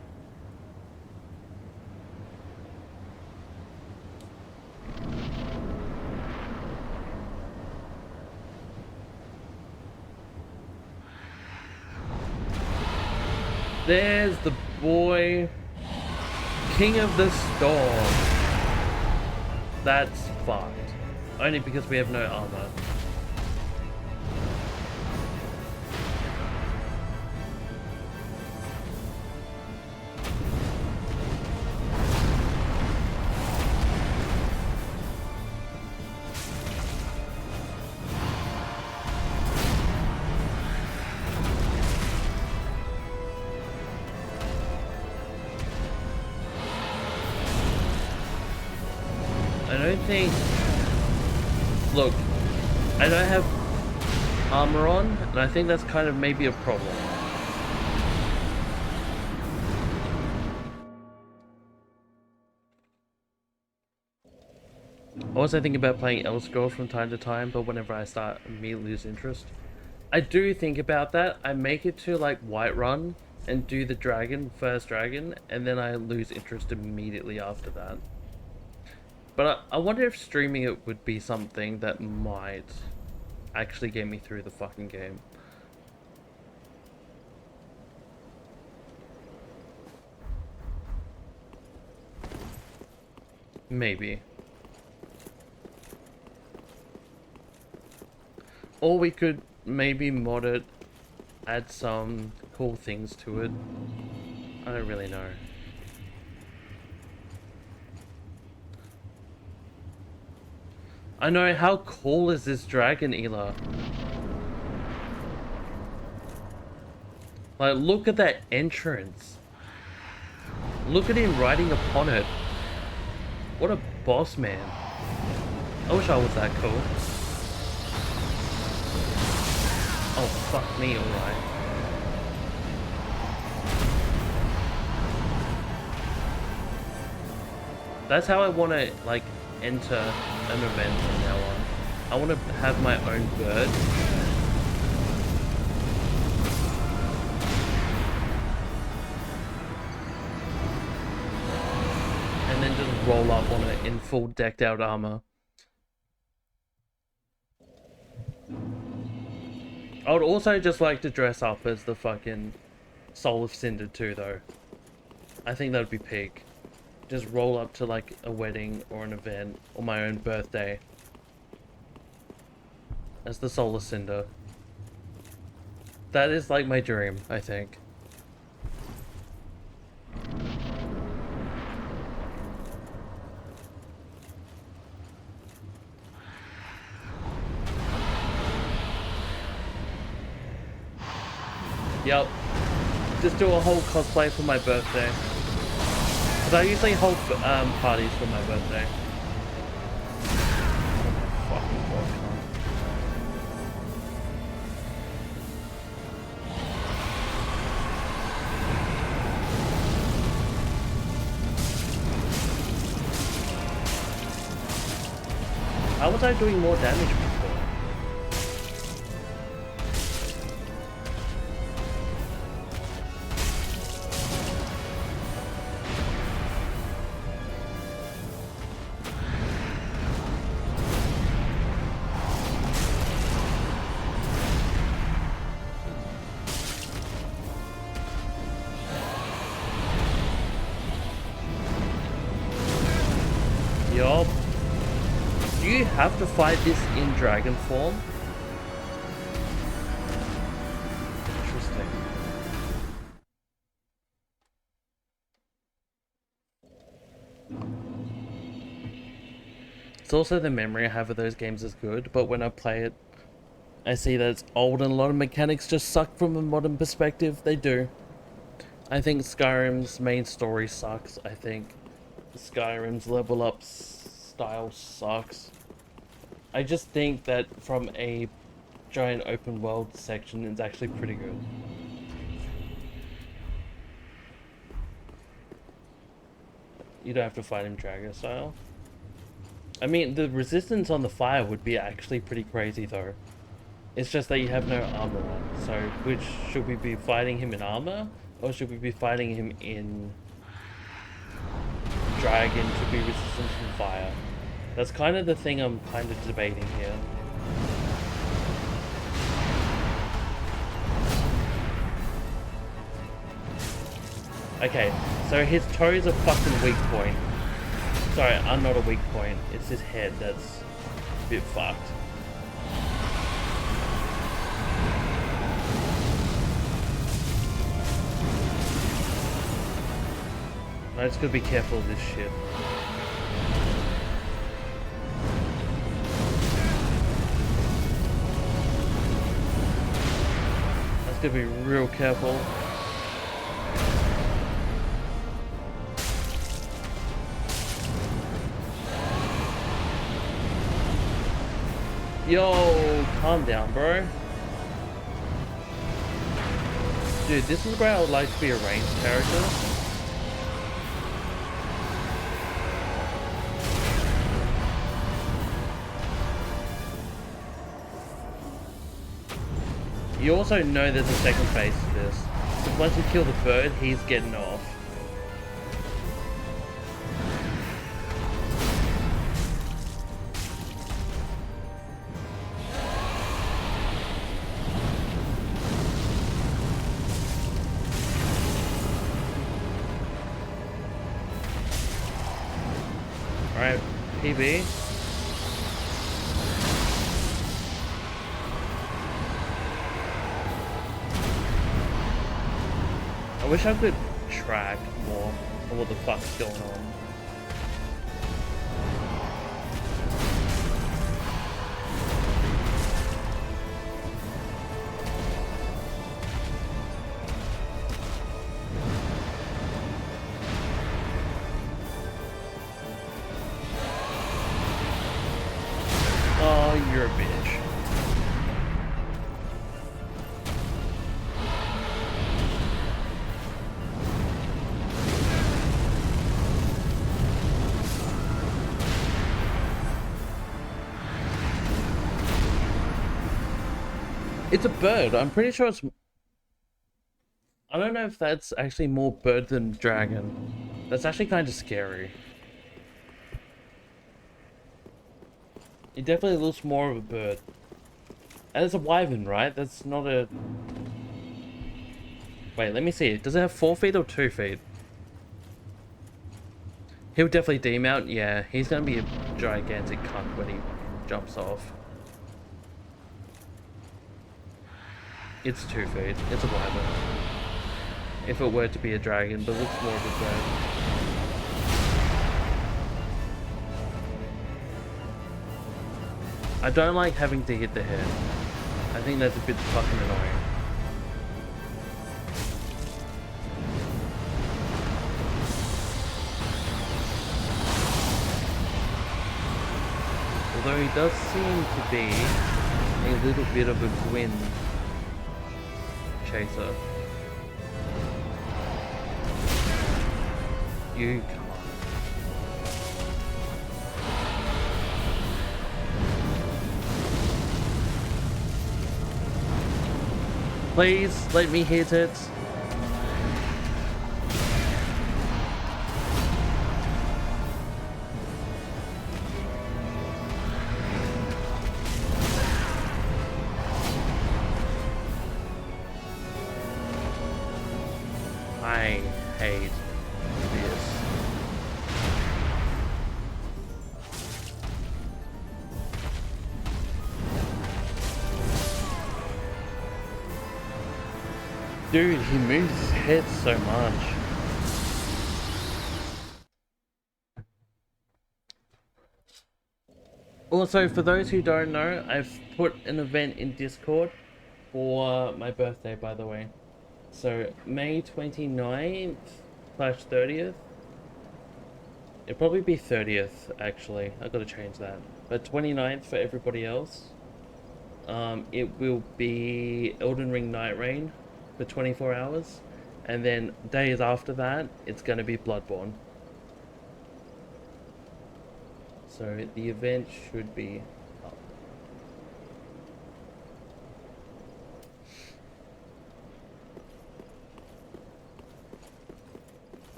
There's the boy, King of the Storm. That's fucked. Only because we have no armor. Look, I don't have armor on, and I think that's kind of maybe a problem. I also think about playing Elder Scrolls from time to time, but whenever I start, I immediately lose interest. I do think about that. I make it to like Whiterun and do the first dragon, and then I lose interest immediately after that. But I wonder if streaming it would be something that might actually get me through the fucking game. Maybe. Or we could maybe mod it, add some cool things to it. I don't really know. I know, how cool is this dragon, Ela? Like, look at that entrance. Look at him riding upon it. What a boss man. I wish I was that cool. Oh, fuck me, alright. That's how I want to, like, enter an event from now on. I want to have my own bird. And then just roll up on it in full decked out armor. I would also just like to dress up as the fucking Soul of Cinder too, though. I think that would be peak. Just roll up to like a wedding or an event or my own birthday as the Soul of Cinder. That is like my dream, I think. Yep. Just do a whole cosplay for my birthday. Because I usually hold parties for my birthday. Fucking God, how was I doing more damage before? Yup. Do you have to fight this in dragon form? Interesting. It's also the memory I have of those games is good, but when I play it, I see that it's old and a lot of mechanics just suck from a modern perspective. They do. I think Skyrim's main story sucks. I think Skyrim's level up style sucks. I just think that from a giant open world section, it's actually pretty good. You don't have to fight him dragon style. I mean, the resistance on the fire would be actually pretty crazy though. It's just that you have no armor on. So, which should we be fighting him in armor? Or should we be fighting him in dragon to be resistant to fire? That's kind of the thing I'm kind of debating here. Okay, so his toe is a fucking weak point. Sorry, I'm not a weak point. It's his head that's a bit fucked. I just gotta be careful of this shit. I just gotta be real careful. Yo, calm down, bro. Dude, this is where I would like to be a ranged character. You also know there's a second phase to this. Because once you kill the bird, he's getting off. Alright, PB. I wish I could track more on what the fuck's going on. Oh, you're a bitch. It's a bird. I'm pretty sure it's... I don't know if that's actually more bird than dragon. That's actually kind of scary. It definitely looks more of a bird. And it's a wyvern, right? That's not a... Wait, let me see. Does it have 4 feet or 2 feet? He'll definitely demount. Yeah, he's gonna be a gigantic cunt when he jumps off. It's 2 feet. It's a wyvern. If it were to be a dragon, but it looks more of a bird. I don't like having to hit the head. I think that's a bit fucking annoying. Although he does seem to be a little bit of a Gwyn chaser. You come on. Please let me hit it. I hate this. Dude, he moves his head so much. Also, for those who don't know, I've put an event in Discord for my birthday, by the way. So, May 29th / 30th. It'll probably be 30th, actually. I've got to change that. But 29th for everybody else. It will be Elden Ring Night Rain for 24 hours. And then days after that, it's going to be Bloodborne. So the event should be up.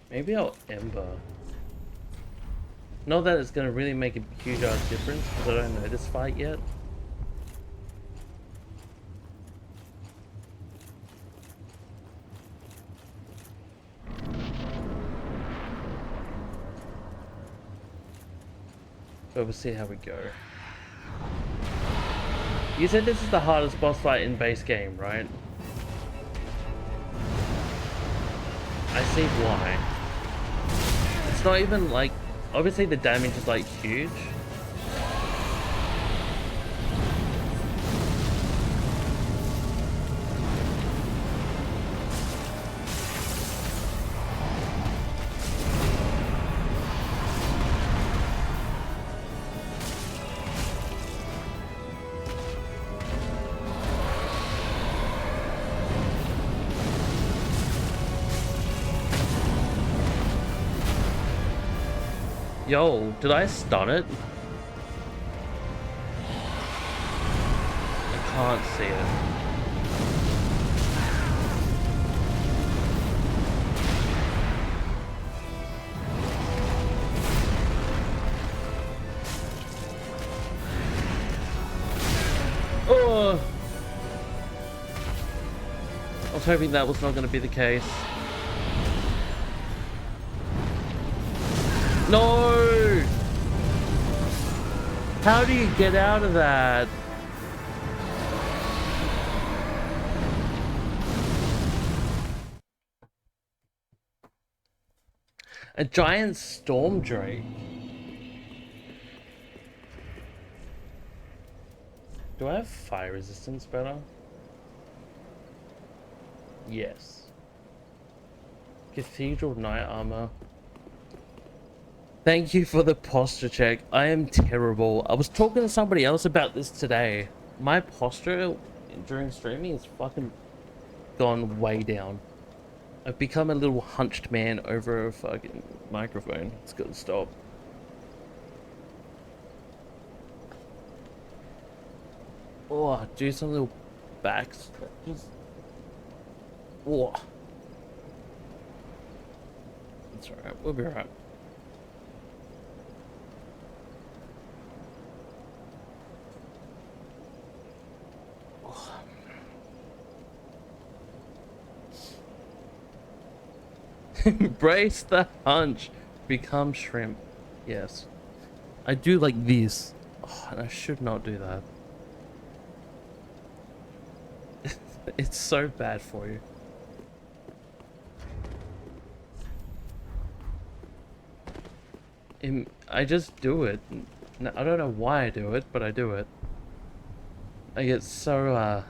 Maybe I'll Ember. Not that it's going to really make a huge ass difference, because I don't know this fight yet. But we'll see how we go. You said this is the hardest boss fight in base game, right? I see why. It's not even like... Obviously the damage is like huge. Yo, did I stun it? I can't see it. Oh! I was hoping that was not going to be the case. No! How do you get out of that? A giant storm drake. Do I have fire resistance better? Yes. Cathedral knight armor. Thank you for the posture check. I am terrible. I was talking to somebody else about this today. My posture during streaming is fucking gone way down. I've become a little hunched man over a fucking microphone. It's gotta stop. Oh, do some little back stretches. Oh. It's alright, we'll be alright. Embrace the hunch. Become shrimp. Yes. I do like this. Oh, and I should not do that. It's so bad for you. I just do it. I don't know why I do it, but I do it. I get so,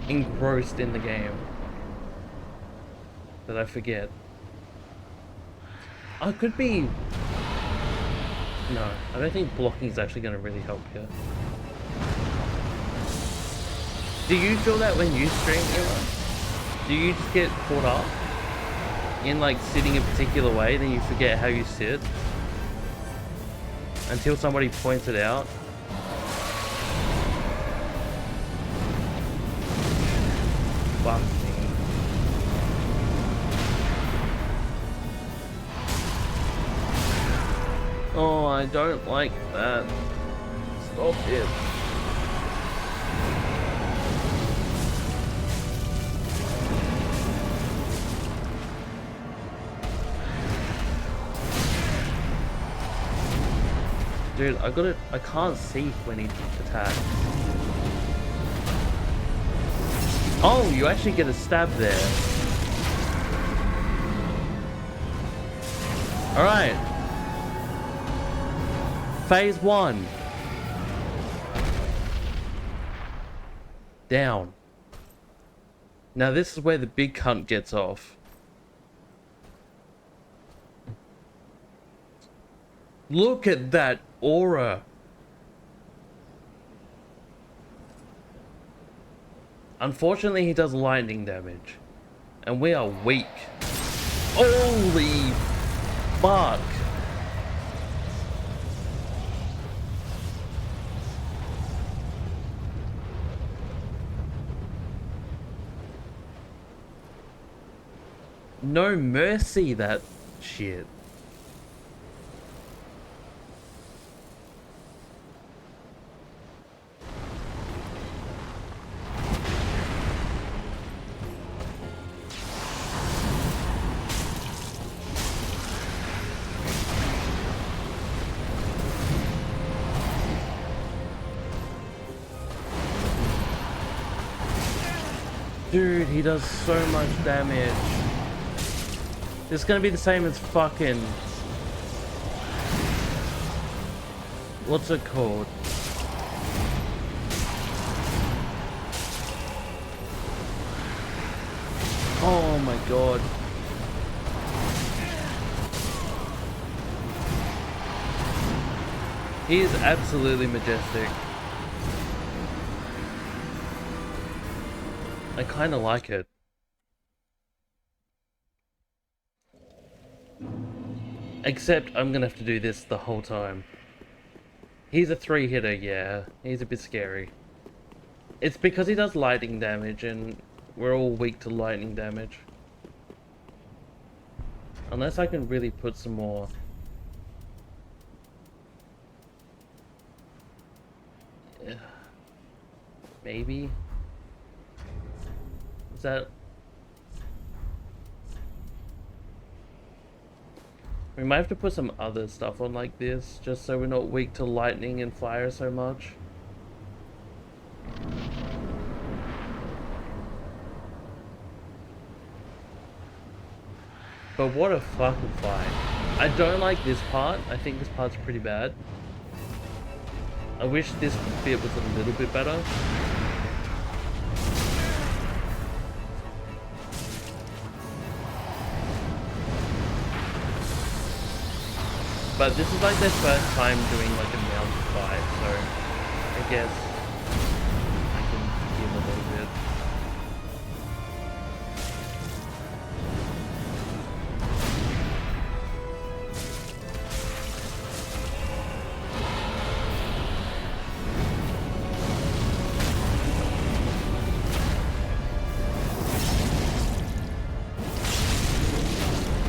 engrossed in the game. that I forget. I could be... No, I don't think blocking is actually going to really help here. Do you feel that when you stream, Ira? Do you just get caught up in like sitting a particular way, then you forget how you sit? Until somebody points it out? Fuck me. Oh, I don't like that. Stop it. Dude, I can't see when he attacks. Oh, you actually get a stab there. Alright. Phase 1. Down. Now this is where the big cunt gets off. Look at that aura. Unfortunately, he does lightning damage. And we are weak. Holy fuck. No mercy, that shit. Dude, he does so much damage. It's gonna be the same as fucking... What's it called? Oh my god. He is absolutely majestic. I kinda like it. Except I'm gonna have to do this the whole time. He's a 3-hitter, yeah. He's a bit scary. It's because he does lightning damage and we're all weak to lightning damage. Unless I can really put some more... Maybe? Is that... We might have to put some other stuff on like this, just so we're not weak to lightning and fire so much. But what a fucking fight. I don't like this part. I think this part's pretty bad. I wish this bit was a little bit better. But this is like their first time doing like a mounted fight, so I guess I can give a little bit.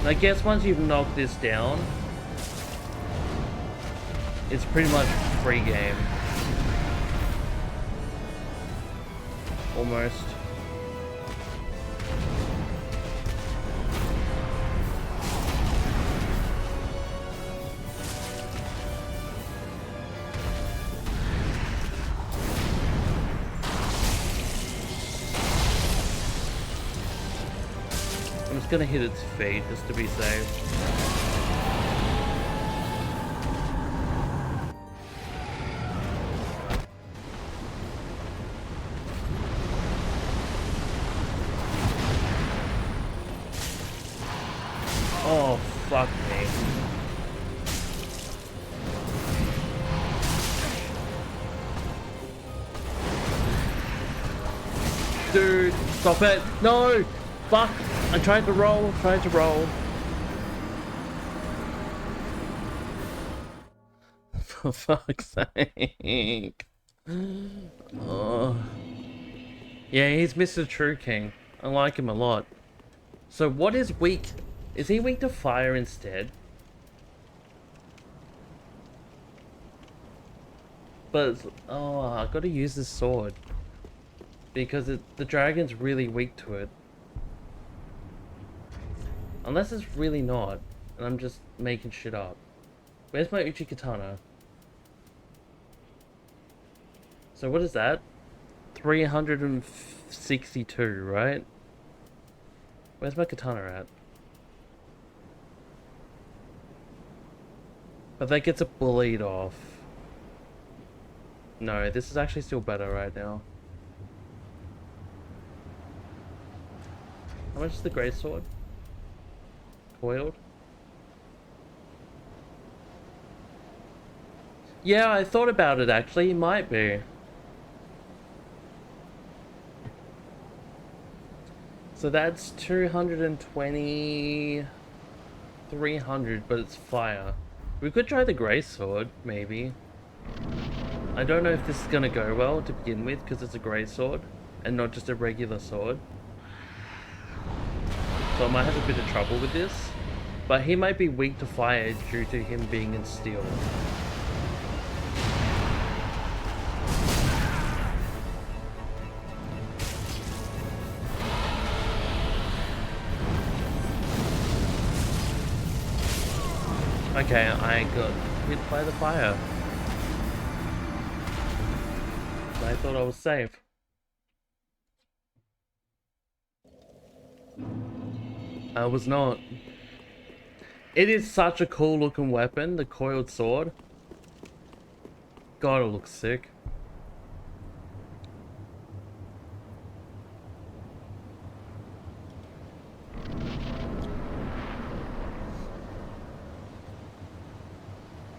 I guess once you've knocked this down, it's pretty much free game. Almost. I'm just gonna hit its feet just to be safe. Oh, fuck me. Dude, stop it. No! Fuck! I tried to roll, For fuck's sake. Oh. Yeah, he's Mr. True King. I like him a lot. So what is weak? Is he weak to fire instead? But, oh, I gotta use this sword. Because the dragon's really weak to it. Unless it's really not. And I'm just making shit up. Where's my Uchi Katana? So what is that? 362, right? Where's my katana at? But that gets it bullied off. No, this is actually still better right now. How much is the greatsword? Coiled? Yeah, I thought about it actually, it might be. So that's 220... 300, but it's fire. We could try the greatsword, maybe. I don't know if this is gonna go well to begin with, because it's a greatsword, and not just a regular sword. So I might have a bit of trouble with this. But he might be weak to fire due to him being in steel. Okay, I got hit by the fire. I thought I was safe. I was not. It is such a cool looking weapon, the coiled sword. God, it looks sick.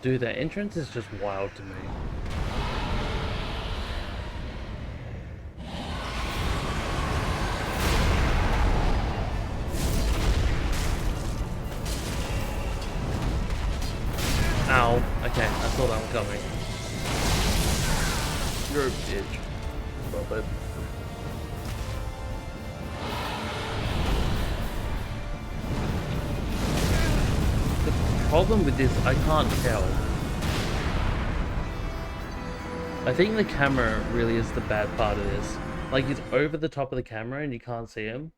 Dude, that entrance is just wild to me. Ow. Okay, I saw that one coming. You're a bitch. Stop it. The problem with this, I can't tell. I think the camera really is the bad part of this. Like, he's over the top of the camera and you can't see him.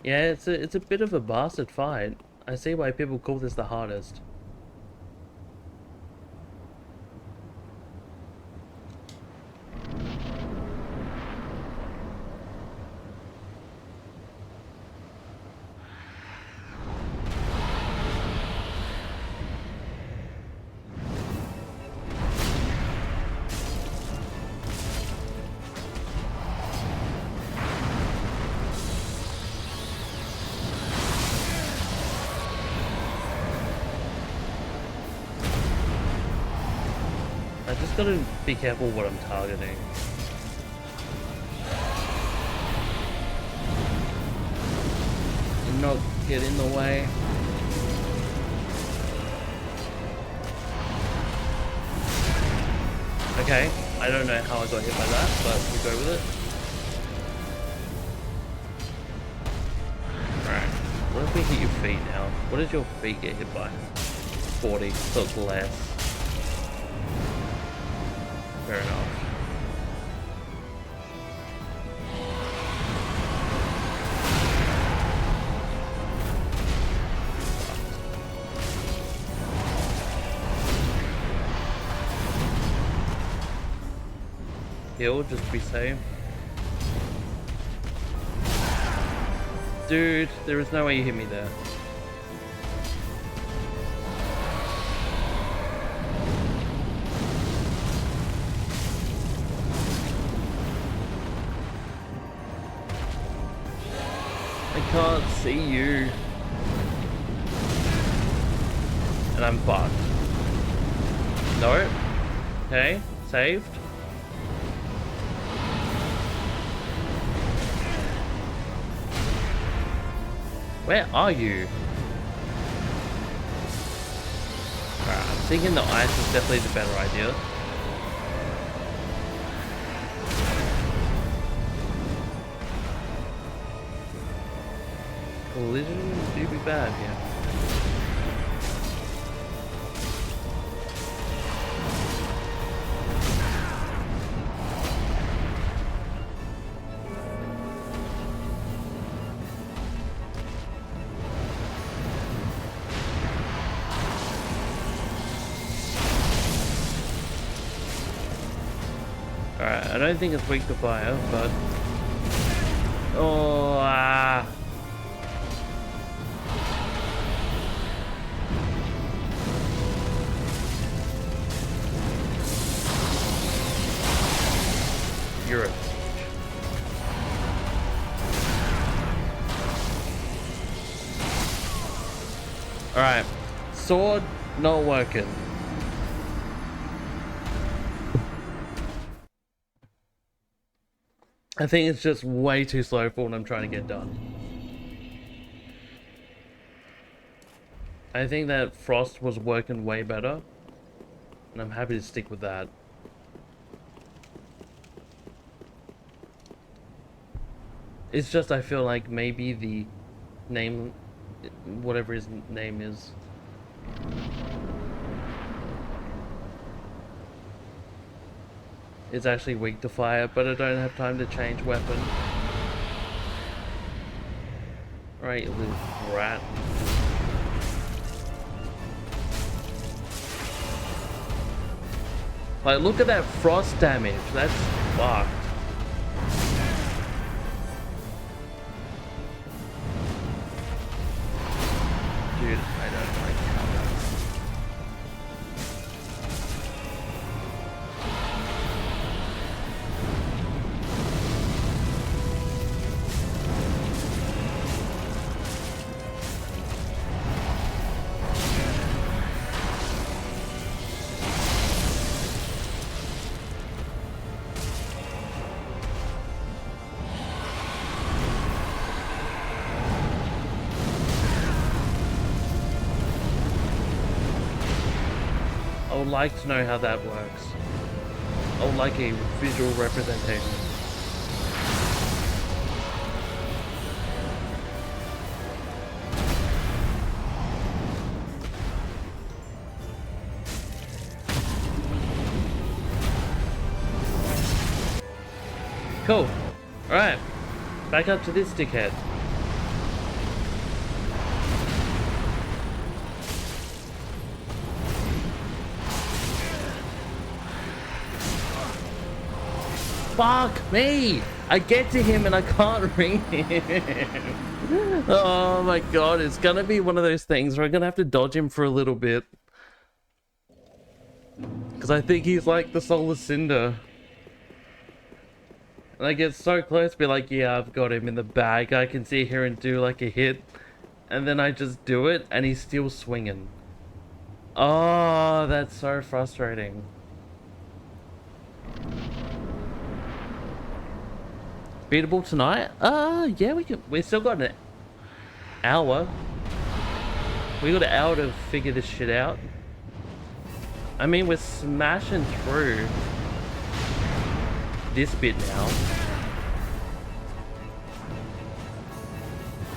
Yeah, it's a bit of a bastard fight. I see why people call this the hardest. I just gotta be careful what I'm targeting. And not get in the way. Okay, I don't know how I got hit by that, but we'll go with it. Alright, what if we hit your feet now? What does your feet get hit by? 40, so it's less. Fair enough. Heal, just to be safe. Dude, there is no way you hit me there. can't see you. And I'm fucked. No. Okay, saved. Where are you? Alright, I'm thinking the ice is definitely the better idea. Collision do be bad, yeah. Alright, I don't think it's weak to fire, but... Oh, ah. You're a... Alright, sword not working. I think it's just way too slow for what I'm trying to get done. I think that Frost was working way better, and I'm happy to stick with that. It's just I feel like maybe the name, whatever his name is, is actually weak to fire, but I don't have time to change weapon. Right, you little brat. Like, look at that frost damage. That's fucked. Dude, I don't like how that's... I would like to know how that works. I would like a visual representation. Cool. Alright. Back up to this dickhead. Fuck me! I get to him and I can't ring him. Oh my god, it's gonna be one of those things where I'm gonna have to dodge him for a little bit. Because I think he's like the Solar Cinder. And I get so close, be like, yeah, I've got him in the bag. I can sit here and do like a hit. And then I just do it and he's still swinging. Oh, that's so frustrating. Beatable tonight? Yeah, we still got an hour. We got an hour to figure this shit out. I mean, we're smashing through this bit now.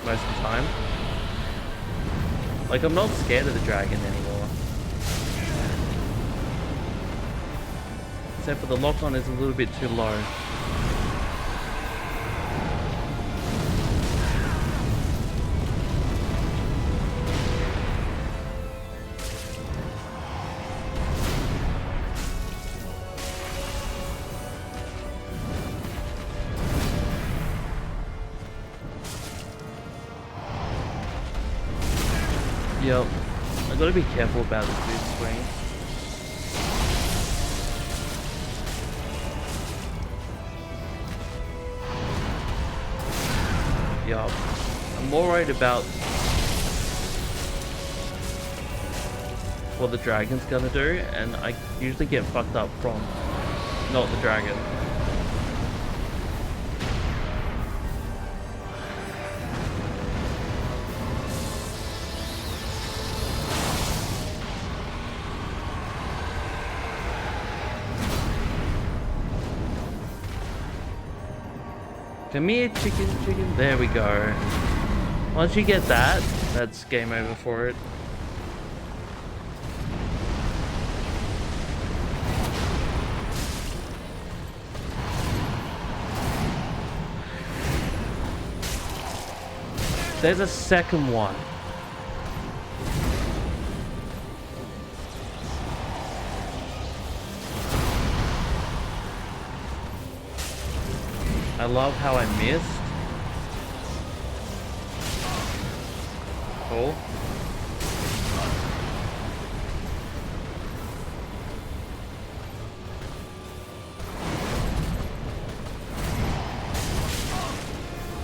Most of the time. Like, I'm not scared of the dragon anymore. Except for the lock-on is a little bit too low. Yep, I gotta be careful about this boost swing. Yup, I'm I'm more worried about what the dragon's gonna do, and I usually get fucked up from not the dragon. Come here, chicken, chicken. There we go. Once you get that, that's game over for it. There's a second one. I love how I missed. Cool.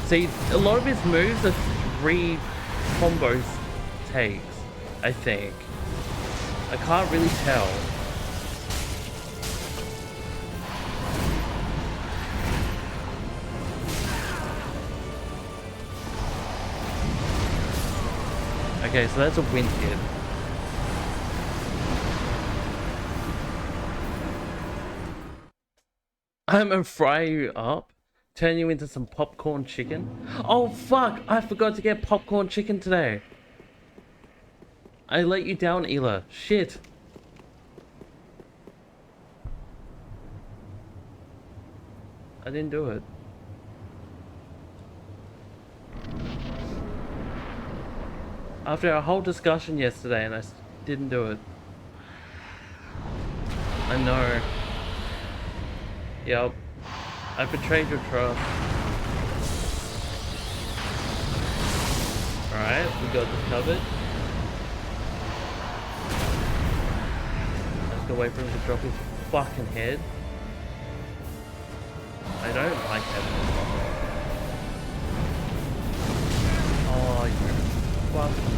See, a lot of his moves are 3 combos takes, I think. I can't really tell. Okay, so that's a wind hit. I'm gonna fry you up, turn you into some popcorn chicken. Oh fuck, I forgot to get popcorn chicken today. I let you down, Ela. Shit. I didn't do it. After our whole discussion yesterday, and I didn't do it. I know. Yep. I betrayed your trust. Alright, we got this covered. Let's go wait for him to drop his fucking head. I don't like having this on. Oh, you fucking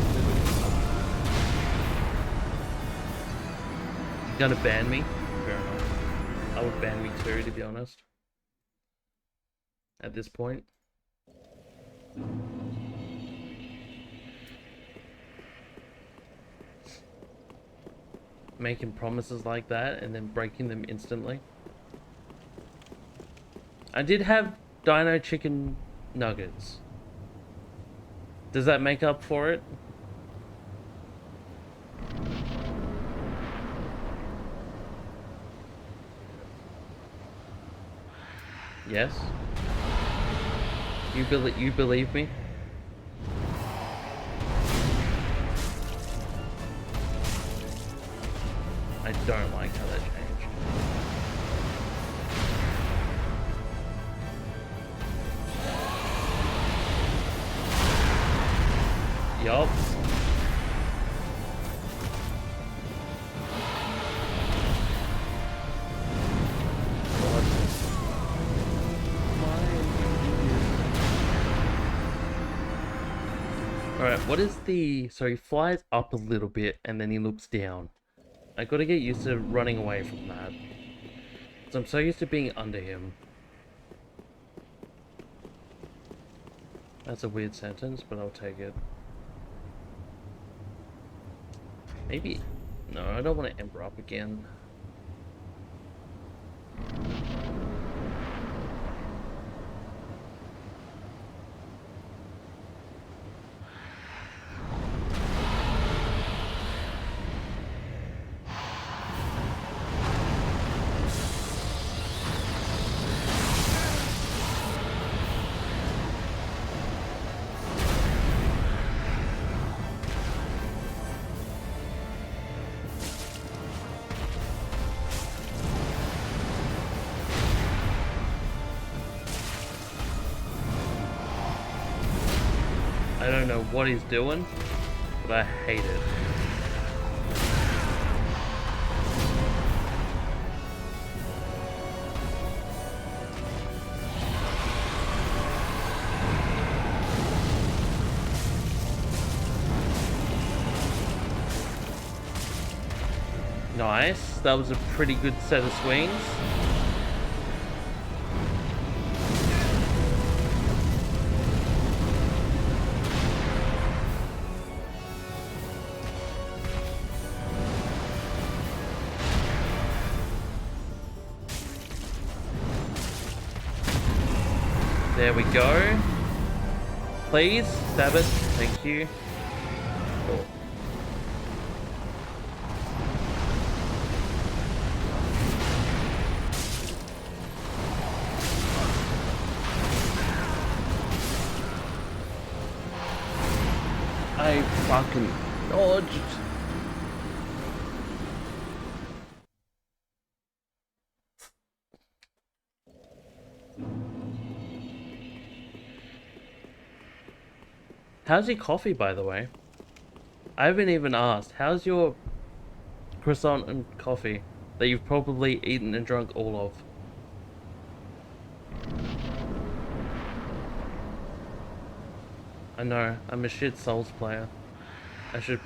gonna ban me? Fair enough. I would ban me too, to be honest. At this point. Making promises like that and then breaking them instantly. I did have Dino Chicken Nuggets. Does that make up for it? Yes? You believe me? I don't like how that changed. Yup. Alright, what is the... So he flies up a little bit and then he looks down. I gotta get used to running away from that. So I'm so used to being under him. That's a weird sentence, but I'll take it. Maybe... No, I don't want to Ember up again. I don't know what he's doing, but I hate it. Nice. That was a pretty good set of swings. There we go. Please, stab it. Thank you. Cool. I fucking dodged. How's your coffee, by the way? I haven't even asked. How's your croissant and coffee that you've probably eaten and drunk all of? I know, I'm a shit Souls player. I should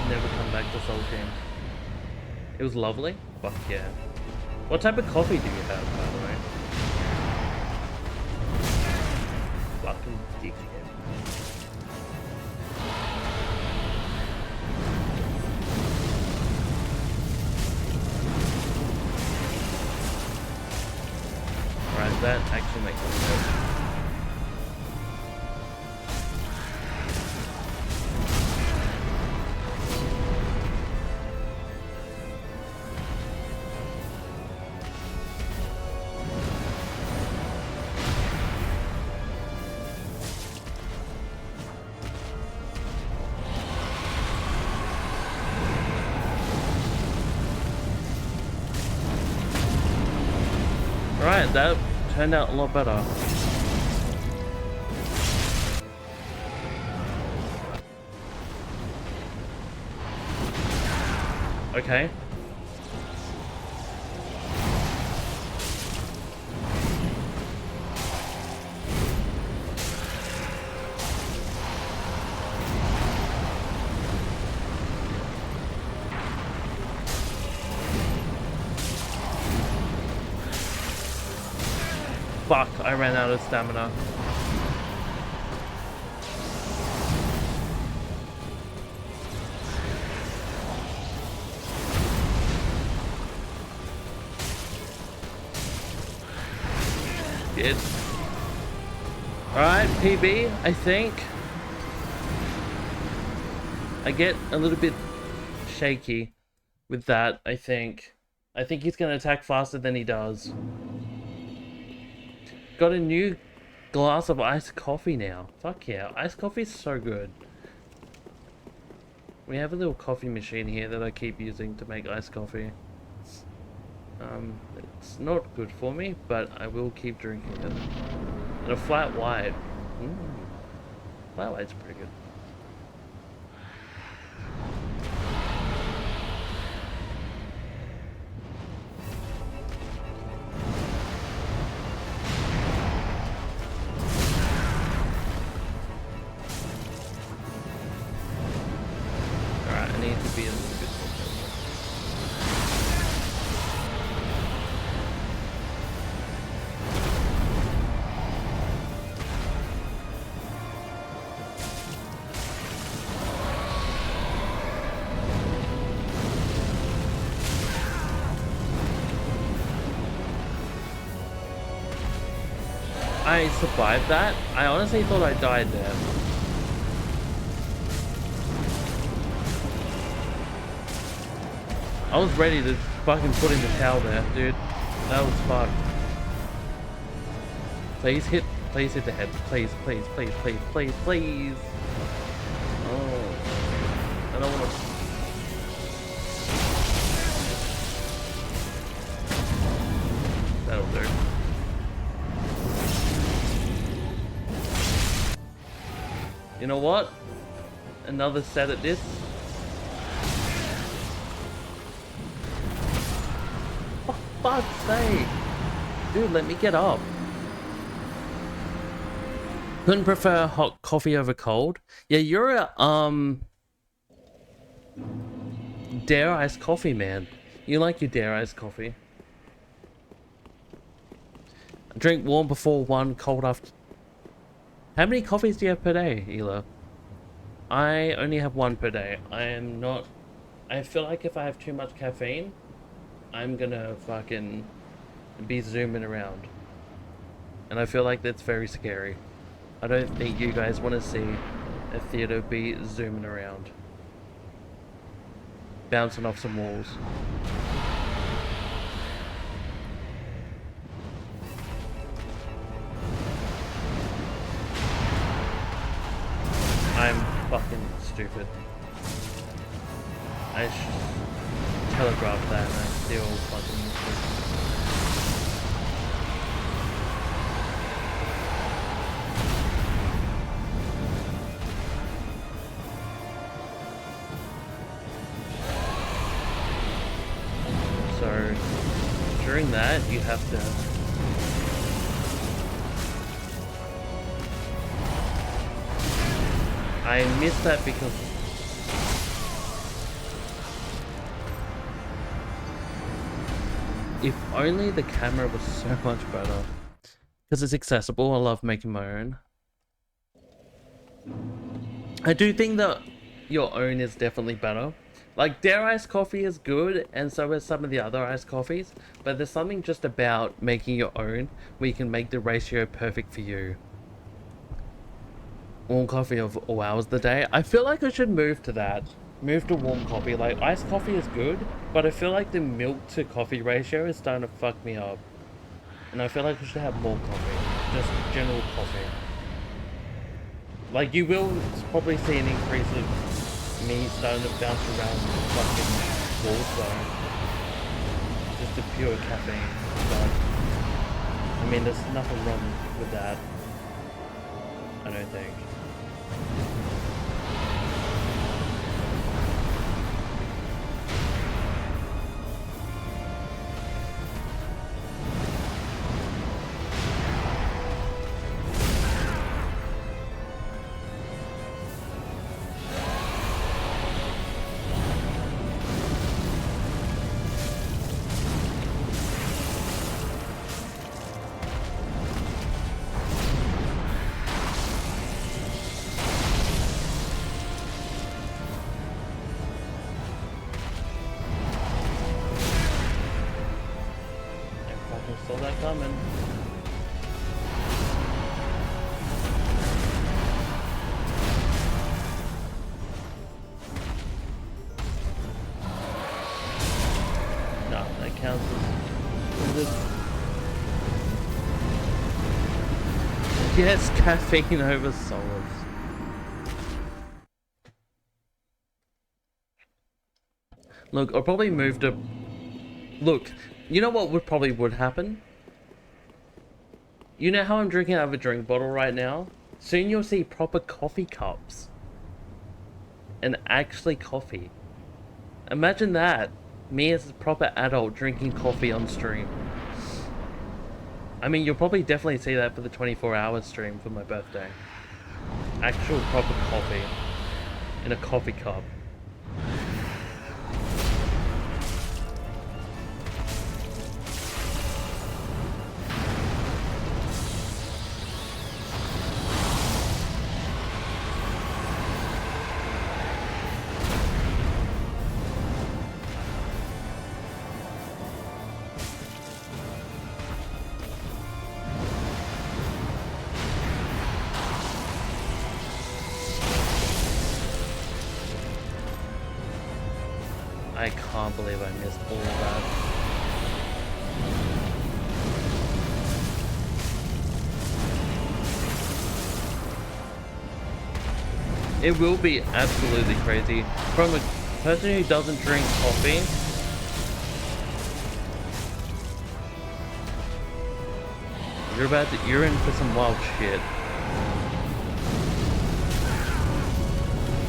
never come back to Souls games. It was lovely? Fuck yeah. What type of coffee do you have, by the way? Fucking dickhead. Alright, that actually makes sense. Alright, that turned out a lot better. Okay. Fuck, I ran out of stamina. Good. Alright, PB, I think. I get a little bit shaky with that, I think. I think he's gonna attack faster than he does. Got a new glass of iced coffee now. Fuck yeah, iced coffee is so good. We have a little coffee machine here that I keep using to make iced coffee. It's not good for me, but I will keep drinking it. And a flat white. Flat white's pretty good. I survived that. I honestly thought I died there. I was ready to fucking put in the towel there, dude. That was fucked. Please hit the head. Please, please, please, please, please, please. Oh. I don't wanna... That'll do. You know what? Another set at this. For fuck's sake. Dude, let me get up. Couldn't prefer hot coffee over cold. Yeah, you're a, Dare iced coffee, man. You like your Dare iced coffee. Drink warm before 1, cold after. How many coffees do you have per day, Ela? I only have 1 per day. I feel like if I have too much caffeine, I'm gonna fucking be zooming around. And I feel like that's very scary. I don't think you guys want to see a theater be zooming around. Bouncing off some walls. I'm fucking stupid. I telegraphed that and I still fucking missed it. So during that you have to I missed that because if only the camera was so much better. Because it's accessible, I love making my own. I do think that your own is definitely better. Like, Dare iced coffee is good, and so is some of the other iced coffees, but there's something just about making your own where you can make the ratio perfect for you. Warm coffee of all hours of the day. I feel like I should move to that. Move to warm coffee. Like, iced coffee is good, but I feel like the milk to coffee ratio is starting to fuck me up. And I feel like I should have more coffee. Just general coffee. Like, you will probably see an increase of me starting to bounce around fucking walls though. Just the pure caffeine. But, I mean, there's nothing wrong with that. I don't think. Saw that coming. No, that counts as... Yes, caffeine over solids. Look, I'll probably move to... Look, you know what would happen? You know how I'm drinking out of a drink bottle right now? Soon you'll see proper coffee cups. And actually coffee. Imagine that. Me as a proper adult drinking coffee on stream. I mean, you'll probably definitely see that for the 24-hour stream for my birthday. Actual proper coffee. In a coffee cup. I can't believe I missed all of that. It will be absolutely crazy. From a person who doesn't drink coffee, you're in for some wild shit.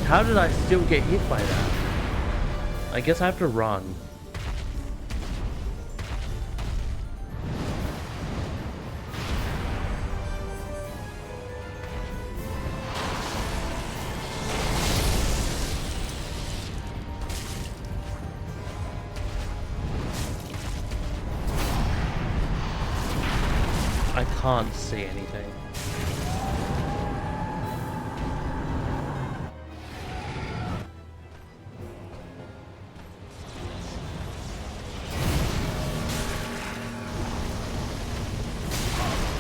How did I still get hit by that? I guess I have to run. can't see anything.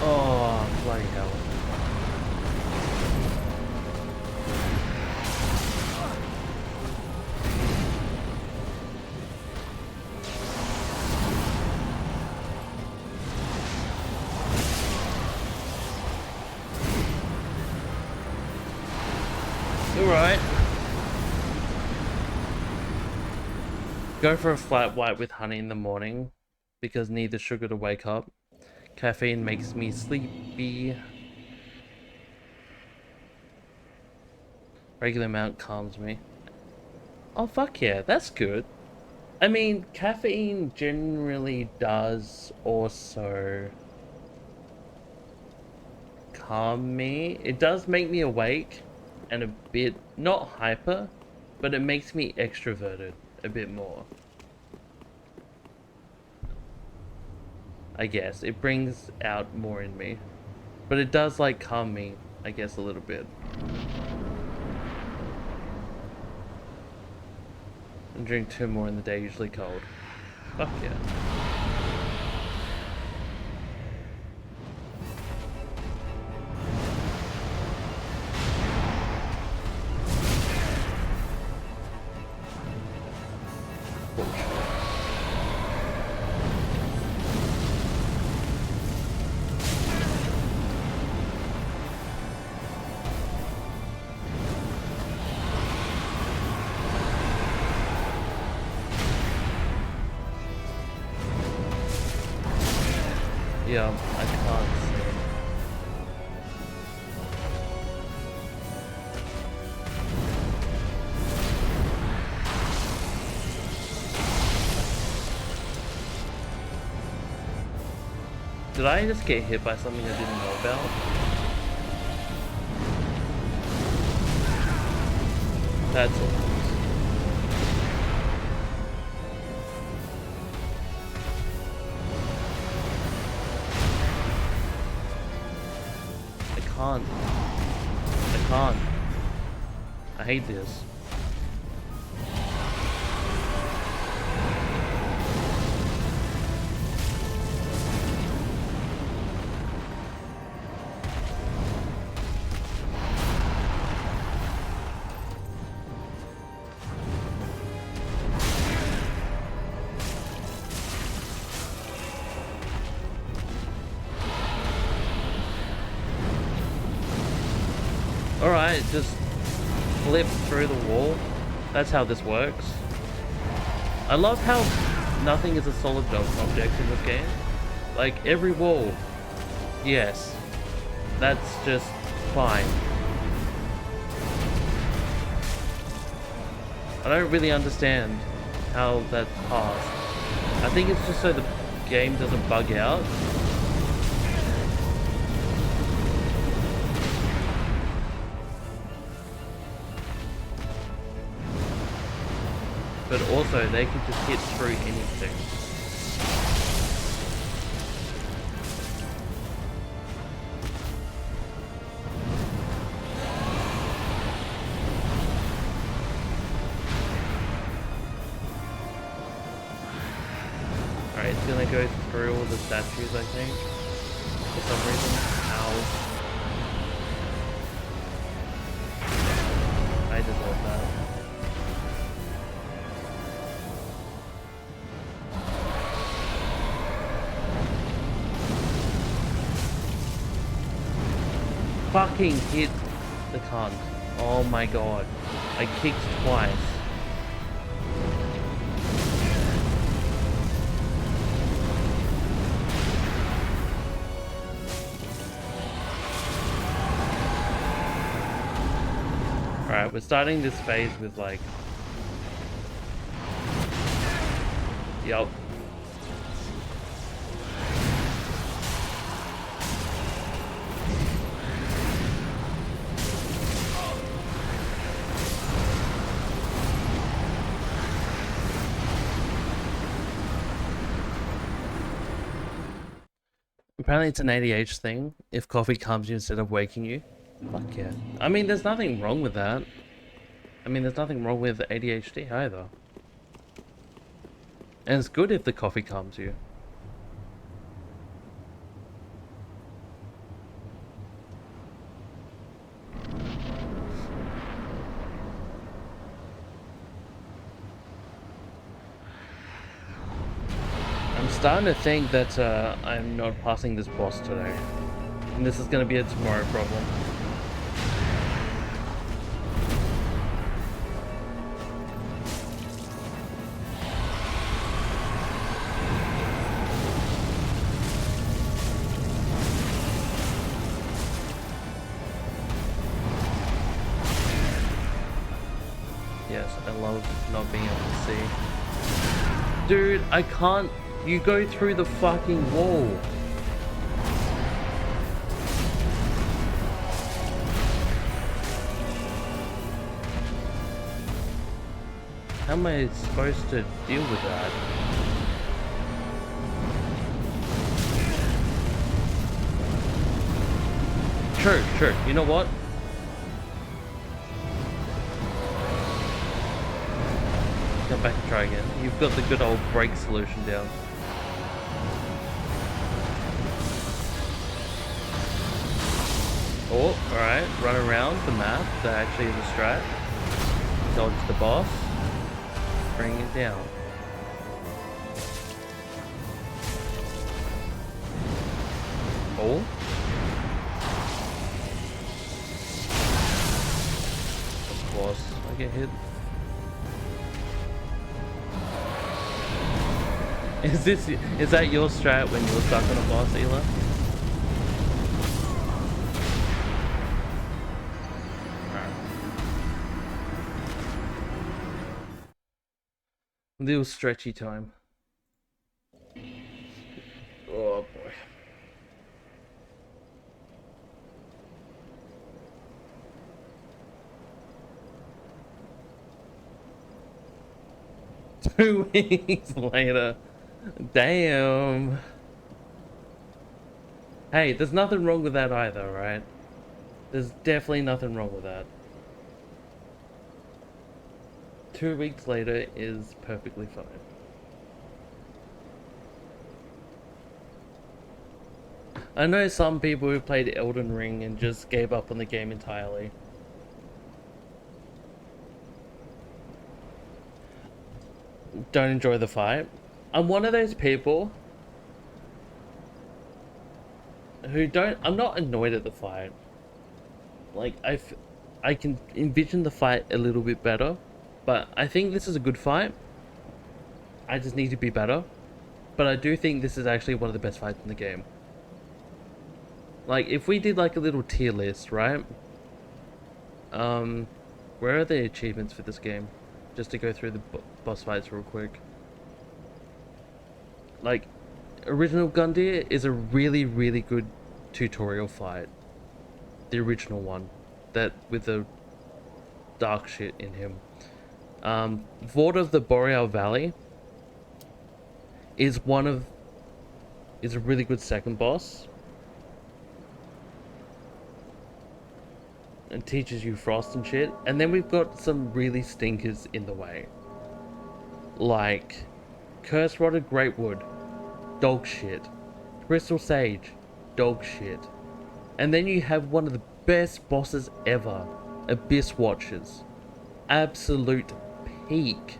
Oh, bloody hell. Alright. Go for a flat white with honey in the morning because need the sugar to wake up. Caffeine makes me sleepy. Regular amount calms me. Oh fuck yeah, that's good. I mean, caffeine generally does also calm me. It does make me awake and a bit, not hyper, but it makes me extroverted a bit more. I guess it brings out more in me, but it does like calm me, I guess, a little bit. And drink 2 more in the day, usually cold. Fuck yeah. Yeah, I can't see. Did I just get hit by something I didn't know about? That's all. I can't. I hate this. Alright, just flip through the wall. That's how this works. I love how nothing is a solid object in this game. Like, every wall, yes, that's just fine. I don't really understand how that passed. I think it's just so the game doesn't bug out. But also, they can just hit through anything. Alright, it's gonna go through all the statues, I think. For some reason. Ow. I deserve that. Fucking hit the cunt. Oh my god. I kicked twice. Alright, we're starting this phase with like... Yup. Apparently it's an ADH thing. If coffee calms you instead of waking you. Fuck yeah. I mean, there's nothing wrong with that. I mean, there's nothing wrong with ADHD either. And it's good if the coffee calms you. I'm starting to think that I'm not passing this boss today. And this is going to be a tomorrow problem. Yes, I love not being able to see. Dude, I can't. You go through the fucking wall. How am I supposed to deal with that? True. You know what? Come back and try again. You've got the good old brake solution down. Oh, alright. Run around the map. That actually is a strat. Dodge the boss. Bring it down. Oh. Of course, I get hit. Is that your strat when you're stuck on a boss, Ela? Little stretchy time. Oh boy. Two weeks later. Damn. Hey, there's nothing wrong with that either, right? There's definitely nothing wrong with that. 2 weeks later is perfectly fine. I know some people who played Elden Ring and just gave up on the game entirely. Don't enjoy the fight. I'm one of those people who don't... I'm not annoyed at the fight. Like, I can envision the fight a little bit better. But I think this is a good fight. I just need to be better. But I do think this is actually one of the best fights in the game. Like, if we did like a little tier list, right? Where are the achievements for this game? Just to go through the boss fights real quick. Like, Original Gundyr is a really, really good tutorial fight. The original one. That with the dark shit in him. Vord of the Boreal Valley is a really good second boss. And teaches you frost and shit. And then we've got some really stinkers in the way. Like Curse Rotted Greatwood, dog shit. Crystal Sage, dog shit. And then you have one of the best bosses ever, Abyss Watchers. Absolute peak.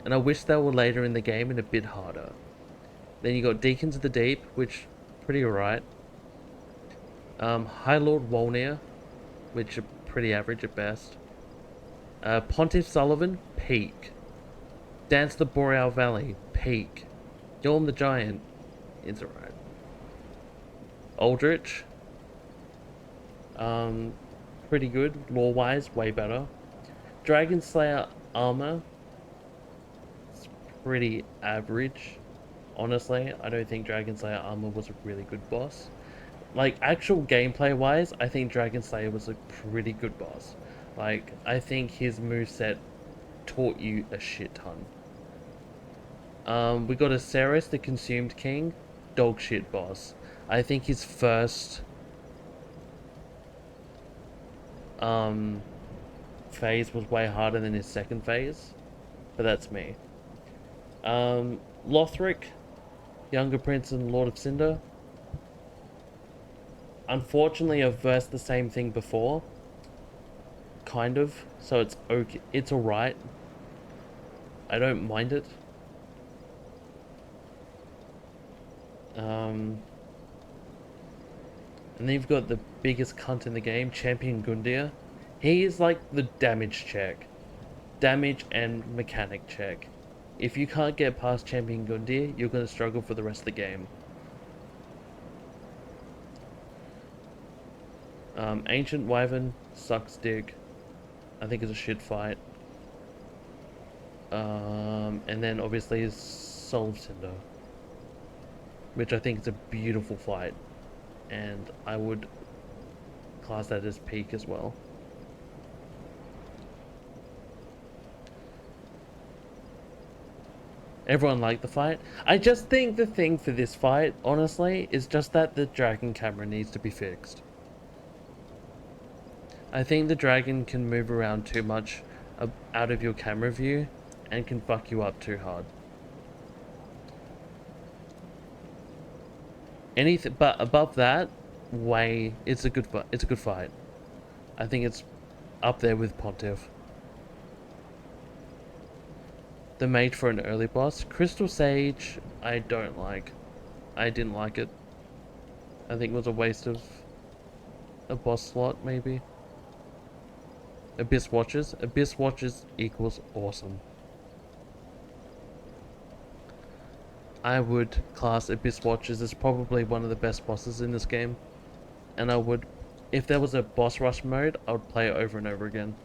And I wish they were later in the game and a bit harder. Then you got Deacons of the Deep, which pretty alright. High Lord Wolnir, which are pretty average at best. Pontiff Sullivan, peak. Dance the Boreal Valley, peak. Yhorm the Giant, it's alright. Aldrich, pretty good. Lore-wise, way better. Dragon Slayer Armor, it's pretty average. Honestly, I don't think Dragon Slayer Armor was a really good boss. Like, actual gameplay-wise, I think Dragon Slayer was a pretty good boss. Like, I think his moveset taught you a shit ton. We got a Ceres, the Consumed King, dog shit boss. I think his first phase was way harder than his second phase, but that's me. Lothric, Younger Prince and Lord of Cinder. Unfortunately, I've versed the same thing before. Kind of, so it's okay. It's alright. I don't mind it. And then you've got the biggest cunt in the game, Champion Gundyr. He is like the damage check. Damage and mechanic check. If you can't get past Champion Gundyr, you're going to struggle for the rest of the game. Ancient Wyvern sucks dick. I think it's a shit fight. And then obviously is Soul of Cinder, which I think is a beautiful fight, and I would class that as peak as well. Everyone liked the fight. I just think the thing for this fight, honestly, is just that the dragon camera needs to be fixed. I think the dragon can move around too much out of your camera view and can fuck you up too hard. Anything but above that, it's a good fight. I think it's up there with Pontiff. The mage for an early boss, Crystal Sage, I don't like. I didn't like it. I think it was a waste of a boss slot, maybe. Abyss Watchers equals awesome. I would class Abyss Watchers as probably one of the best bosses in this game. And I would, if there was a boss rush mode, I would play it over and over again.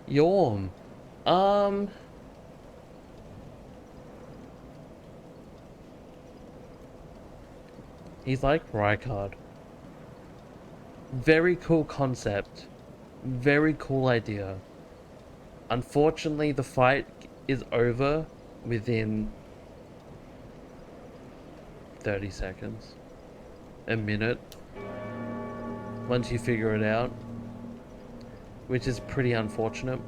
Yorm. He's like Rykard. Very cool concept. Very cool idea. Unfortunately, the fight is over within 30 seconds. A minute. Once you figure it out. Which is pretty unfortunate.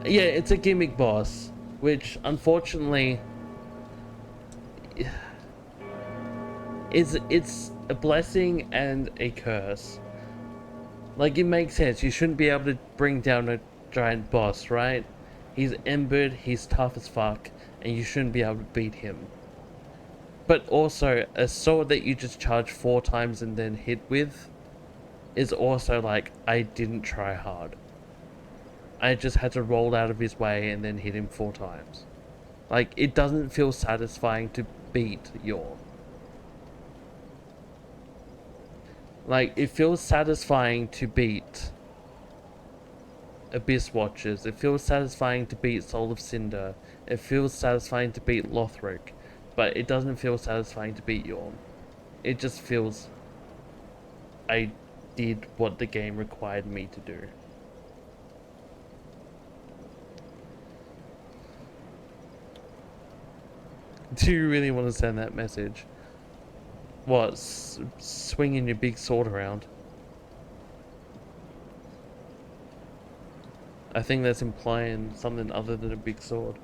Yeah, it's a gimmick boss. Which, unfortunately... It's a blessing and a curse. Like, it makes sense. You shouldn't be able to bring down a giant boss, right? He's embered, he's tough as fuck, and you shouldn't be able to beat him. But also, a sword that you just charge 4 times and then hit with is also like, I didn't try hard. I just had to roll out of his way and then hit him 4 times. Like, it doesn't feel satisfying to beat Yorm. Like, it feels satisfying to beat Abyss Watchers. It feels satisfying to beat Soul of Cinder. It feels satisfying to beat Lothric. But it doesn't feel satisfying to beat Yorm. It just feels... I did what the game required me to do. Do you really want to send that message? What, swinging your big sword around? I think that's implying something other than a big sword.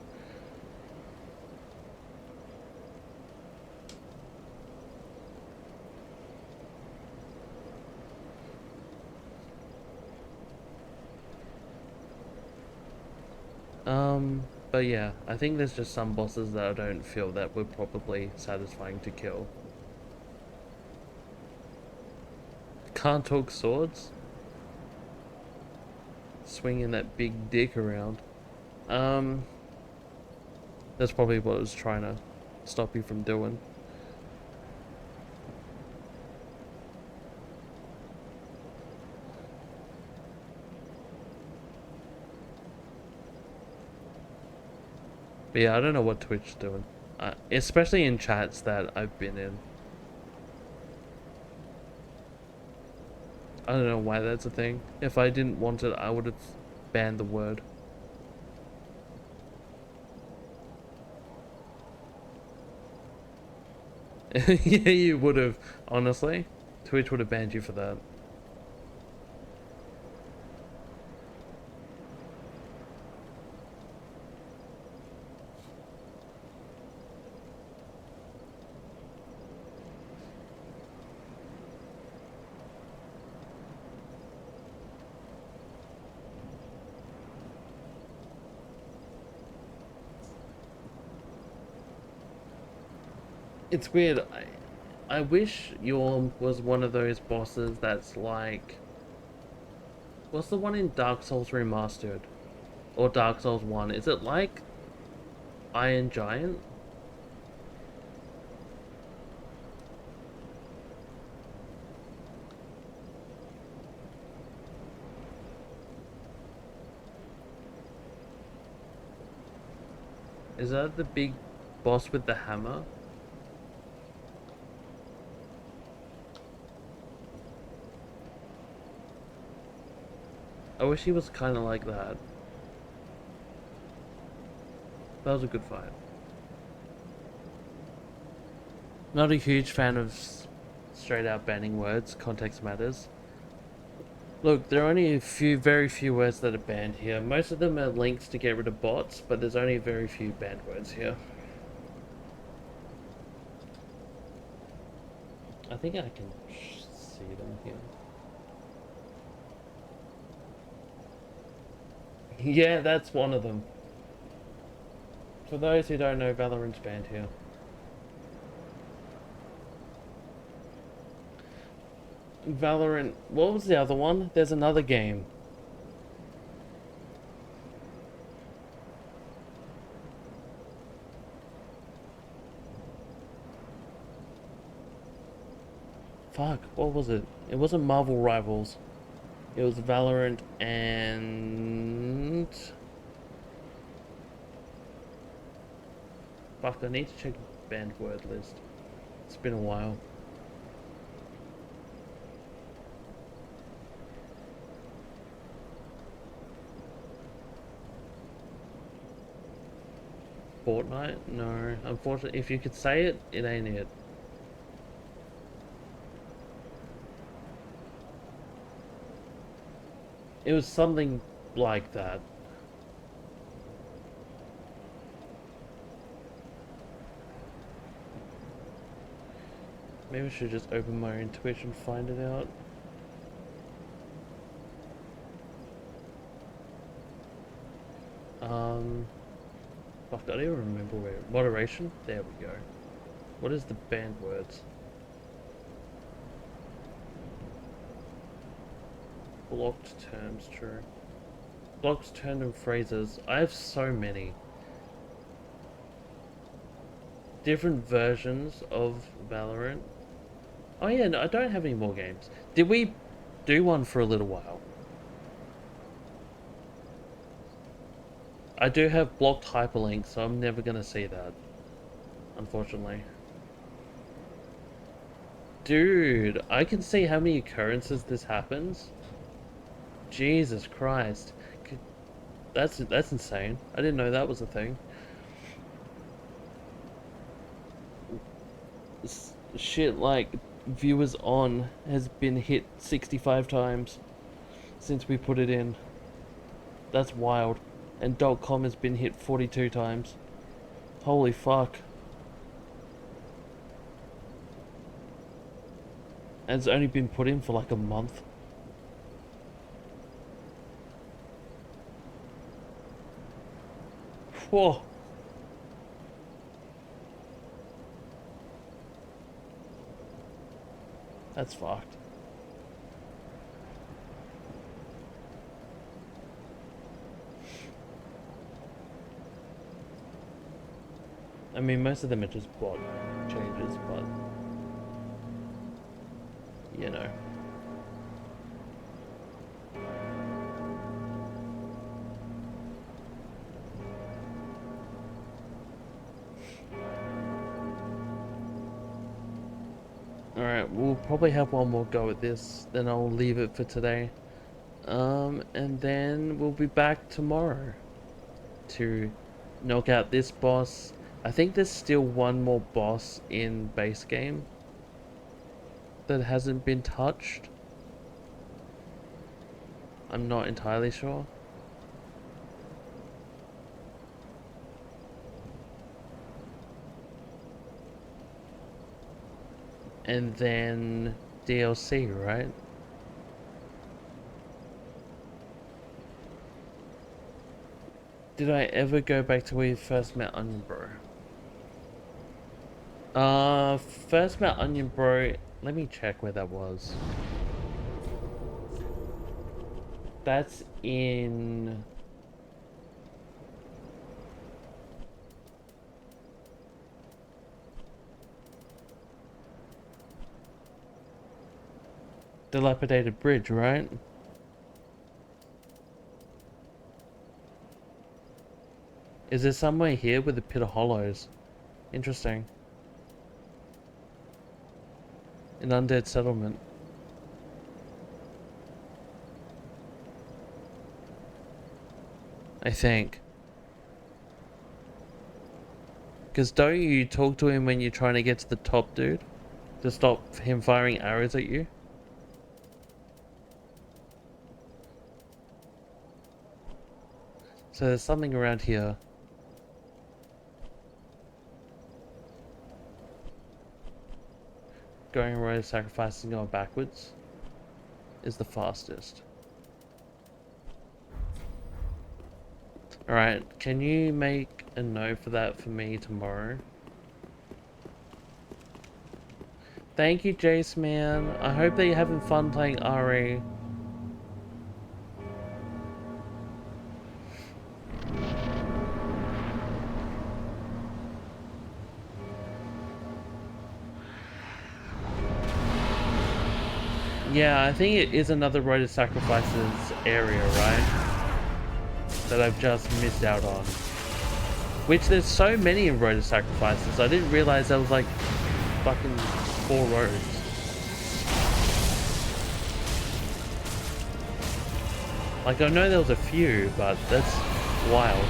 But yeah, I think there's just some bosses that I don't feel that were probably satisfying to kill. Can't talk swords? Swinging that big dick around. That's probably what I was trying to stop you from doing. But yeah, I don't know what Twitch is doing. Especially in chats that I've been in. I don't know why that's a thing. If I didn't want it, I would have banned the word. Yeah, you would have, honestly. Twitch would have banned you for that. It's weird. I wish Yorm was one of those bosses that's like... What's the one in Dark Souls Remastered? Or Dark Souls 1? Is it like Iron Giant? Is that the big boss with the hammer? I wish he was kind of like that. That was a good fight. Not a huge fan of straight out banning words. Context matters. Look, there are only a few, very few words that are banned here. Most of them are links to get rid of bots, but there's only very few banned words here. I think I can see them here. Yeah, that's one of them. For those who don't know, Valorant's banned here. Valorant... What was the other one? There's another game. Fuck, what was it? It wasn't Marvel Rivals. It was Valorant and... Fuck, I need to check the banned word list. It's been a while. Fortnite? No. Unfortunately, if you could say it, it ain't it. It was something like that. Maybe I should just open my own Twitch and find it out. Fuck, I don't even remember where. Moderation? There we go. What is the banned words? Blocked terms, true. Blocked term and phrases. I have so many. Different versions of Valorant. Oh yeah, no, I don't have any more games. Did we do one for a little while? I do have blocked hyperlinks, so I'm never gonna see that. Unfortunately. Dude, I can see how many occurrences this happens. Jesus Christ. That's insane. I didn't know that was a thing. Shit like viewers on has been hit 65 times since we put it in. That's wild. And .com has been hit 42 times. Holy fuck. And it's only been put in for like a month. Whoa. That's fucked. I mean, most of them are just bot changes, but you know. Alright, we'll probably have one more go at this, then I'll leave it for today. And then we'll be back tomorrow to knock out this boss, I think there's still one more boss in base game that hasn't been touched. I'm not entirely sure. And then DLC, right? Did I ever go back to where you first met Onion Bro? First met Onion Bro, let me check where that was. That's in... Dilapidated Bridge, right? Is there somewhere here with a pit of hollows? Interesting. An undead settlement. I think. Because don't you talk to him when you're trying to get to the top, dude? To stop him firing arrows at you? So there's something around here. Going road of sacrifice and going backwards is the fastest. Alright, can you make a note for that for me tomorrow? Thank you, Jace, man. I hope that you're having fun playing RE. Yeah, I think it is another Road of Sacrifices area, right? That I've just missed out on. Which there's so many in Road of Sacrifices. I didn't realize there was like fucking 4 roads. Like I know there was a few, but that's wild.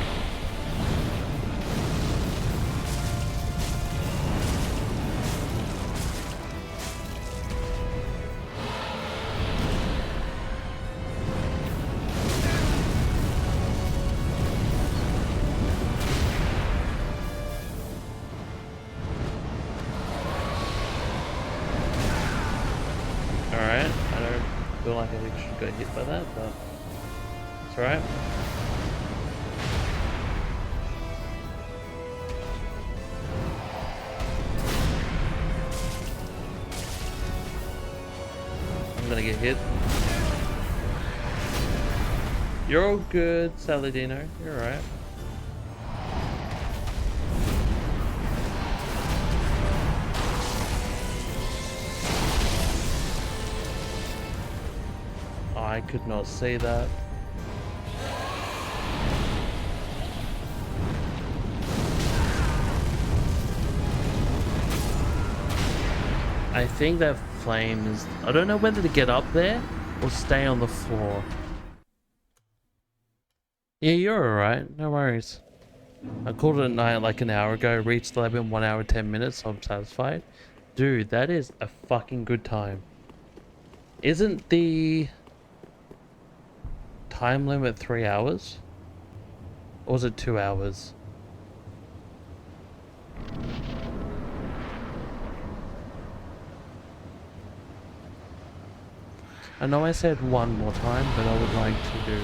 Got hit by that, but it's alright. I'm gonna get hit. You're all good, Saladino. You're alright. I could not see that. I think that flame is... I don't know whether to get up there or stay on the floor. Yeah, you're alright. No worries. I called it at night like an hour ago. Reached the lab in 1 hour 10 minutes, so I'm satisfied. Dude, that is a fucking good time. Isn't the time limit 3 hours? Or was it 2 hours? I know I said one more time, but I would like to do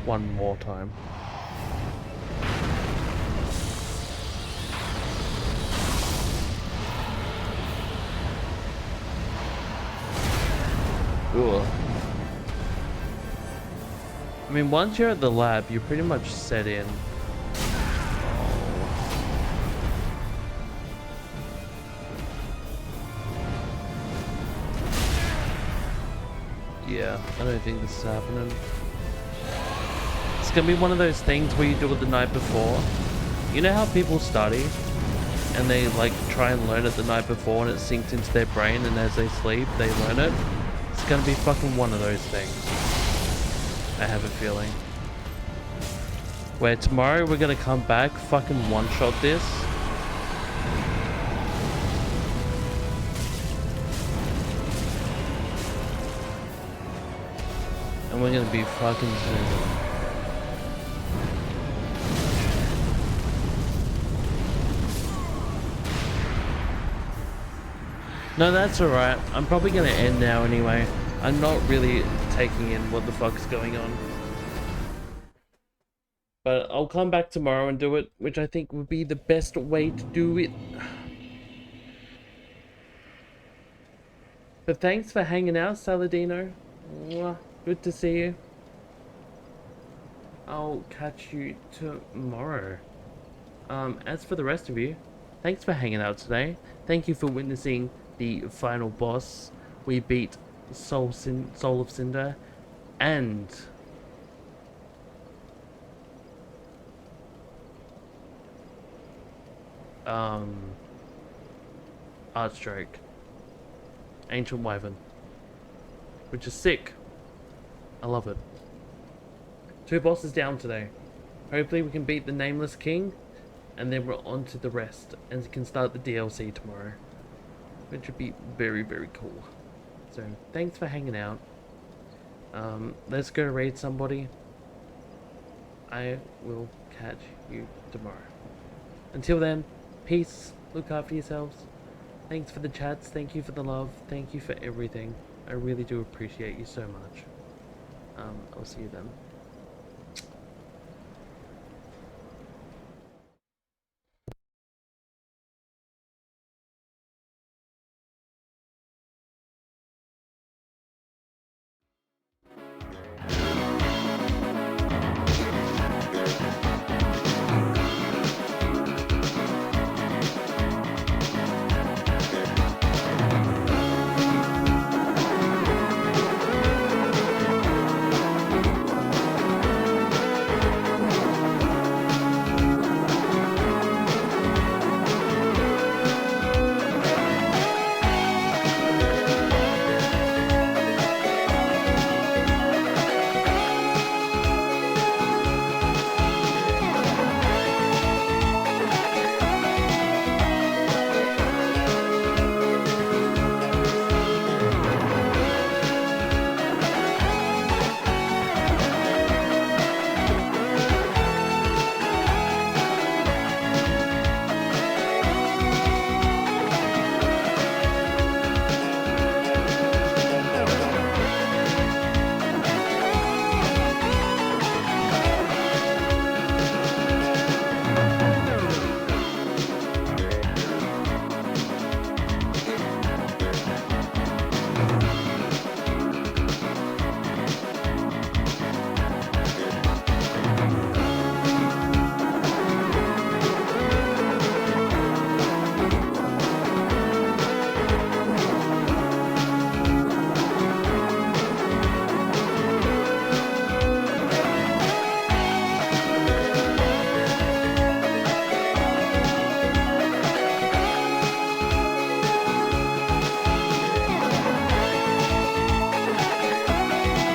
one more time. Ooh. I mean, once you're at the lab, you're pretty much set in. Yeah, I don't think this is happening. It's gonna be one of those things where you do it the night before. You know how people study and they like try and learn it the night before and it sinks into their brain, and as they sleep they learn it? It's gonna be fucking one of those things. I have a feeling. Where tomorrow we're gonna come back, fucking one-shot this. And we're gonna be fucking zooming. No, that's alright. I'm probably gonna end now anyway. I'm not really taking in what the fuck's going on. But I'll come back tomorrow and do it, which I think would be the best way to do it. But thanks for hanging out, Saladino. Mwah. Good to see you. I'll catch you tomorrow. As for the rest of you, thanks for hanging out today. Thank you for witnessing the final boss. We beat Soul of Cinder and Archdrake, Ancient Wyvern, which is sick. I love it. 2 bosses down today. Hopefully we can beat the Nameless King, and then we're on to the rest, and can start the DLC tomorrow, which would be very, very cool. So thanks for hanging out. Let's go raid somebody. I will catch you tomorrow. Until then, peace. Look after yourselves. Thanks for the chats. Thank you for the love. Thank you for everything. I really do appreciate you so much. I'll see you then.